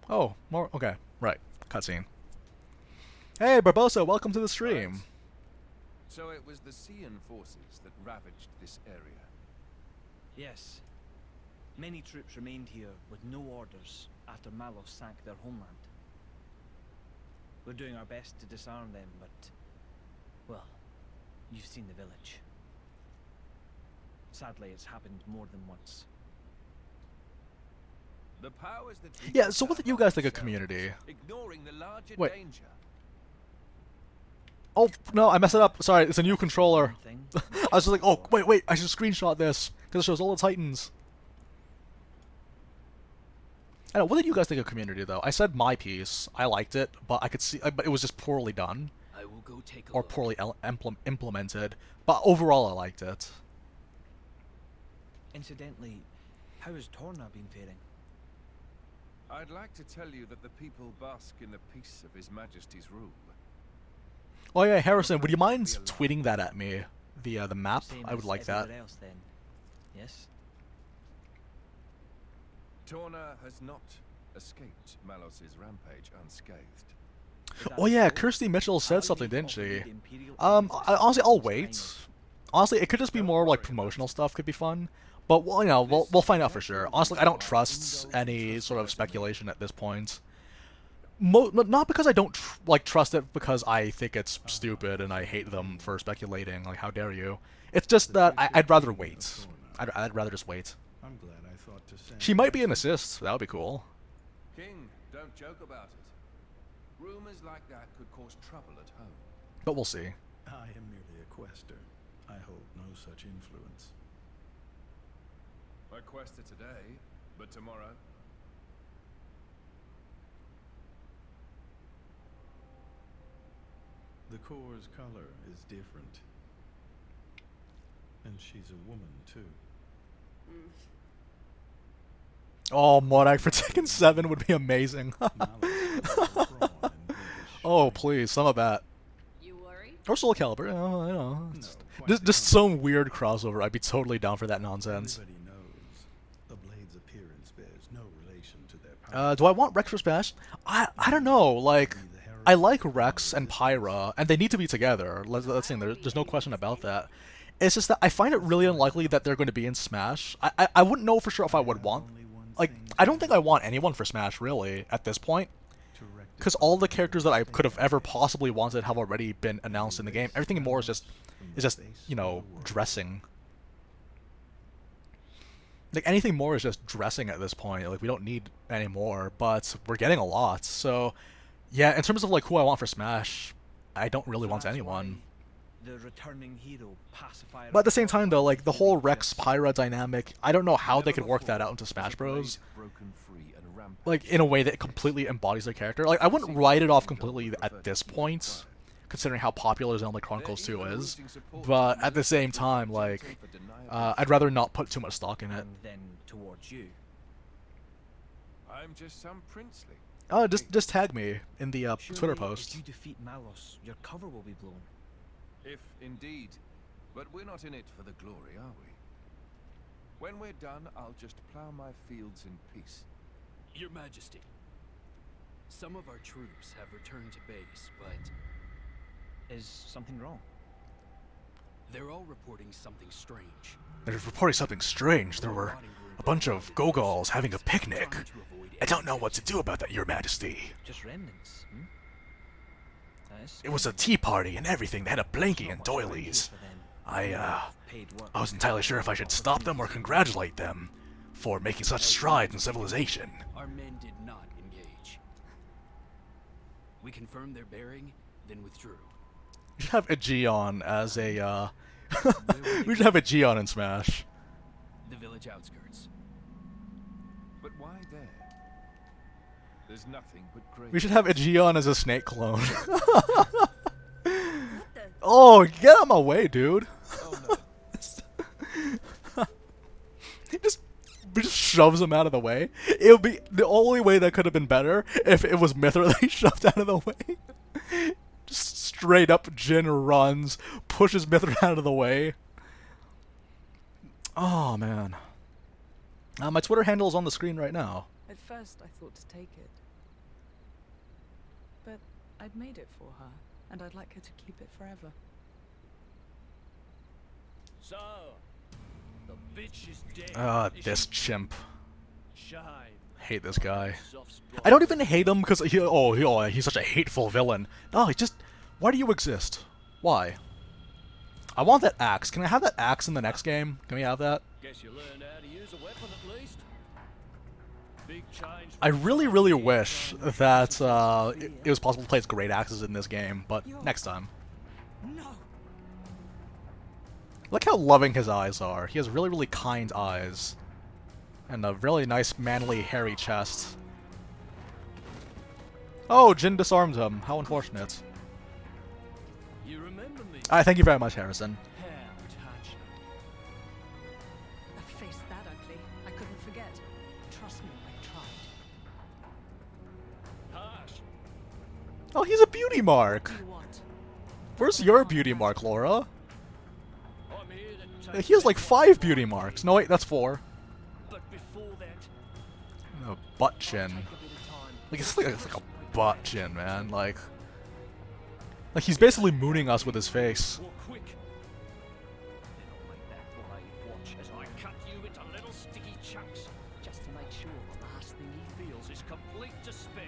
Oh, more. Okay, right. Cutscene. Hey, Barbosa, welcome to the stream. Right. So it was the Cian forces that ravaged this area. Yes. Many troops remained here with no orders after Malos sank their homeland. We're doing our best to disarm them, but... well, you've seen the village. Sadly, it's happened more than once. The powers that be Yeah, so what did you guys think of themselves, Community? ignoring the larger Wait. danger. Oh, no, I messed it up. Sorry, it's a new controller. One thing, I was just like, oh, wait, I should screenshot this, because it shows all the Titans. I don't know, what did you guys think of Community, though? I said my piece. I liked it, but I could see, but it was just poorly done. I will go take a Or look. poorly implemented. But overall, I liked it. incidentally, how has Torna been faring? I'd like to tell you that the people bask in the peace of His Majesty's rule. Oh yeah, Harrison, would you mind tweeting that at me? The map? Same I would as like that. everywhere else, then. Yes? Torna has not escaped Malos's rampage unscathed. Is that Oh yeah, so? Kirsty Mitchell said I'll something, leave didn't off she? with the Imperial Honestly, I'll Armistice wait. this time. Honestly, it could just be more like promotional stuff could be fun. But well, you know, we'll find out for sure. Honestly, I don't trust any sort of speculation at this point. Not because I don't trust it, because I think it's stupid and I hate them for speculating. Like, how dare you? It's just that I'd rather wait. I'd rather just wait. I'm glad I thought to send. She might be an assist. That would be cool. King, don't joke about it. Rumors like that could cause trouble at home. But we'll see. I am merely a quester. I hold no such influence. I quested today, but tomorrow. The core's color is different. And she's a woman, too. Oh, Modak for Tekken 7 would be amazing. Oh, please, some of that. You worried? Or Soul Calibur, you know, I know. No, quite Just the some weird crossover. I'd be totally down for that nonsense. Everybody knows a blade's appearance bears no relation to their power. Do I want Rex for Smash? I don't know. Like, I like Rex and Pyra, and they need to be together. Let's say there's no question about that. It's just that I find it really unlikely that they're going to be in Smash. I wouldn't know for sure if I would want. Like, I don't think I want anyone for Smash, really, at this point. because all the characters that I could have ever possibly wanted have already been announced in the game. Everything more is just you know, dressing. Like, anything more is just dressing at this point. Like, we don't need any more, but we're getting a lot. So, yeah, in terms of, like, who I want for Smash, I don't really want anyone. The returning hero pacifier. But at the same time, though, like, the whole Rex-Pyra dynamic, I don't know how they could work that out into Smash Bros. Like, in a way that completely embodies their character. Like, I wouldn't write it off completely at this point, considering how popular Xenoblade Chronicles 2 is. But at the same time, like, I'd rather not put too much stock in it. Then towards you. I'm just some princely. Oh, just tag me in the Twitter Surely post. If you defeat Malos, your cover will be blown. If indeed. But we're not in it for the glory, are we? When we're done, I'll just plow my fields in peace. Your Majesty, some of our troops have returned to base, but Is something wrong? they're all reporting something strange. They're reporting something strange. There were a bunch of Gogals having a picnic. I don't know what to do about that, Your Majesty. Just remnants, hmm? It was a tea party and everything. They had a blankie and doilies. I wasn't entirely sure if I should stop them or congratulate them for making such strides in civilization. Our men did not engage. We confirmed their bearing, then withdrew. We should have Aegeon as a, we should have Aegeon in Smash. The village outskirts. But why there? There's nothing but great. We should have Aegeon as a snake clone. Oh, get out of my way, dude. Oh no. He just shoves him out of the way. It would be the only way that could have been better if it was Mythra that he shoved out of the way. Just straight up Jin runs, pushes Mythra out of the way. Oh man. My Twitter handle is on the screen right now. At first, I thought to take it. But I'd made it for her, and I'd like her to keep it forever. So, the bitch is dead. This chimp. Shine. Hate this guy. Soft spot. I don't even hate him because he's such a hateful villain. No, why do you exist? Why? I want that axe. Can I have that axe in the next game? Can we have that? Guess you learned how to use a weapon at least. Big change. I really, really wish that it was possible to play as great axes in this game, but next time. No! Look how loving his eyes are. He has really, really kind eyes. And a really nice, manly, hairy chest. Oh, Jin disarmed him. How unfortunate. You remember me? Thank you very much, Harrison. How touching. A face that ugly, I couldn't forget. Trust me, I tried. Harsh. Oh, he's a beauty mark. What do you want? Where's your beauty mark, Laura? I'm here to take He has like 5 beauty marks. No, wait, that's 4. But before that, No, butt chin. take a bit of time. Like, it's like a butt chin, man. Like he's basically mooning us with his face. More quick. Then I'll make that blade watch as I cut you into little sticky chunks, just to make sure the last thing he feels is complete despair.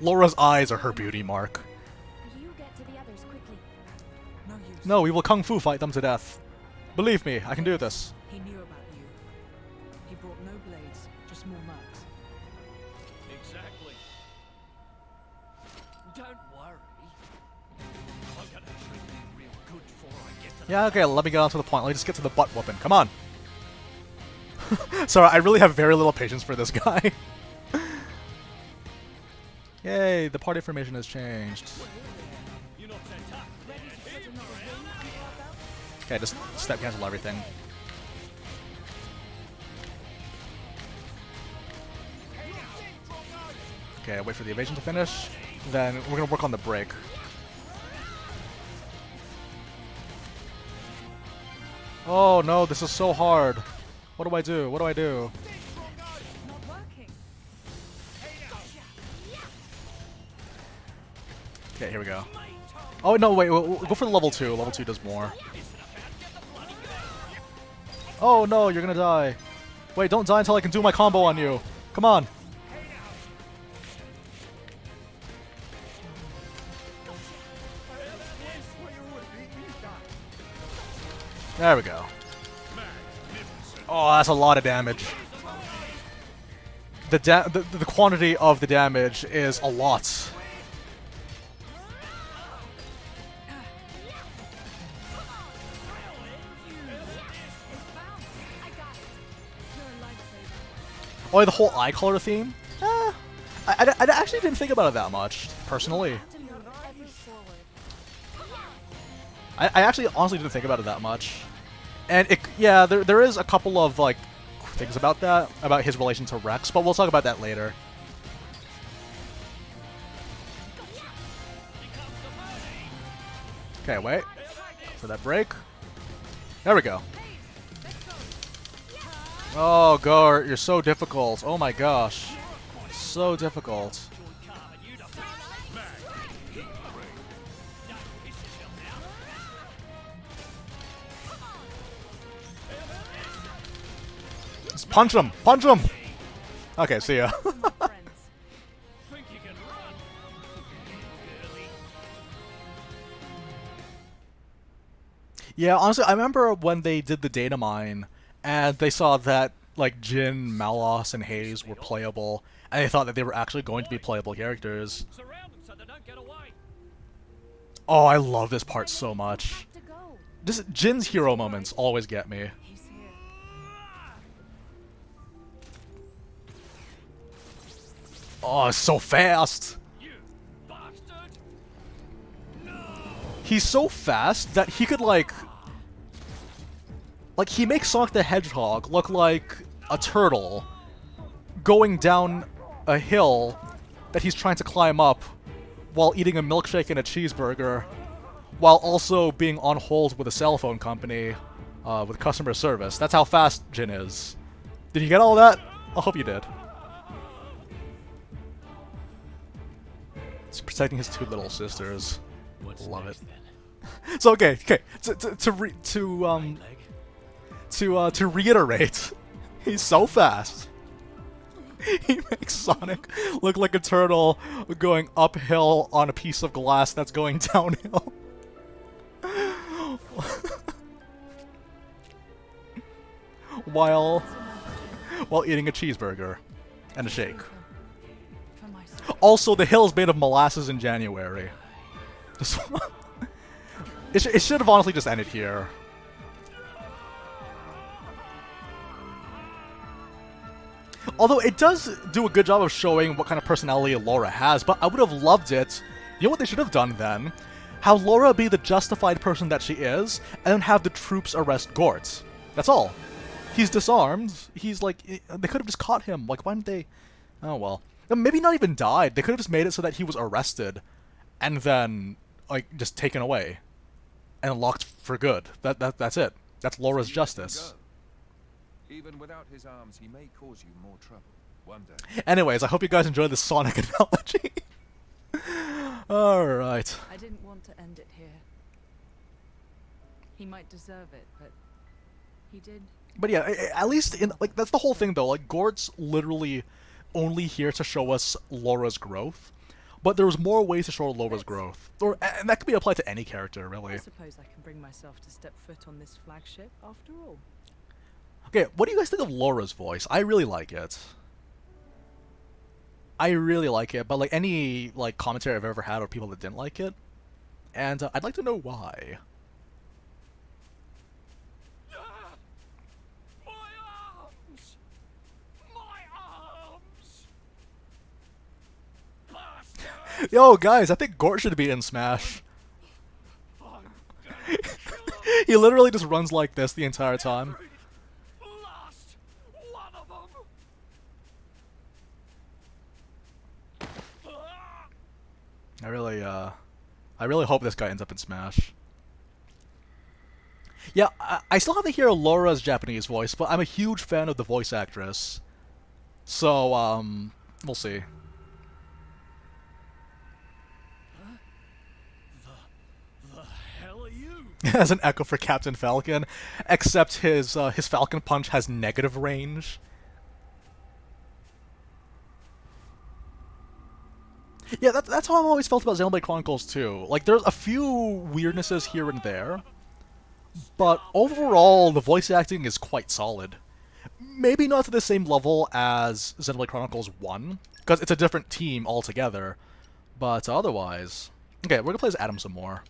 Laura's eyes are her beauty mark. You get to the others quickly. No use. No, we will kung fu fight them to death. Believe me, I can do this. He knew about you. He brought no blades, just more marks. Exactly. Don't worry. I'm gonna treat you real good before I get to the Yeah, okay, let me get on to the point. Let me just get to the butt whooping. Come on. Sorry, I really have very little patience for this guy. Yay, the party formation has changed. You're not that tough. Okay, just step cancel everything. Okay, wait for the evasion to finish. Then we're gonna work on the break. Oh no, this is so hard. What do I do? What do I do? Not working. Okay, here we go. Oh no, wait, we'll go for the level 2. Level 2 does more. Oh no, you're gonna die. Wait, don't die until I can do my combo on you. Come on. There we go. Oh, that's a lot of damage. The quantity of the damage is a lot. Oh, the whole eye color theme? I actually didn't think about it that much, personally. I actually honestly didn't think about it that much. And yeah, there is a couple of like things about that, about his relation to Rex, but we'll talk about that later. Okay, wait for that break. There we go. Oh, Gort, you're so difficult. Oh my gosh. So difficult. Just punch him! Punch him! Okay, see ya. Yeah, honestly, I remember when they did the data mine, and they saw that, like, Jin, Malos, and Hayes were playable, and they thought that they were actually going to be playable characters. Oh, I love this part so much. Just Jin's hero moments always get me. Oh, it's so fast! He's so fast that he could, like, he makes Sonic the Hedgehog look like a turtle going down a hill that he's trying to climb up while eating a milkshake and a cheeseburger, while also being on hold with a cell phone company with customer service. That's how fast Jin is. Did you get all that? I hope you did. He's protecting his two little sisters. Love it. So okay, to reiterate, he's so fast. He makes Sonic look like a turtle going uphill on a piece of glass that's going downhill. while eating a cheeseburger and a shake. Also, the hill is made of molasses in January. It should have honestly just ended here. Although it does do a good job of showing what kind of personality Lora has, but I would have loved it. You know what they should have done then? Have Lora be the justified person that she is, and then have the troops arrest Gort. That's all. He's disarmed. He's like, they could have just caught him. Like, why didn't they? Oh well. Maybe not even died. They could have just made it so that he was arrested, and then like just taken away, and locked for good. That's it. That's Lora's justice. Even without his arms, he may cause you more trouble one day. Anyways, I hope you guys enjoyed the Sonic analogy. Alright. I didn't want to end it here. He might deserve it, but he did. But yeah, at least in like that's the whole thing though. Like Gort's literally only here to show us Lora's growth, but there's more ways to show Lora's growth, and that could be applied to any character really. I suppose I can bring myself to step foot on this flagship after all. Okay, what do you guys think of Lora's voice? I really like it. I really like it, but like any like commentary I've ever had of people that didn't like it, and I'd like to know why. My arms! My arms! Bastard! Yo, guys, I think Gort should be in Smash. He literally just runs like this the entire time. Last one of them! I really hope this guy ends up in Smash. Yeah, I still have to hear Lora's Japanese voice, but I'm a huge fan of the voice actress. So, we'll see. The hell are you? As an echo for Captain Falcon, except his Falcon Punch has negative range. Yeah, that's how I've always felt about Xenoblade Chronicles too. Like, there's a few weirdnesses here and there. But overall, the voice acting is quite solid. Maybe not to the same level as Xenoblade Chronicles 1, because it's a different team altogether, but otherwise... Okay, we're gonna play as Addam some more.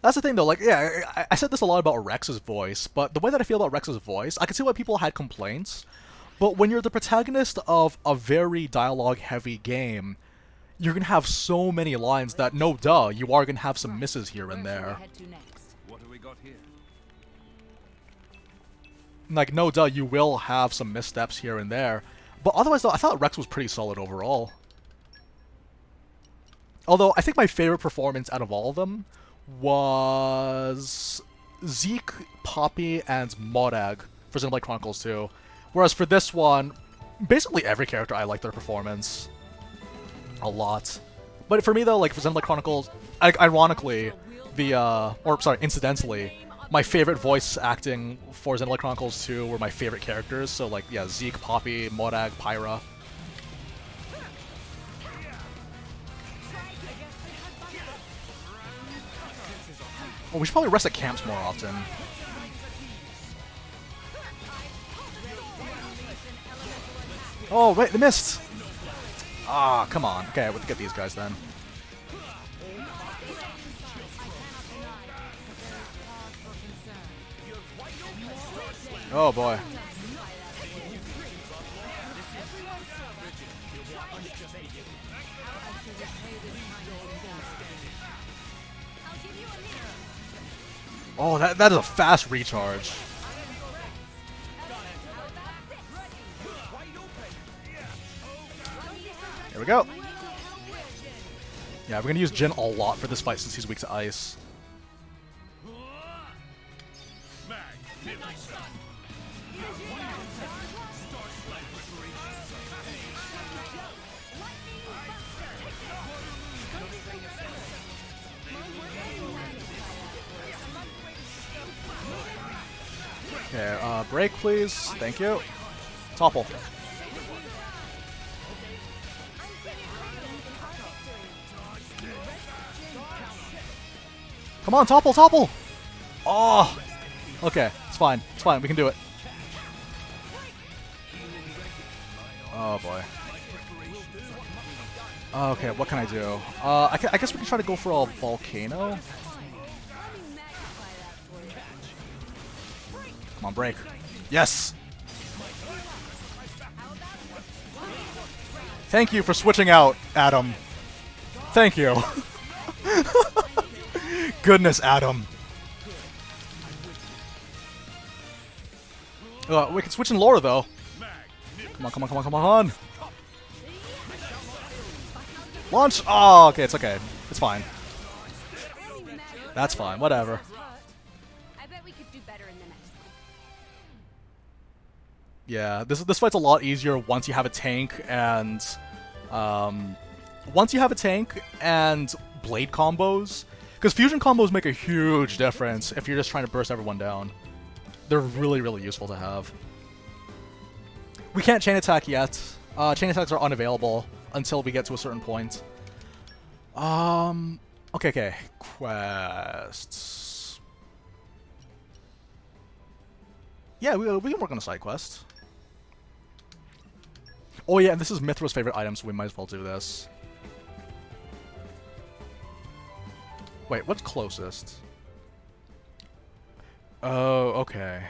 That's the thing though, like, yeah, I said this a lot about Rex's voice, but the way that I feel about Rex's voice, I can see why people had complaints, but when you're the protagonist of a very dialogue-heavy game, you're gonna have so many lines that, no duh, you are gonna have some misses here and there. What do we got here? Like, no duh, you will have some missteps here and there. But otherwise, though, I thought Rex was pretty solid overall. Although, I think my favorite performance out of all of them was Zeke, Poppy, and Morag for Xenoblade Chronicles 2. Whereas for this one, basically every character I liked their performance a lot. But for me, though, like, for Xenoblade Chronicles, ironically, incidentally, my favorite voice acting for Xenoblade Chronicles 2 were my favorite characters. So, like, yeah, Zeke, Poppy, Morag, Pyra. Oh, we should probably rest at camps more often. Oh, wait, they missed! Ah, come on. Okay, we'll get these guys then. Oh boy. Oh, that is a fast recharge. There we go. Yeah, we're gonna use Jin a lot for this fight since he's weak to ice. Okay, break please. Thank you. Topple. Come on, topple, topple! Oh! Okay, it's fine. It's fine, we can do it. Oh boy. Okay, what can I do? I guess we can try to go for a volcano? Come on, break. Yes! Thank you for switching out, Addam. Thank you. Goodness, Addam. We can switch in Lora, though. Come on, come on, come on, come on. Launch! Oh, okay, it's okay. It's fine. That's fine, whatever. I bet we could do better in the next one. Yeah, this fight's a lot easier once you have a tank and... once you have a tank and blade combos. Because fusion combos make a huge difference if you're just trying to burst everyone down. They're really, really useful to have. We can't chain attack yet. Chain attacks are unavailable until we get to a certain point. Okay. Quests. Yeah, we can work on a side quest. Oh yeah, and this is Mythra's favorite item, so we might as well do this. Wait, what's closest? Oh, okay.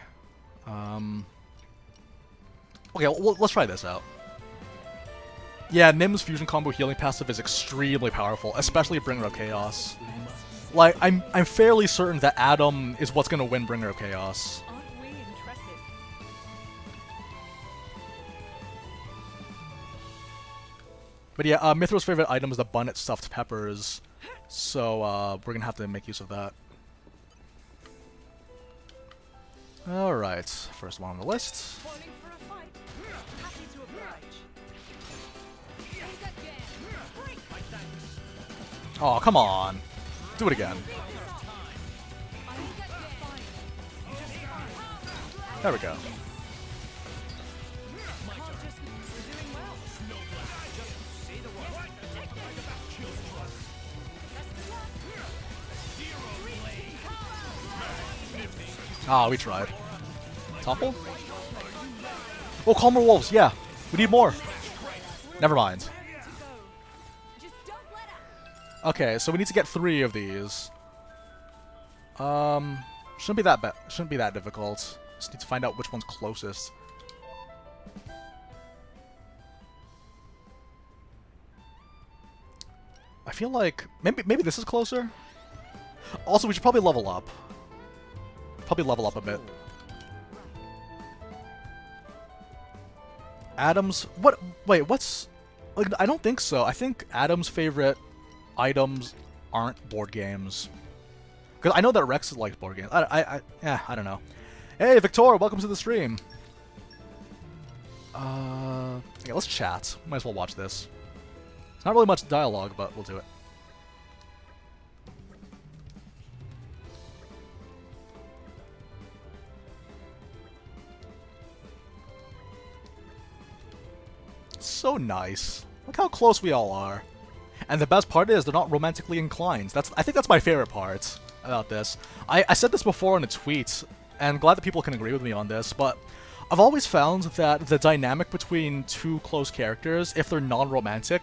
Okay, well, let's try this out. Yeah, Nim's fusion combo healing passive is extremely powerful, especially Bringer of Chaos. Like, I'm fairly certain that Addam is what's gonna win Bringer of Chaos. Aren't we intrepid? But yeah, Mythra's favorite item is the Bunnet Stuffed Peppers, so we're gonna have to make use of that. Alright, first one on the list. Spoiling for a fight. Happy to oblige. Oh, come on. Do it again. There we go. Ah, we tried. Topple? Oh, Calmer Wolves, yeah. We need more. Never mind. Just don't let up. Okay, so we need to get 3 of these. Shouldn't be that shouldn't be that difficult. Just need to find out which one's closest. I feel like maybe this is closer. Also, we should probably level up. Probably level up a bit. Addam's what? Wait, what's? Like, I don't think so. I think Addam's favorite items aren't board games. Because I know that Rex likes board games. Yeah, I don't know. Hey, Victoria, welcome to the stream. Yeah, let's chat. Might as well watch this. It's not really much dialogue, but we'll do it. So nice. Look how close we all are. And the best part is they're not romantically inclined. I think that's my favorite part about this. I said this before in a tweet, and I'm glad that people can agree with me on this, but I've always found that the dynamic between 2 close characters, if they're non-romantic,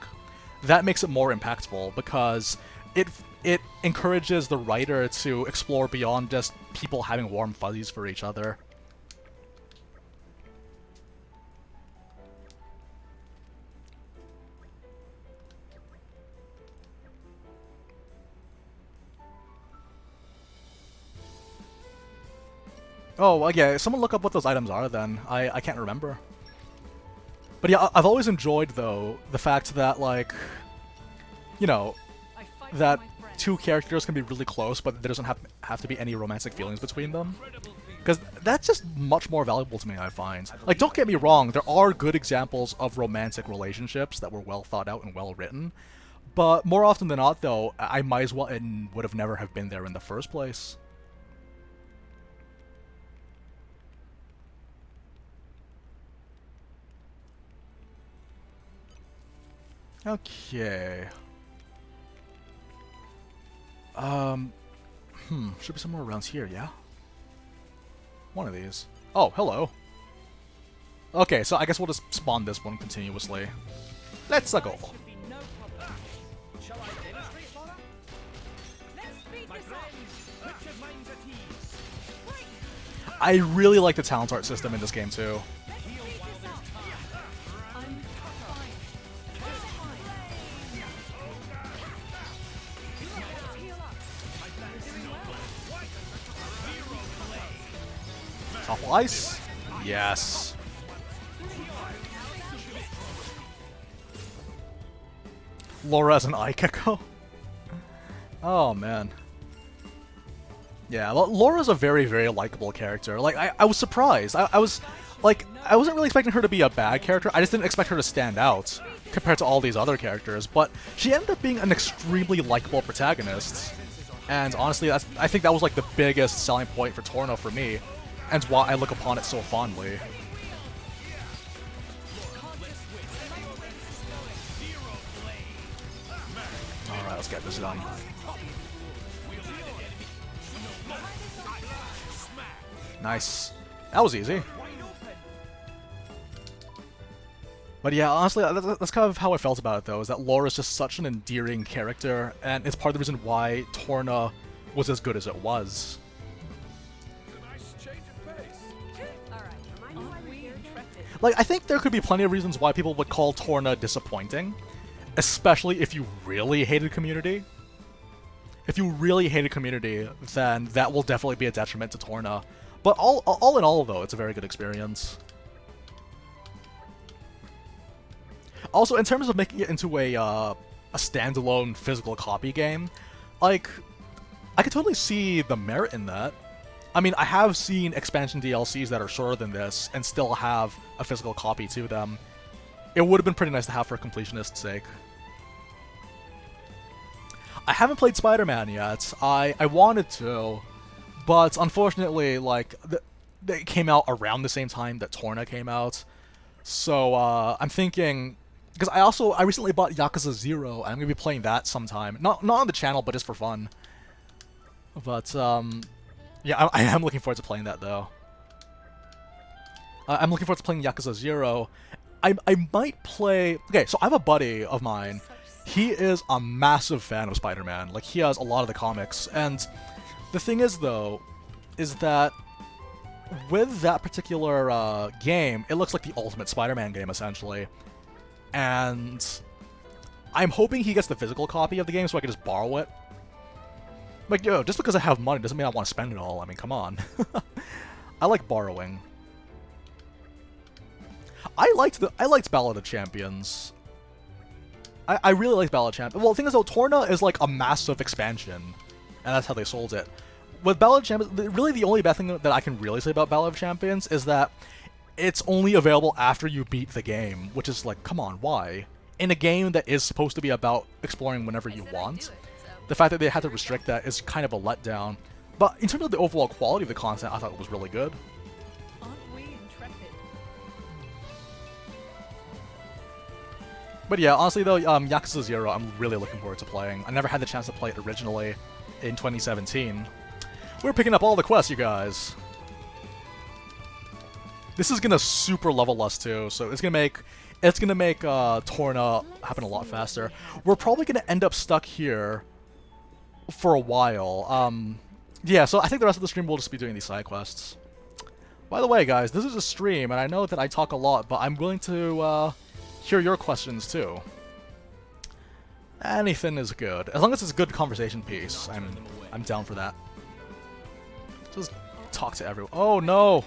that makes it more impactful because it encourages the writer to explore beyond just people having warm fuzzies for each other. Oh, well, yeah, someone look up what those items are then. I can't remember. But yeah, I've always enjoyed, though, the fact that, like, you know, that 2 characters can be really close, but there doesn't have to be any romantic feelings between them. Because that's just much more valuable to me, I find. Like, don't get me wrong, there are good examples of romantic relationships that were well thought out and well written. But more often than not, though, I might as well and would have never have been there in the first place. Okay. Should be somewhere around here, yeah? One of these. Oh, hello. Okay, so I guess we'll just spawn this one continuously. Let's go. I really like the talent art system in this game, too. Topple ice? Yes. Lora as an Aikeko? Oh, man. Yeah, Laura's a very, very likable character. Like, I was surprised. I was, like, I wasn't really expecting her to be a bad character. I just didn't expect her to stand out compared to all these other characters. But she ended up being an extremely likable protagonist. And honestly, I think that was, like, the biggest selling point for Torna for me. And why I look upon it so fondly. Alright, let's get this done. Nice. That was easy. But yeah, honestly, that's kind of how I felt about it, though, is that Laura's just such an endearing character, and it's part of the reason why Torna was as good as it was. Like, I think there could be plenty of reasons why people would call Torna disappointing, especially if you really hated Community. If you really hated Community, then that will definitely be a detriment to Torna. But all in all, though, it's a very good experience. Also, in terms of making it into a standalone physical copy game, like, I could totally see the merit in that. I mean, I have seen expansion DLCs that are shorter than this and still have a physical copy to them. It would have been pretty nice to have for completionist's sake. I haven't played Spider-Man yet. I wanted to, but unfortunately, like, they came out around the same time that Torna came out. So, I'm thinking, because I recently bought Yakuza 0, and I'm going to be playing that sometime. Not on the channel, but just for fun. But, Yeah, I am looking forward to playing that though. I'm looking forward to playing Yakuza 0. I might play... Okay, so I have a buddy of mine. He is a massive fan of Spider-Man. Like, he has a lot of the comics. And the thing is, though, is that with that particular game, it looks like the ultimate Spider-Man game, essentially. And I'm hoping he gets the physical copy of the game so I can just borrow it. Like, yo, just because I have money doesn't mean I want to spend it all. I mean, come on. I like borrowing. I liked Ballad of Champions. I really liked Ballad of Champions. Well, the thing is, though, Torna is like a massive expansion, and that's how they sold it. With Ballad of Champions, really the only bad thing that I can really say about Ballad of Champions is that it's only available after you beat the game, which is like, come on, why? In a game that is supposed to be about exploring whenever you want, the fact that they had to restrict that is kind of a letdown. But in terms of the overall quality of the content, I thought it was really good. But yeah, honestly though, Yakuza 0 I'm really looking forward to playing. I never had the chance to play it originally in 2017. We're picking up all the quests, you guys. This is gonna super level us too, so it's gonna make Torna happen a lot faster. We're probably gonna end up stuck here for a while. Yeah, so I think the rest of the stream will just be doing these side quests. By the way, guys, this is a stream, and I know that I talk a lot, but I'm willing to hear your questions too. Anything is good, as long as it's a good conversation piece. I'm down for that. Just talk to everyone. Oh no!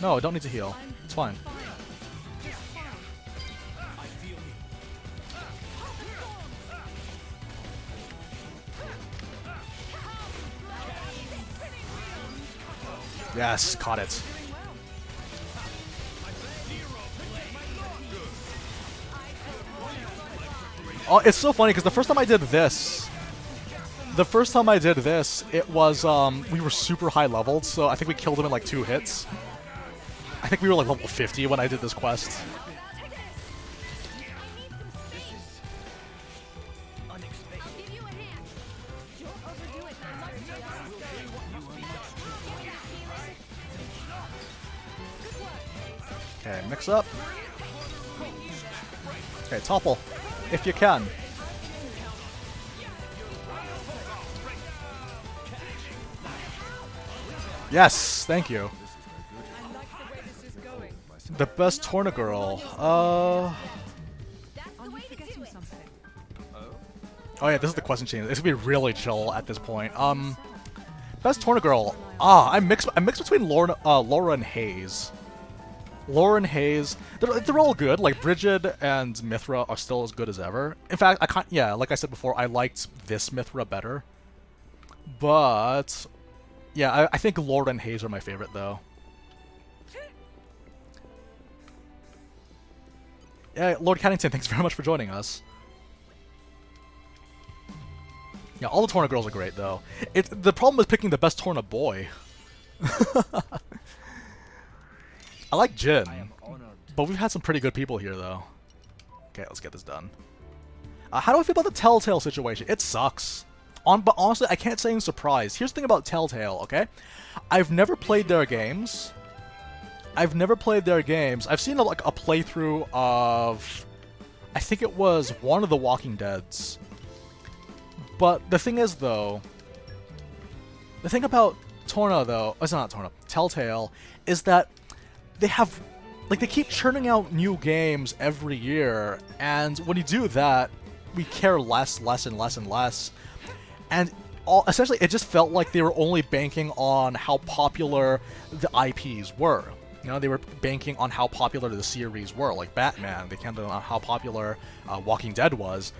No, don't need to heal. It's fine. Yes, caught it. Oh, it's so funny because the first time I did this, it was, we were super high leveled, so I think we killed him in like 2 hits. I think we were like level 50 when I did this quest. Okay, mix up. Okay, topple. If you can. Yes, thank you. The best Torna girl. Oh yeah, this is the question chain. This would be really chill at this point. Best Torna girl. I'm mixed between Lora and Hayes. Lora and Hayes, they're all good. Like Bridget and Mythra are still as good as ever. In fact, like I said before, I liked this Mythra better. But yeah, I think Lora and Hayes are my favorite though. Yeah, Lord Cannington, thanks very much for joining us. Yeah, all the Torna girls are great though. The problem is picking the best Torna boy. I like Jin, but we've had some pretty good people here, though. Okay, let's get this done. How do I feel about the Telltale situation? It sucks. But honestly, I can't say I'm surprised. Here's the thing about Telltale, okay? I've never played their games. I've seen like a playthrough of... I think it was one of the Walking Deads. But the thing is, though... The thing about Torna, though... It's not Torna. Telltale, is that... They keep churning out new games every year, and when you do that, we care less and less. And essentially, it just felt like they were only banking on how popular the IPs were. You know, they were banking on how popular the series were, like Batman. They counted on how popular Walking Dead was.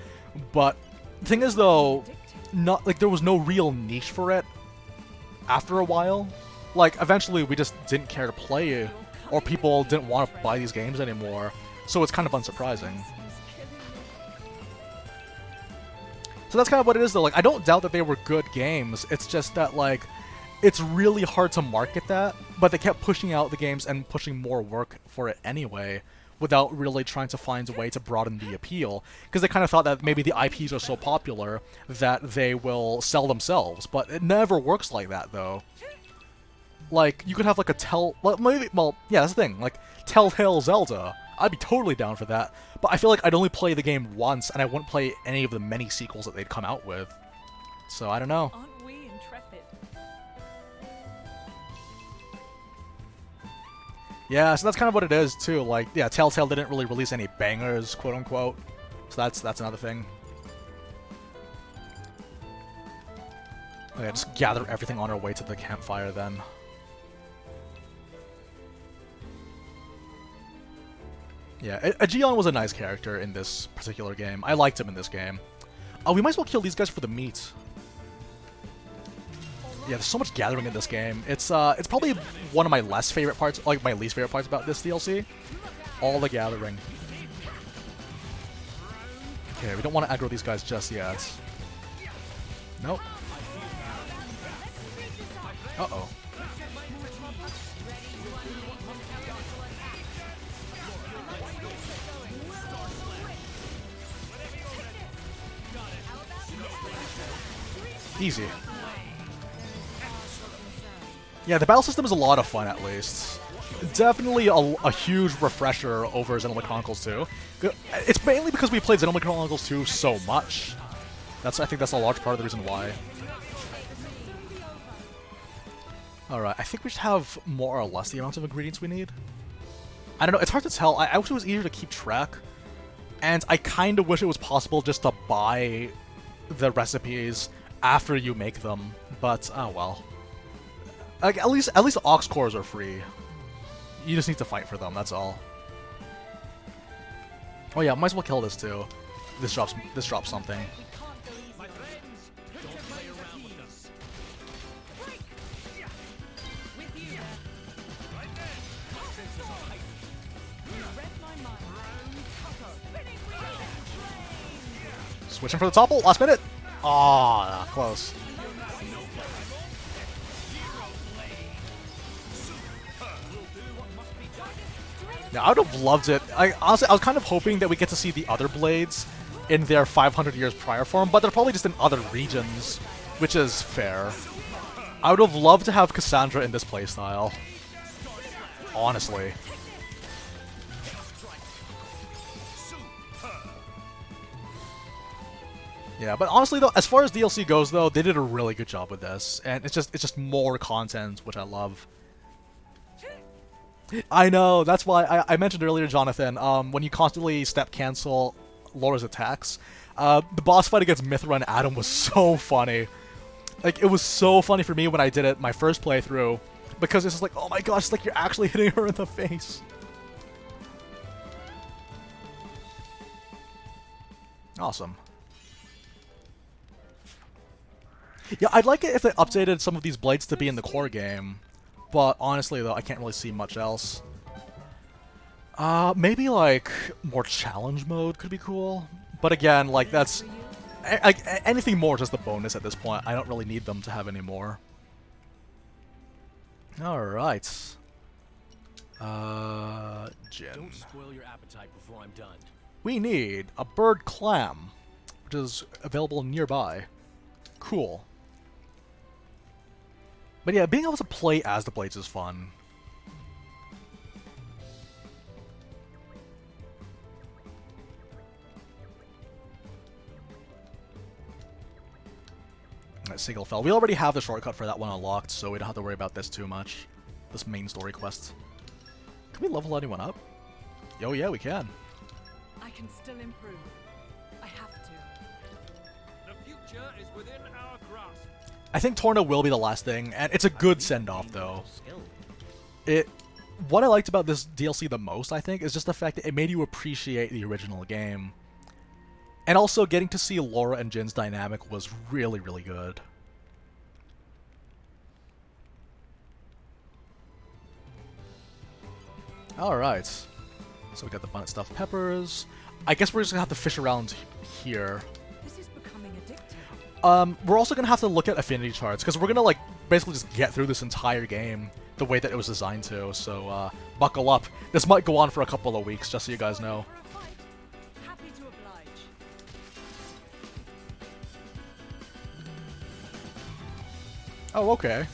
But the thing is, though, there was no real niche for it after a while. Like, eventually, we just didn't care to play it. Or people didn't want to buy these games anymore, so it's kind of unsurprising. So that's kind of what it is, though. Like, I don't doubt that they were good games. It's just that, like, it's really hard to market that, but they kept pushing out the games and pushing more work for it anyway, without really trying to find a way to broaden the appeal, because they kind of thought that maybe the IPs are so popular that they will sell themselves, but it never works like that, though. Like, you could have like a yeah, that's the thing, like, Telltale Zelda. I'd be totally down for that, but I feel like I'd only play the game once, and I wouldn't play any of the many sequels that they'd come out with. So, I don't know. Aren't we intrepid? Yeah, so that's kind of what it is, too. Like, yeah, Telltale didn't really release any bangers, quote-unquote. So that's another thing. Okay, just gather everything on our way to the campfire, then. Yeah, Aegeon was a nice character in this particular game. I liked him in this game. We might as well kill these guys for the meat. Yeah, there's so much gathering in this game. It's probably one of my least favorite parts, like my least favorite parts about this DLC. All the gathering. Okay, we don't want to aggro these guys just yet. Nope. Uh-oh. Easy. Yeah, the battle system is a lot of fun, at least. Definitely a huge refresher over Xenoblade Chronicles 2. It's mainly because we played Xenoblade Chronicles 2 so much. I think that's a large part of the reason why. Alright, I think we should have more or less the amount of ingredients we need. I don't know, it's hard to tell. I wish it was easier to keep track. And I kind of wish it was possible just to buy the recipes after you make them. But, oh well. Like, at least ox cores are free. You just need to fight for them, that's all. Oh yeah, might as well kill this too. This drops something. Switching for the topple, last minute. Aw, close. Yeah, I would have loved it. Honestly, I was kind of hoping that we get to see the other blades in their 500 years prior form, but they're probably just in other regions, which is fair. I would have loved to have Cassandra in this playstyle. Honestly. Yeah, but honestly though, as far as DLC goes though, they did a really good job with this, and it's just more content, which I love. I know, that's why I mentioned earlier, Jonathan, when you constantly step cancel Lora's attacks, the boss fight against Mythra and Addam was so funny. Like, it was so funny for me when I did it my first playthrough, because it's just like, oh my gosh, it's like you're actually hitting her in the face. Awesome. Yeah, I'd like it if they updated some of these blades to be in the core game. But honestly, though, I can't really see much else. Maybe, like, more challenge mode could be cool. But again, like, that's... anything more just a bonus at this point. I don't really need them to have any more. Alright. Jin. Don't spoil your appetite before I'm done. We need a bird clam, which is available nearby. Cool. But yeah, being able to play as the blades is fun. Alright, Sigil fell. We already have the shortcut for that one unlocked, so we don't have to worry about this too much. This main story quest. Can we level anyone up? Oh yeah, we can. I can still improve. I have to. The future is within our grasp. I think Torna will be the last thing, and it's a good send-off, though. What I liked about this DLC the most, I think, is just the fact that it made you appreciate the original game. And also, getting to see Lora and Jin's dynamic was really, really good. Alright. So we got the Bunnet Stuffed Peppers. I guess we're just gonna have to fish around here. This is becoming addictive. We're also gonna have to look at affinity charts, because we're gonna, like, basically just get through this entire game the way that it was designed to. So buckle up. This might go on for a couple of weeks, just so you guys know. For a fight. Happy to oblige. Oh, okay.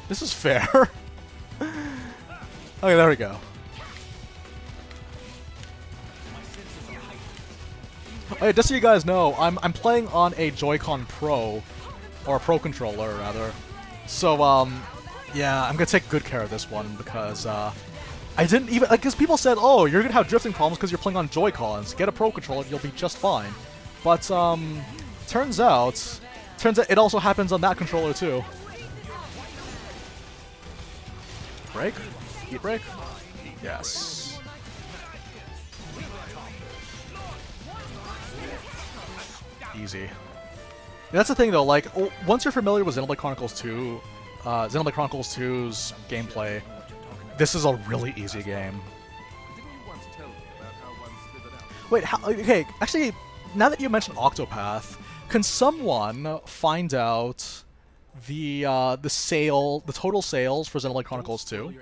This is fair. Okay, there we go. Oh, yeah, just so you guys know, I'm playing on a Joy-Con Pro, or a Pro controller rather. So yeah, I'm gonna take good care of this one because I didn't even because people said, oh, you're gonna have drifting problems because you're playing on Joy-Cons. Get a Pro controller, you'll be just fine. But turns out it also happens on that controller too. Break? Heat break? Yes. Easy. Yeah, that's the thing though, like, once you're familiar with Xenoblade Chronicles 2, Xenoblade Chronicles 2's gameplay, this is a really easy game. Wait, okay, actually, now that you mentioned Octopath, can someone find out the total sales for Xenoblade Chronicles 2?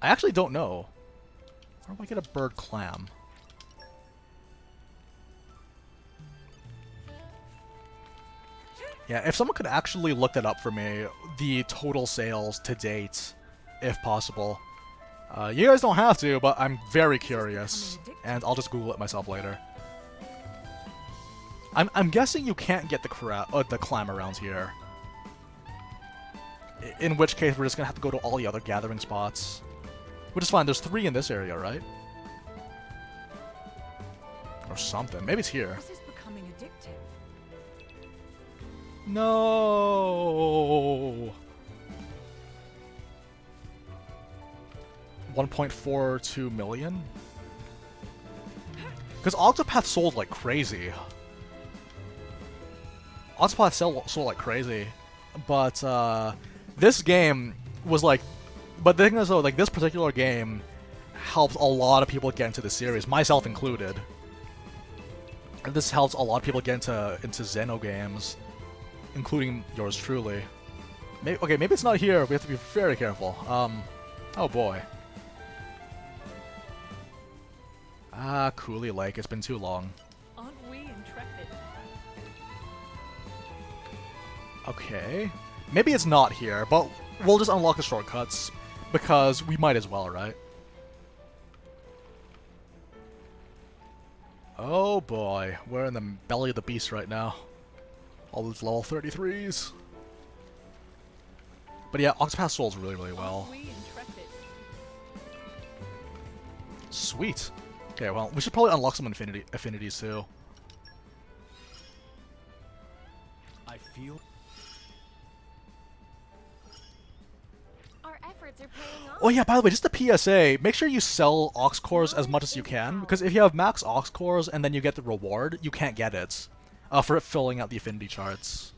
I actually don't know. Where do I get a bird clam? Yeah, if someone could actually look that up for me, the total sales to date, if possible. You guys don't have to, but I'm very curious, and I'll just Google it myself later. I'm guessing you can't get the clam around here. In which case, we're just gonna have to go to all the other gathering spots. Which is fine, there's 3 in this area, right? Or something. Maybe it's here. This is becoming addictive. No. 1.42 million? Because Octopath sold like crazy. Octopath sold like crazy. But this game was like... But the thing is though, like this particular game helped a lot of people get into the series, myself included. And this helps a lot of people get into Xeno games, including yours truly. Okay, maybe it's not here. We have to be very careful. Oh boy. Ah, Cooley Lake. It's been too long. Aren't we intrepid? Okay. Maybe it's not here, but we'll just unlock the shortcuts, because we might as well, right? Oh boy, we're in the belly of the beast right now. All those level 33s. But yeah, Octopath souls really, really well. Sweet. Okay, well, we should probably unlock some affinities too. I feel Our efforts are paying off. Oh yeah, by the way, just a PSA, make sure you sell Ox Cores as much as you can, because if you have max Ox Cores and then you get the reward, you can't get it for filling out the affinity charts.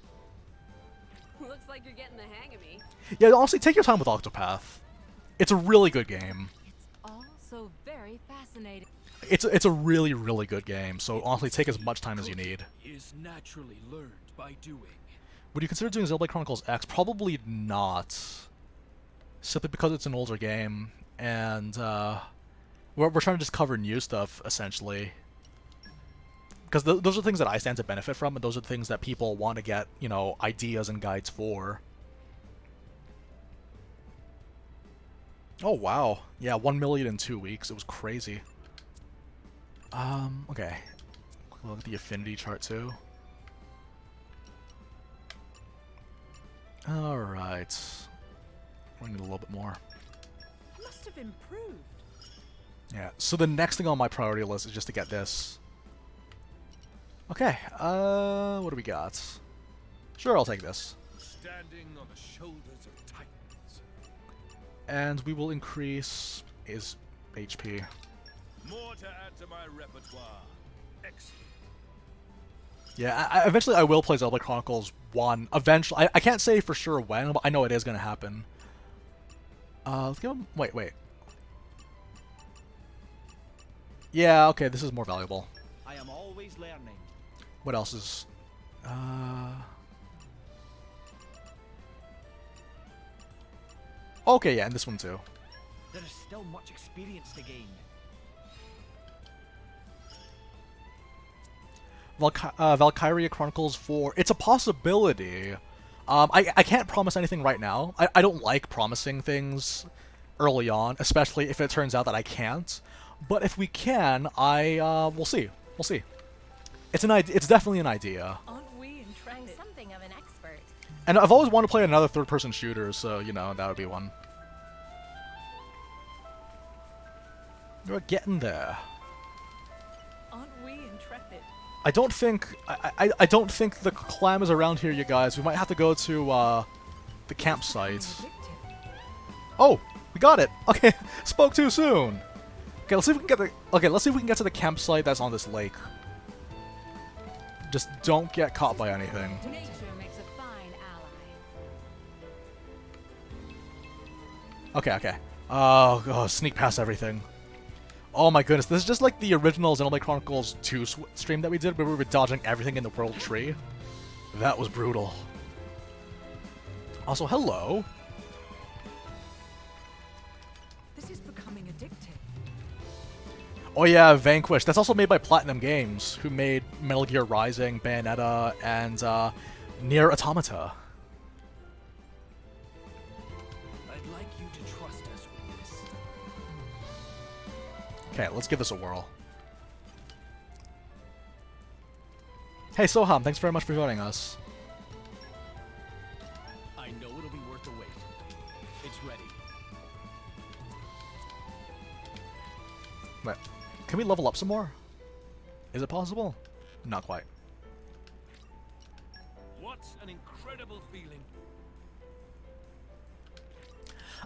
Looks like you're getting the hang of me. Yeah, honestly, take your time with Octopath. It's a really good game. It's all so very fascinating. It's a really, really good game, so honestly, take as much time as you need. Is naturally learned by doing. Would you consider doing Xenoblade Chronicles X? Probably not. Simply because it's an older game, and we're trying to just cover new stuff, essentially. Because those are things that I stand to benefit from, and those are the things that people want to get, you know, ideas and guides for. Oh, wow. Yeah, 1 million in 2 weeks. It was crazy. Okay. Look at the affinity chart, too. Alright. We need a little bit more. Must have improved. Yeah, so the next thing on my priority list is just to get this. Okay, what do we got? Sure, I'll take this. Standing on the shoulders of titans. And we will increase his HP. More to add to my repertoire. Excellent. Yeah, eventually I will play Xenoblade Chronicles 1. Eventually, I can't say for sure when, but I know it is going to happen. Let's give him... Wait. Yeah, okay, this is more valuable. I am always learning. What else is... Okay, yeah, and this one too. There is still much experience to gain. Valkyria Chronicles 4. It's a possibility. I can't promise anything right now. I don't like promising things early on, especially if it turns out that I can't. But if we can, we'll see. We'll see. It's an idea. It's definitely an idea. Aren't we intrepid? Something of an expert. And I've always wanted to play another third-person shooter, so you know that would be one. We're getting there. Aren't we intrepid? I don't think I don't think the clam is around here, you guys. We might have to go to the campsite. Oh, we got it. Okay, spoke too soon. Okay, let's see if we can get let's see if we can get to the campsite that's on this lake. Just don't get caught by anything. Nature makes a fine ally. Okay. Oh, sneak past everything. Oh my goodness, this is just like the original Xenoblade Chronicles 2 stream that we did, where we were dodging everything in the world tree. That was brutal. Also, hello. This is becoming addictive. Oh yeah, Vanquish. That's also made by Platinum Games, who made Metal Gear Rising, Bayonetta, and Nier Automata. I'd like you to trust us with this. Okay, let's give this a whirl. Hey Soham, thanks very much for joining us. I know it'll be worth the wait. It's ready. Wait, can we level up some more? Is it possible? Not quite. What an incredible feeling.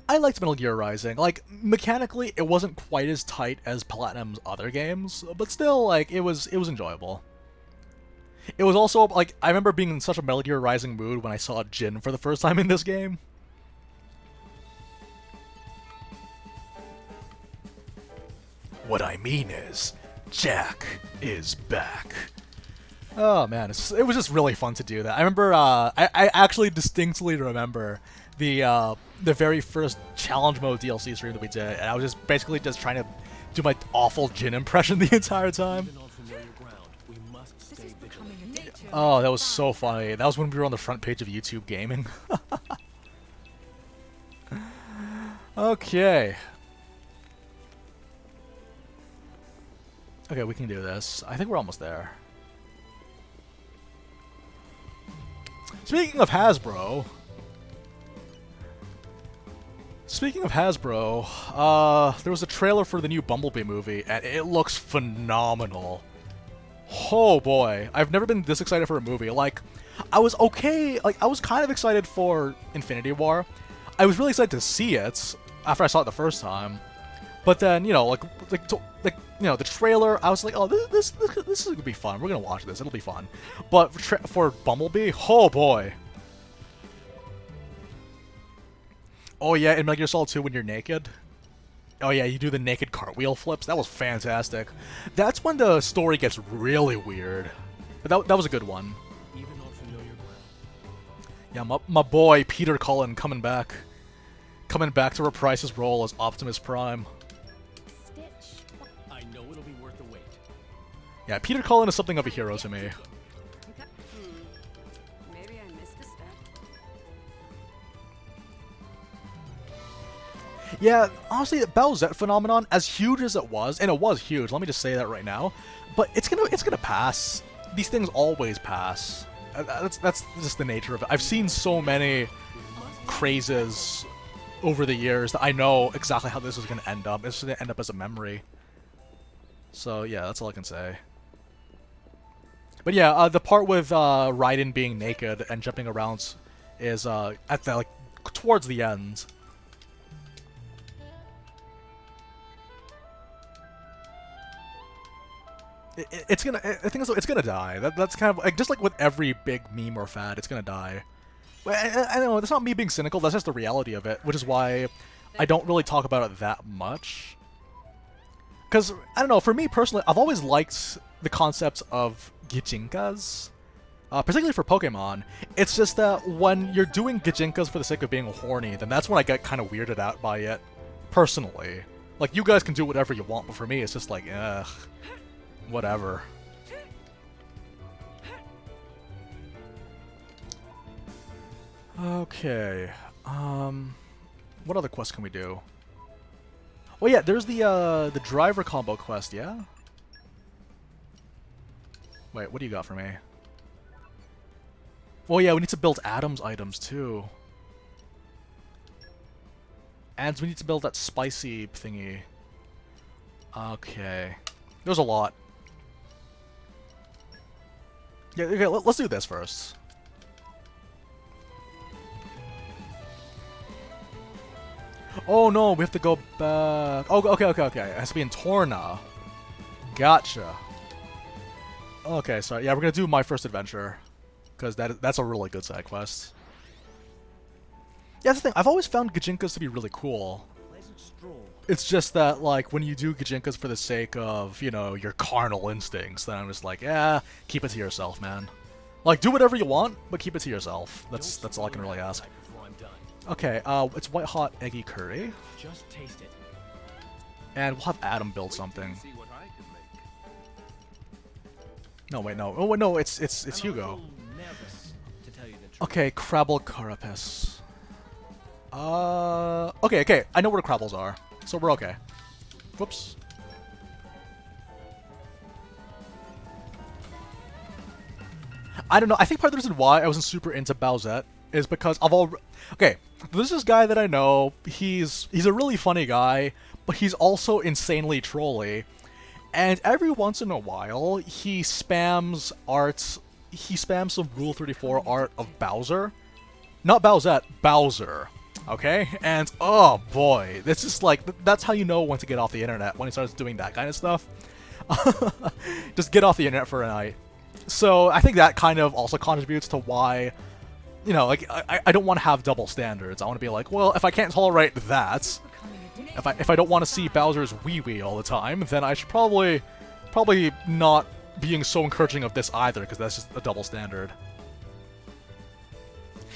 I liked Metal Gear Rising. Like, mechanically, it wasn't quite as tight as Platinum's other games, but still, like, it was enjoyable. It was also, like, I remember being in such a Metal Gear Rising mood when I saw Jin for the first time in this game. What I mean is, Jack is back. Oh man, it was just really fun to do that. I remember, I actually distinctly remember the very first challenge mode DLC stream that we did, and I was just basically just trying to do my awful Jin impression the entire time. Even on familiar ground, we must stay vigilant. Becoming addictive. Oh, that was so funny. That was when we were on the front page of YouTube Gaming. Okay. Okay, we can do this. I think we're almost there. Speaking of Hasbro, there was a trailer for the new Bumblebee movie, and it looks phenomenal. Oh boy, I've never been this excited for a movie. Like, I was kind of excited for Infinity War. I was really excited to see it after I saw it the first time. But then, you know, the trailer, I was like, oh, this is gonna be fun. We're gonna watch this. It'll be fun. But for Bumblebee, oh boy. Oh yeah, in Metal Gear Solid 2 when you're naked. Oh yeah, you do the naked cartwheel flips. That was fantastic. That's when the story gets really weird. But that was a good one. Even on familiar ground. Yeah, my boy Peter Cullen coming back to reprise his role as Optimus Prime. Stitch. I know it'll be worth the wait. Yeah, Peter Cullen is something of a hero to me. Okay. Maybe I missed a step. Yeah, honestly, the Bowsette phenomenon, as huge as it was, and it was huge, let me just say that right now, but it's gonna pass. These things always pass. That's just the nature of it. I've seen so many crazes over the years that I know exactly how this is gonna end up. It's gonna end up as a memory. So yeah, that's all I can say. But yeah, the part with Raiden being naked and jumping around is at the towards the end. It's gonna. I think it's gonna die. That's kind of like just like with every big meme or fad, it's gonna die. But I know that's not me being cynical. That's just the reality of it, which is why I don't really talk about it that much. Because I don't know. For me personally, I've always liked the concepts of Gichinkas. particularly for Pokemon. It's just that when you're doing Gijinkas for the sake of being horny, then that's when I get kind of weirded out by it, personally. Like, you guys can do whatever you want, but for me, it's just like, ugh, whatever. Okay, what other quests can we do? Well, yeah, there's the driver combo quest, yeah? Wait, what do you got for me? Well, yeah, we need to build Addam's items, too. And we need to build that spicy thingy. Okay. There's a lot. Yeah, okay, let's do this first. Oh no, we have to go back. Oh, okay. It has to be in Torna. Gotcha. Okay, so yeah, we're gonna do my first adventure, because that's a really good side quest. Yeah, that's the thing. I've always found Gijinkas to be really cool. It's just that, like, when you do Gijinkas for the sake of, you know, your carnal instincts, then I'm just like, yeah, keep it to yourself, man. Like, do whatever you want, but keep it to yourself. That's all I can really ask. Okay, it's white hot eggy curry. Just taste it. And we'll have Addam build something. No, wait, no. Oh, wait, no, it's Hugo. Okay, Crabble Carapace. Okay, I know where the Crabbles are, so we're okay. Whoops. I don't know, I think part of the reason why I wasn't super into Bowsette is because I've okay, there's this guy that I know, he's a really funny guy, but he's also insanely trolly. And every once in a while, he spams some Rule 34 art of Bowser. Not Bowsette, Bowser. Okay? And, oh boy, it's just like, that's how you know when to get off the internet, when he starts doing that kind of stuff. Just get off the internet for a night. So, I think that kind of also contributes to why, you know, like, I don't want to have double standards. I want to be like, well, if I can't tolerate that, if I don't want to see Bowser's wee-wee all the time, then I should probably not being so encouraging of this either, because that's just a double standard.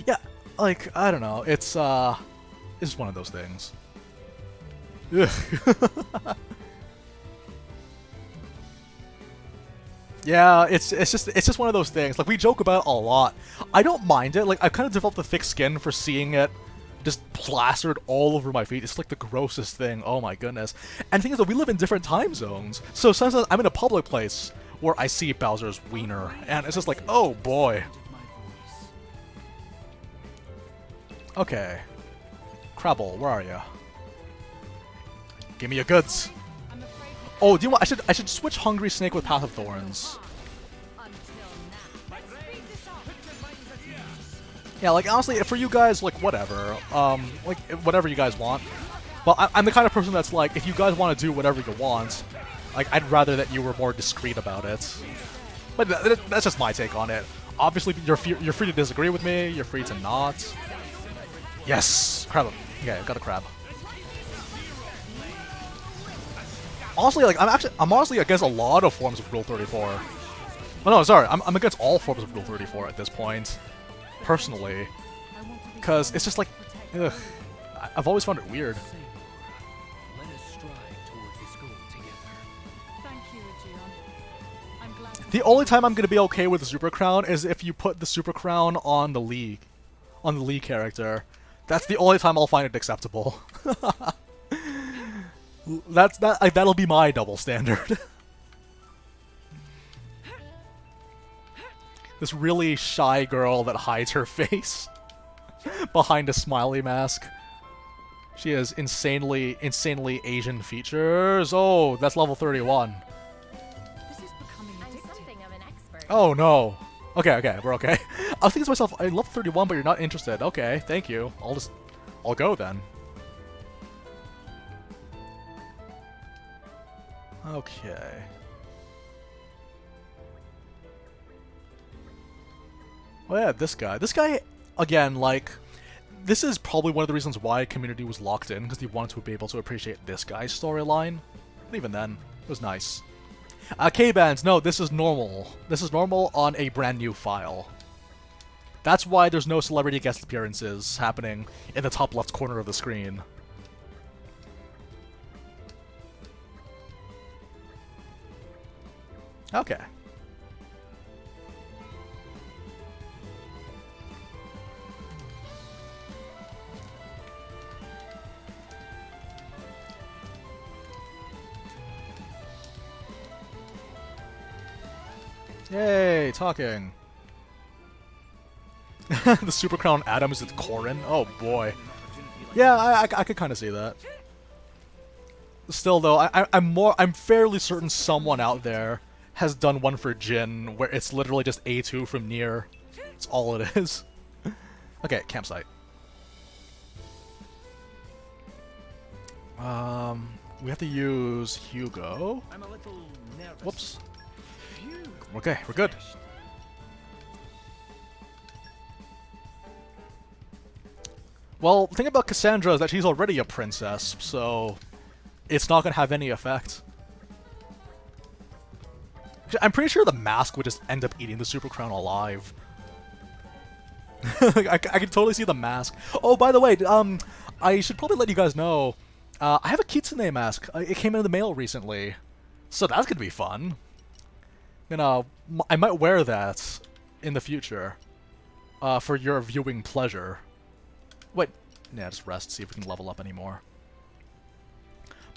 Yeah, like, I don't know, it's just one of those things. Ugh. Yeah, it's just one of those things. Like, we joke about it a lot. I don't mind it. Like, I've kind of developed a thick skin for seeing it just plastered all over my feet. It's like the grossest thing. Oh my goodness. And the thing is that we live in different time zones. So sometimes I'm in a public place where I see Bowser's wiener, and it's just like, oh boy. Okay. Crabble, where are you? Give me your goods. Oh, do you want? I should switch Hungry Snake with Path of Thorns. Yeah, like, honestly, for you guys, like, whatever. Like, whatever you guys want. But I'm the kind of person that's like, if you guys want to do whatever you want, like, I'd rather that you were more discreet about it. But that's just my take on it. Obviously, you're free to disagree with me, you're free to not. Yes! Crab. Okay, got a crab. Honestly, like, I'm honestly against a lot of forms of Rule 34. Oh no, sorry, I'm against all forms of Rule 34 at this point. Personally. Because it's just like, ugh. I've always found it weird. Let us strive toward this goal together. Thank you, Aegeon. I'm glad. The only time I'm gonna be okay with the Super Crown is if you put the Super Crown on the League. On the League character. That's the only time I'll find it acceptable. That'll be my double standard. This really shy girl that hides her face behind a smiley mask. She has insanely Asian features. Oh, that's level 31. This is becoming I'm addictive. something of an expert. Oh no. Okay, we're okay. I was thinking to myself, I love 31, but you're not interested. Okay, thank you. I'll go then. Okay. Oh yeah, this guy. This guy, again, like, this is probably one of the reasons why Community was locked in, because he wanted to be able to appreciate this guy's storyline. But even then, it was nice. K-Bands, no, this is normal. This is normal on a brand new file. That's why there's no celebrity guest appearances happening in the top left corner of the screen. Okay. Yay, talking. The Super Crown Addam is with Corin? Oh boy. Yeah, I could kind of see that. Still though, I'm fairly certain someone out there has done one for Jin where it's literally just A2 from near. That's all it is. Okay, campsite. We have to use Hugo. I'm a little nervous. Whoops. Phew. Okay, we're good. Well, the thing about Cassandra is that she's already a princess, so it's not gonna have any effect. I'm pretty sure the mask would just end up eating the Super Crown alive. I can totally see the mask. Oh, by the way, I should probably let you guys know, I have a Kitsune mask. It came in the mail recently, so that's gonna be fun. You know, I might wear that in the future, for your viewing pleasure. Wait, yeah, just rest, see if we can level up anymore.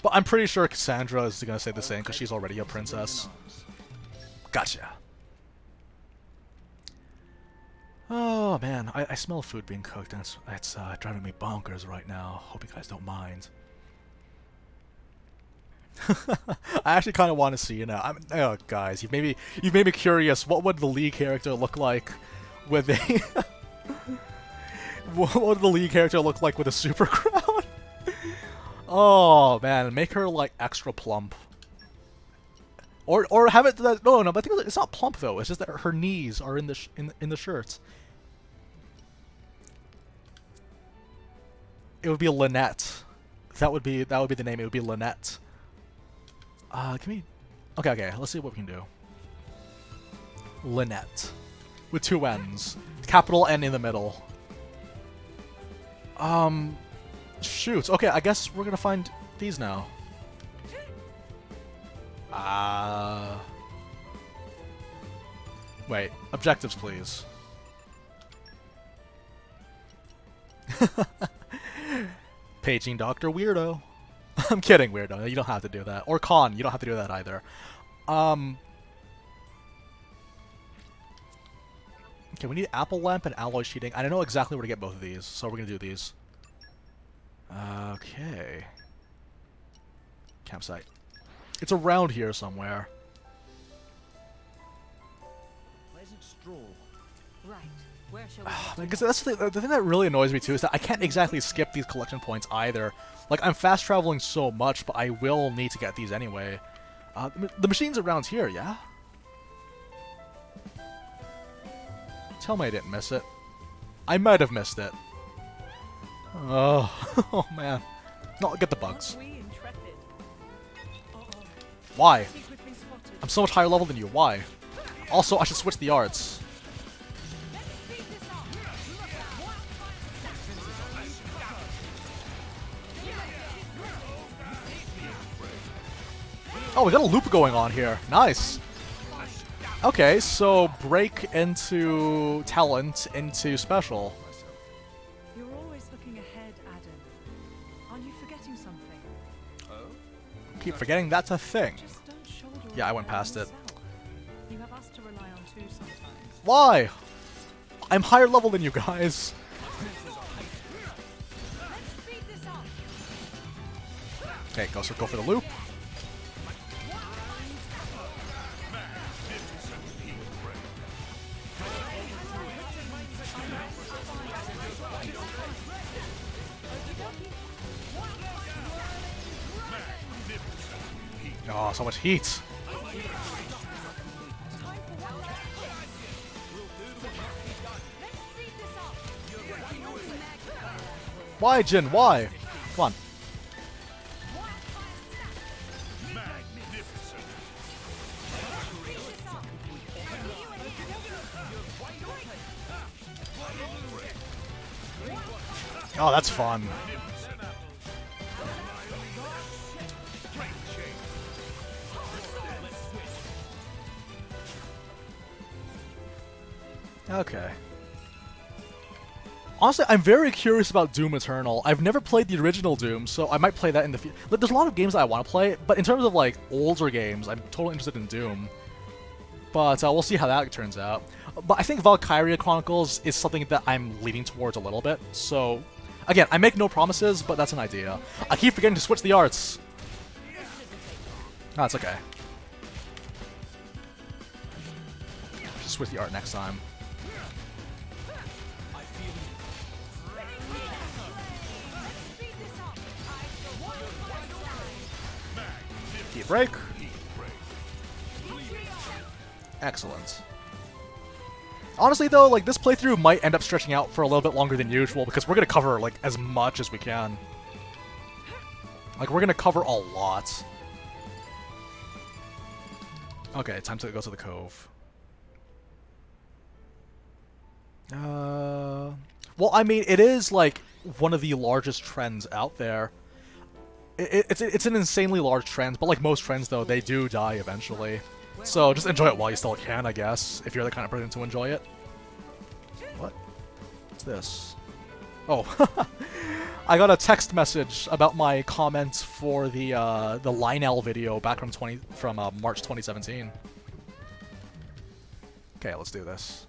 But I'm pretty sure Cassandra is gonna say the same because she's already a princess. Gotcha. Oh man, I smell food being cooked and it's driving me bonkers right now. Hope you guys don't mind. I actually kind of want to see it now. Oh guys, you've made me curious. What would the Lee character look like with a what would the Lee character look like with a Super Crown? Oh man, make her like extra plump. Or have it no, but I think it's not plump though. It's just that her knees are in the in the shirt. It would be Lynette. That would be the name. It would be Lynette. Can we? Okay. Let's see what we can do. Lynette, with 2 N's, capital N in the middle. Shoot. Okay, I guess we're gonna find these now. Wait. Objectives, please. Paging Dr. Weirdo. I'm kidding, Weirdo. You don't have to do that. Or Con, you don't have to do that either. Okay, we need Apple Lamp and Alloy Sheeting. I don't know exactly where to get both of these, so we're gonna do these. Okay. Campsite. It's around here somewhere. Pleasant stroll. Right. Where shall we Because that's the thing that really annoys me too, is that I can't exactly skip these collection points either. Like, I'm fast traveling so much, but I will need to get these anyway. The machine's around here, yeah? Tell me I didn't miss it. I might have missed it. Oh, oh man. No, get the bugs. Why? I'm so much higher level than you, why? Also, I should switch the yards. Oh, we got a loop going on here. Nice. Okay, so break into talent into special. You're always looking ahead, Adam. Are you forgetting something? Keep forgetting that's a thing. Just don't shoulder Yeah, I it went down past it. yourself. You have us to rely on too sometimes. Why? I'm higher level than you guys. Okay, go for the loop. Oh, so much heat. Why, Jin? Why? Come on. Oh, that's fun. Okay. Honestly, I'm very curious about Doom Eternal. I've never played the original Doom, so I might play that in the future. There's a lot of games that I want to play, but in terms of like older games, I'm totally interested in Doom. But we'll see how that turns out. But I think Valkyria Chronicles is something that I'm leaning towards a little bit. So, again, I make no promises, but that's an idea. I keep forgetting to switch the arts. Oh, it's okay. Just switch the art next time. Heat break. Excellent. Honestly though, like this playthrough might end up stretching out for a little bit longer than usual because we're gonna cover like as much as we can. Like we're gonna cover a lot. Okay, time to go to the cove. Well, I mean, it is like one of the largest trends out there. It's an insanely large trend, but like most trends though, they do die eventually. So just enjoy it while you still can, I guess, if you're the kind of person to enjoy it. What? What's this? Oh, I got a text message about my comments for the Lionel video back from March 2017. Okay, let's do this.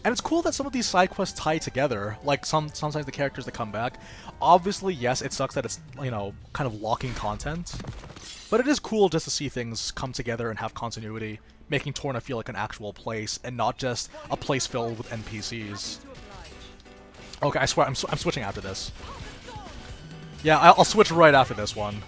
And it's cool that some of these side quests tie together, like sometimes the characters that come back. Obviously, yes, it sucks that it's, you know, kind of locking content, but it is cool just to see things come together and have continuity, making Torna feel like an actual place and not just a place filled with NPCs. Okay, I swear, I'm switching after this. Yeah, I'll switch right after this one.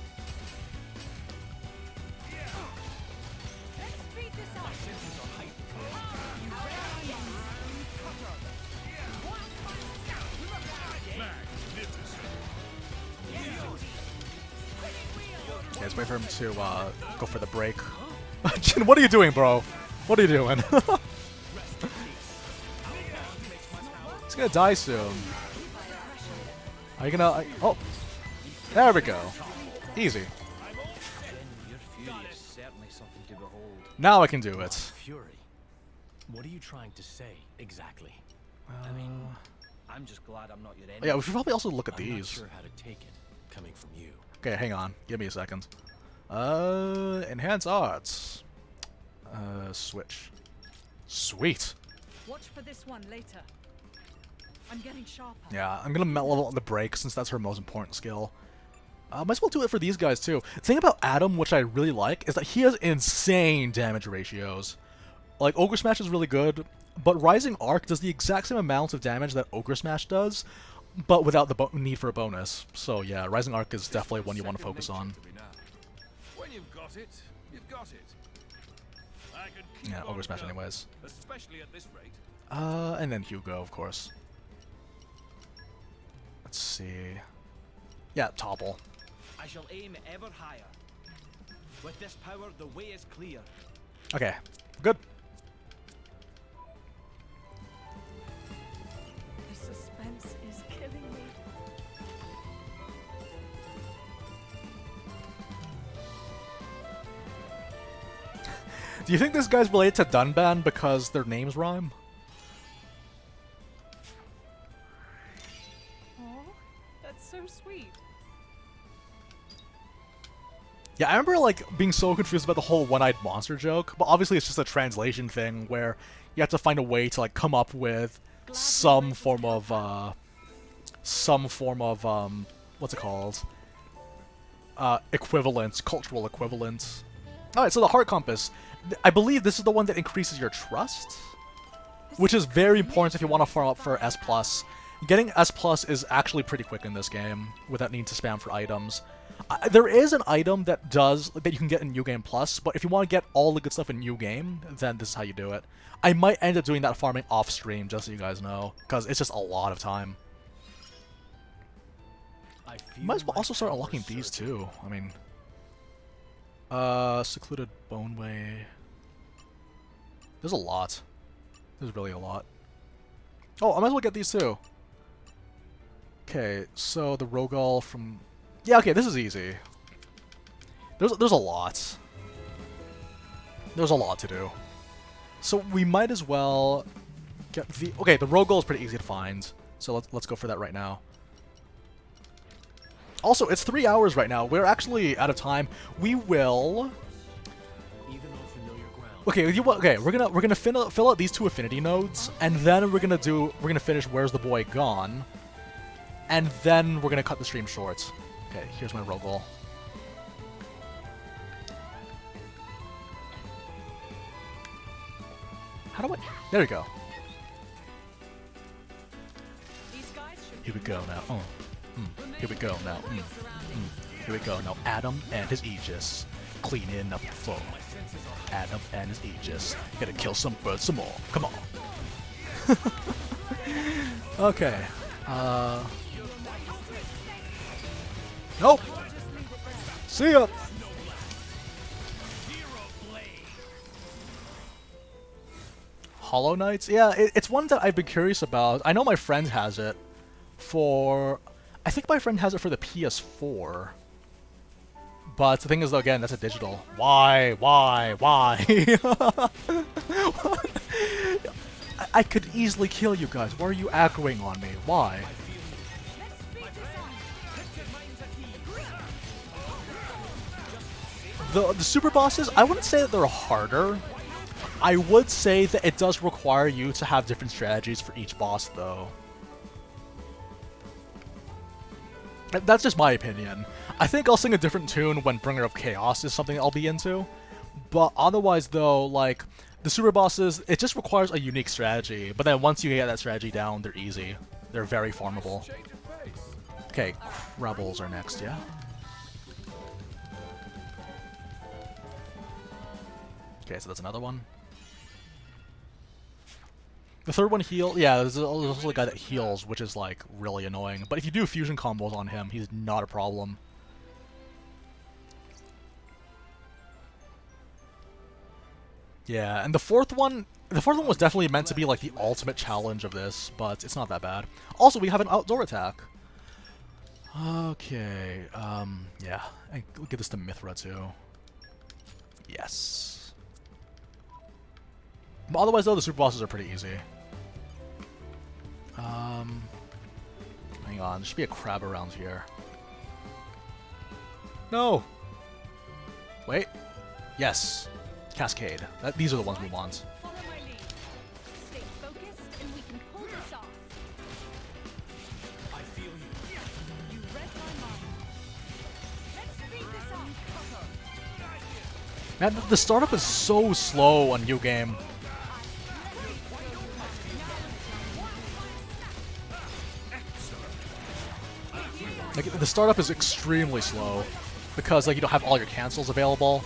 Okay, let's wait for him to go for the break. Jin, what are you doing, bro? What are you doing? He's gonna die soon. Are you gonna... oh! There we go. Easy. Now I can do it. Fury. What are you trying to say exactly? I mean, I'm just glad I'm not your enemy. Yeah, we should probably also look at I'm not these. sure how to take it coming from you. Okay, hang on. Give me a second. Enhance arts. Switch. Sweet. Watch for this one later. I'm getting sharper. Yeah, I'm gonna level up the break since that's her most important skill. Might as well do it for these guys too. The thing about Addam, which I really like, is that he has insane damage ratios. Like, Ogre Smash is really good, but Rising Arc does the exact same amount of damage that Ogre Smash does, but without the need for a bonus. So yeah, Rising Arc is definitely one you want to focus on. When you've got it, you've got it. I can keep Yeah, on Ogre Smash going, anyways. especially at this rate. And then Hugo, of course. Let's see. Yeah, Topple. I shall aim ever higher. With this power, the way is clear. Okay, good. The suspense is killing me. Do you think this guy's related to Dunban because their names rhyme? Oh, that's so sweet. Yeah, I remember like being so confused about the whole one-eyed monster joke, but obviously it's just a translation thing where you have to find a way to like come up with some form of what's it called? Equivalent, cultural equivalent. Alright, so the Heart Compass. I believe this is the one that increases your trust, which is very important if you want to farm up for S+. Getting S+ is actually pretty quick in this game without needing to spam for items. There is an item that you can get in New Game Plus, but if you want to get all the good stuff in New Game, then this is how you do it. I might end up doing that farming off stream, just so you guys know, because it's just a lot of time. Might as well also start unlocking these too. I mean, secluded Boneway. There's a lot. This is really a lot. Oh, I might as well get these too. Okay, so the Rogol from... Yeah, okay, this is easy. There's a lot. There's a lot to do. So we might as well get the... Okay, the Rogol is pretty easy to find. So let's go for that right now. Also, it's 3 hours right now. We're actually out of time. We will... Okay, we're gonna fill out these 2 affinity nodes, and then we're gonna finish Where's the Boy Gone, and then we're gonna cut the stream short. Okay, here's my Rogol. How do I? There we go. Here we go now. Here we go now. Here we go now. Addam and his Aegis cleaning up the floor. Addam and his Aegis. Gotta kill some birds some more. Come on. Okay. Nope. See ya. Hollow Knights? Yeah, it's one that I've been curious about. I know my friend has it for... I think my friend has it for the PS4. But the thing is, though, again, that's a digital. Why? I could easily kill you guys. Why are you aggroing on me? Why? The super bosses, I wouldn't say that they're harder. I would say that it does require you to have different strategies for each boss, though. That's just my opinion. I think I'll sing a different tune when Bringer of Chaos is something I'll be into. But otherwise, though, like, the super bosses, it just requires a unique strategy. But then once you get that strategy down, they're easy. They're very farmable. Okay, Rebels are next, yeah? Okay, so that's another one. The third one yeah, there's also the guy that heals, which is, like, really annoying. But if you do fusion combos on him, he's not a problem. Yeah, and the fourth one was definitely meant to be, like, the ultimate challenge of this, but it's not that bad. Also, we have an outdoor attack. Okay, yeah. And we'll give this to Mythra, too. Yes. But otherwise, though, the super bosses are pretty easy. Hang on, there should be a crab around here. No! Wait. Yes. Cascade. These are the ones we want. Follow my lead. Stay focused and we can pull this off. I feel you. You read my mind. Let's speed this up. Man, the startup is so slow on New Game. Like, the startup is extremely slow because, like, you don't have all your cancels available.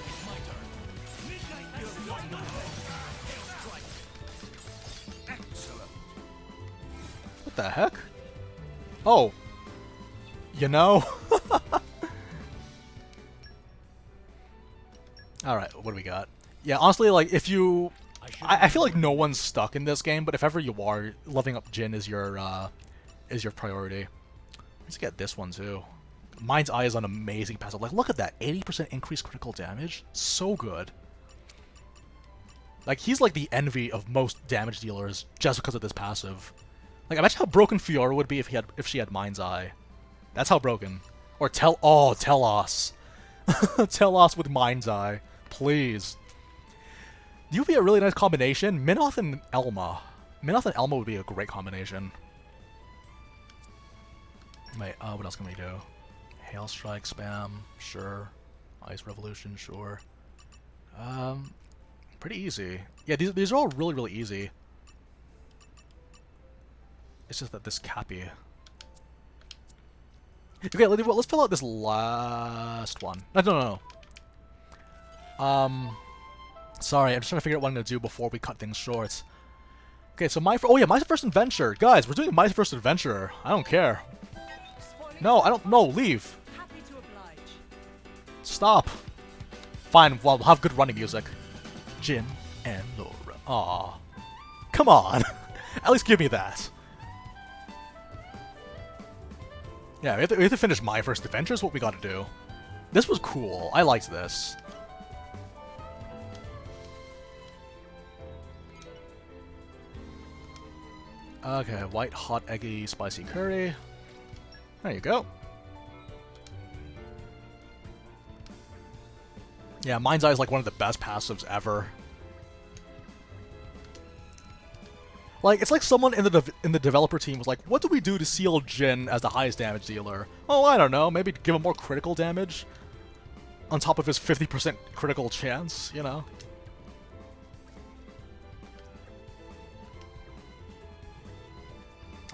What the heck? Oh. You know? Alright, what do we got? Yeah, honestly, like, if you... I feel like no one's stuck in this game, but if ever you are, leveling up Jin is your priority. Let's get this one, too. Mind's Eye is an amazing passive. Like, look at that. 80% increased critical damage. So good. Like, he's like the envy of most damage dealers just because of this passive. Like, imagine how broken Fiora would be if she had Mind's Eye. That's how broken. Or Telos. Telos with Mind's Eye. Please. You would be a really nice combination. Minoth and Elma. Minoth and Elma would be a great combination. Wait, what else can we do? Hail Strike spam, sure. Ice Revolution, sure. Pretty easy. Yeah, these are all really, really easy. It's just that this Cappy. Okay, let's fill out this last one. No. Sorry, I'm just trying to figure out what I'm gonna do before we cut things short. Okay, so my first adventure. Guys, we're doing my first adventure. I don't care. No, I don't. No, leave. Happy to oblige. Stop. Fine, well, we'll have good running music. Jin and Lora. Aww. Come on. At least give me that. Yeah, we have to finish My First Adventure is what we gotta do. This was cool. I liked this. Okay, white, hot, eggy, spicy curry. There you go. Yeah, Mind's Eye is like one of the best passives ever. Like, it's like someone in the developer team was like, what do we do to seal Jin as the highest damage dealer? Oh, I don't know, maybe give him more critical damage? On top of his 50% critical chance, you know?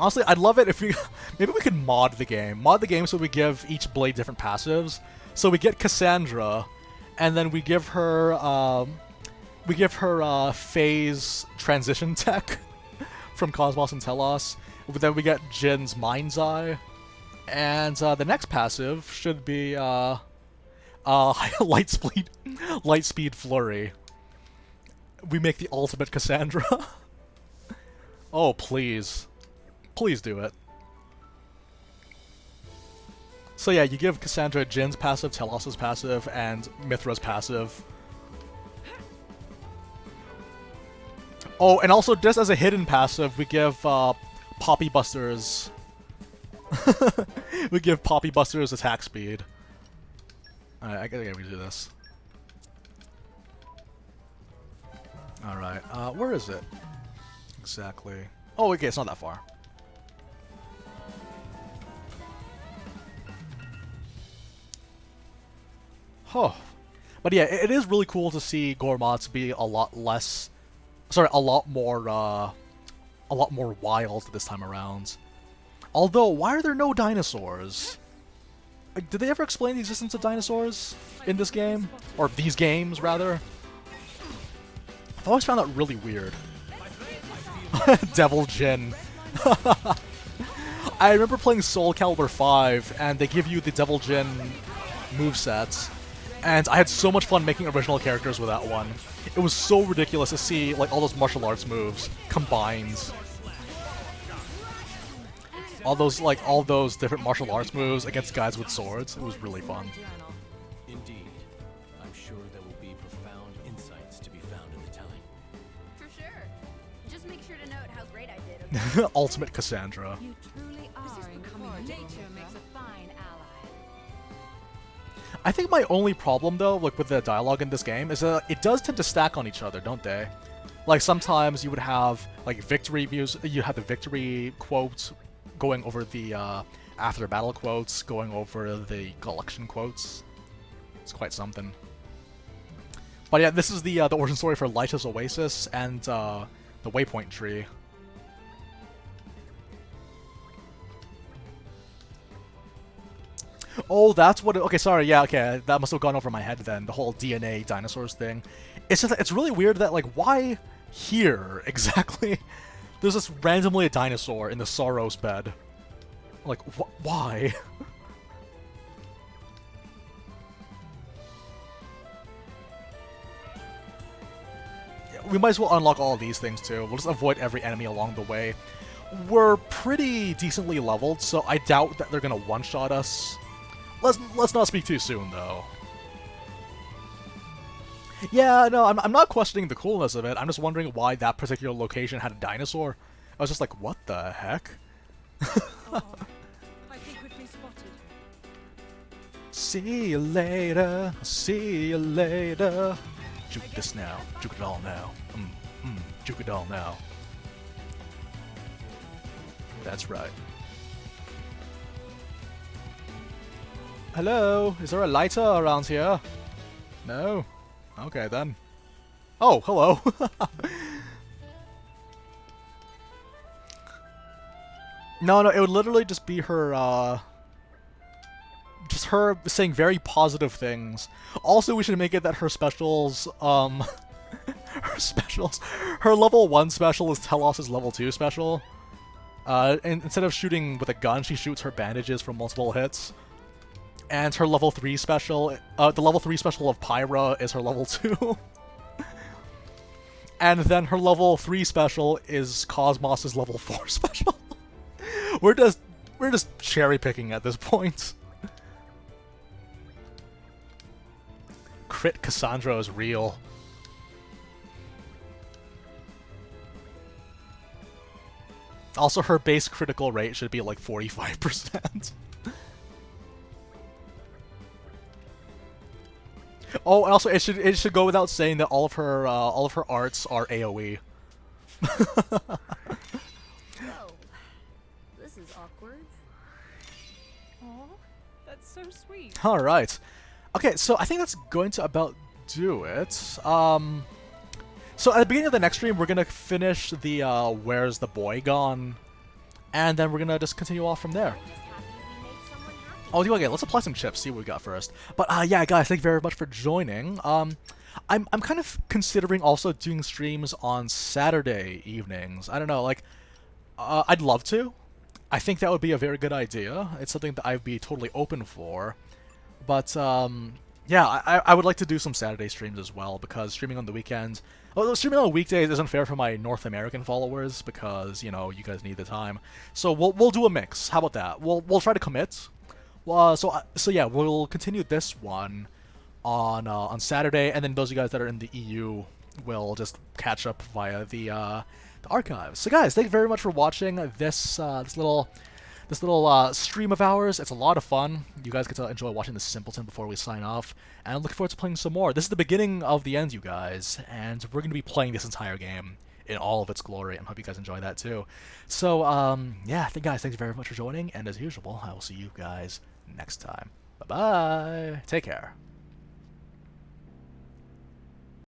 Honestly, I'd love it if we... maybe we could mod the game. Mod the game so we give each blade different passives. So we get Cassandra, and then we give her, phase transition tech from Cosmos and Telos. Then we get Jin's Mind's Eye. And the next passive should be, Light Speed Flurry. We make the ultimate Cassandra. Oh, please. Please do it. So yeah, you give Cassandra Jin's passive, Telos' passive, and Mythra's passive. Oh, and also just as a hidden passive, we give Poppy Busters. We give Poppy Busters attack speed. Alright, I gotta redo this. Alright, where is it? Exactly. Oh, okay, it's not that far. Oh. But yeah, it is really cool to see Gormots be a lot less... Sorry, a lot more wild this time around. Although, why are there no dinosaurs? Like, did they ever explain the existence of dinosaurs in this game? Or these games, rather? I've always found that really weird. Devil Jin. I remember playing Soul Calibur 5, and they give you the Devil Jin movesets. And I had so much fun making original characters with that one. It was so ridiculous to see like all those martial arts moves combined. All those different martial arts moves against guys with swords. It was really fun. Indeed. I'm sure there will be profound insights to be found in the telling. For sure. Just make sure to note how great I did. Okay? Ultimate Cassandra. You truly are incoming. Nature makes a fine ally. I think my only problem though, like with the dialogue in this game, is that it does tend to stack on each other, don't they? Like sometimes you would have like victory views, you have the victory quotes going over the after battle quotes, going over the collection quotes. It's quite something. But yeah, this is the origin story for Lyta's Oasis and the Waypoint Tree. Oh, that's what okay, sorry, yeah, okay, that must have gone over my head then, the whole DNA dinosaurs thing. It's just, it's really weird that, like, why here, exactly? There's just randomly a dinosaur in the Soros bed. Like, why? Yeah, we might as well unlock all of these things, too. We'll just avoid every enemy along the way. We're pretty decently leveled, so I doubt that they're gonna one-shot us. Let's not speak too soon, though. Yeah, no, I'm not questioning the coolness of it. I'm just wondering why that particular location had a dinosaur. I was just like, what the heck? Oh, I think we've been spotted. See you later. See you later. Juke this now. Juke it all now. Juke it all now. That's right. Hello? Is there a lighter around here? No? Okay then. Oh, hello. No, it would literally just be her, just her saying very positive things. Also, we should make it that her specials, her level 1 special is Telos' level 2 special. And instead of shooting with a gun, she shoots her bandages from multiple hits. And her level 3 special, the level 3 special of Pyra is her level 2. and then her level 3 special is Cosmos's level 4 special. We're just cherry picking at this point. Crit Cassandra is real. Also, her base critical rate should be like 45%. Oh, also it should go without saying that all of her arts are AoE. Whoa. This is awkward. Oh, that's so sweet. All right. Okay, so I think that's going to about do it. So at the beginning of the next stream, we're gonna finish the Where's the Boy Gone, and then we're gonna just continue off from there. I'm just happy we made someone happy. Oh, okay, let's apply some chips, see what we got first. But yeah, guys, thank you very much for joining. I'm kind of considering also doing streams on Saturday evenings. I don't know, like, I'd love to. I think that would be a very good idea. It's something that I'd be totally open for. But yeah, I would like to do some Saturday streams as well, because streaming on the weekends, although streaming on weekdays isn't fair for my North American followers, because, you know, you guys need the time. So we'll do a mix. How about that? We'll try to commit. So yeah, we'll continue this one on Saturday, and then those of you guys that are in the EU will just catch up via the archives. So guys, thank you very much for watching this little stream of ours. It's a lot of fun. You guys get to enjoy watching the Simpleton before we sign off, and I'm looking forward to playing some more. This is the beginning of the end, you guys, and we're going to be playing this entire game in all of its glory, and hope you guys enjoy that too. So, yeah, guys, thank you very much for joining, and as usual, I will see you guys next time. Bye-bye. Take care.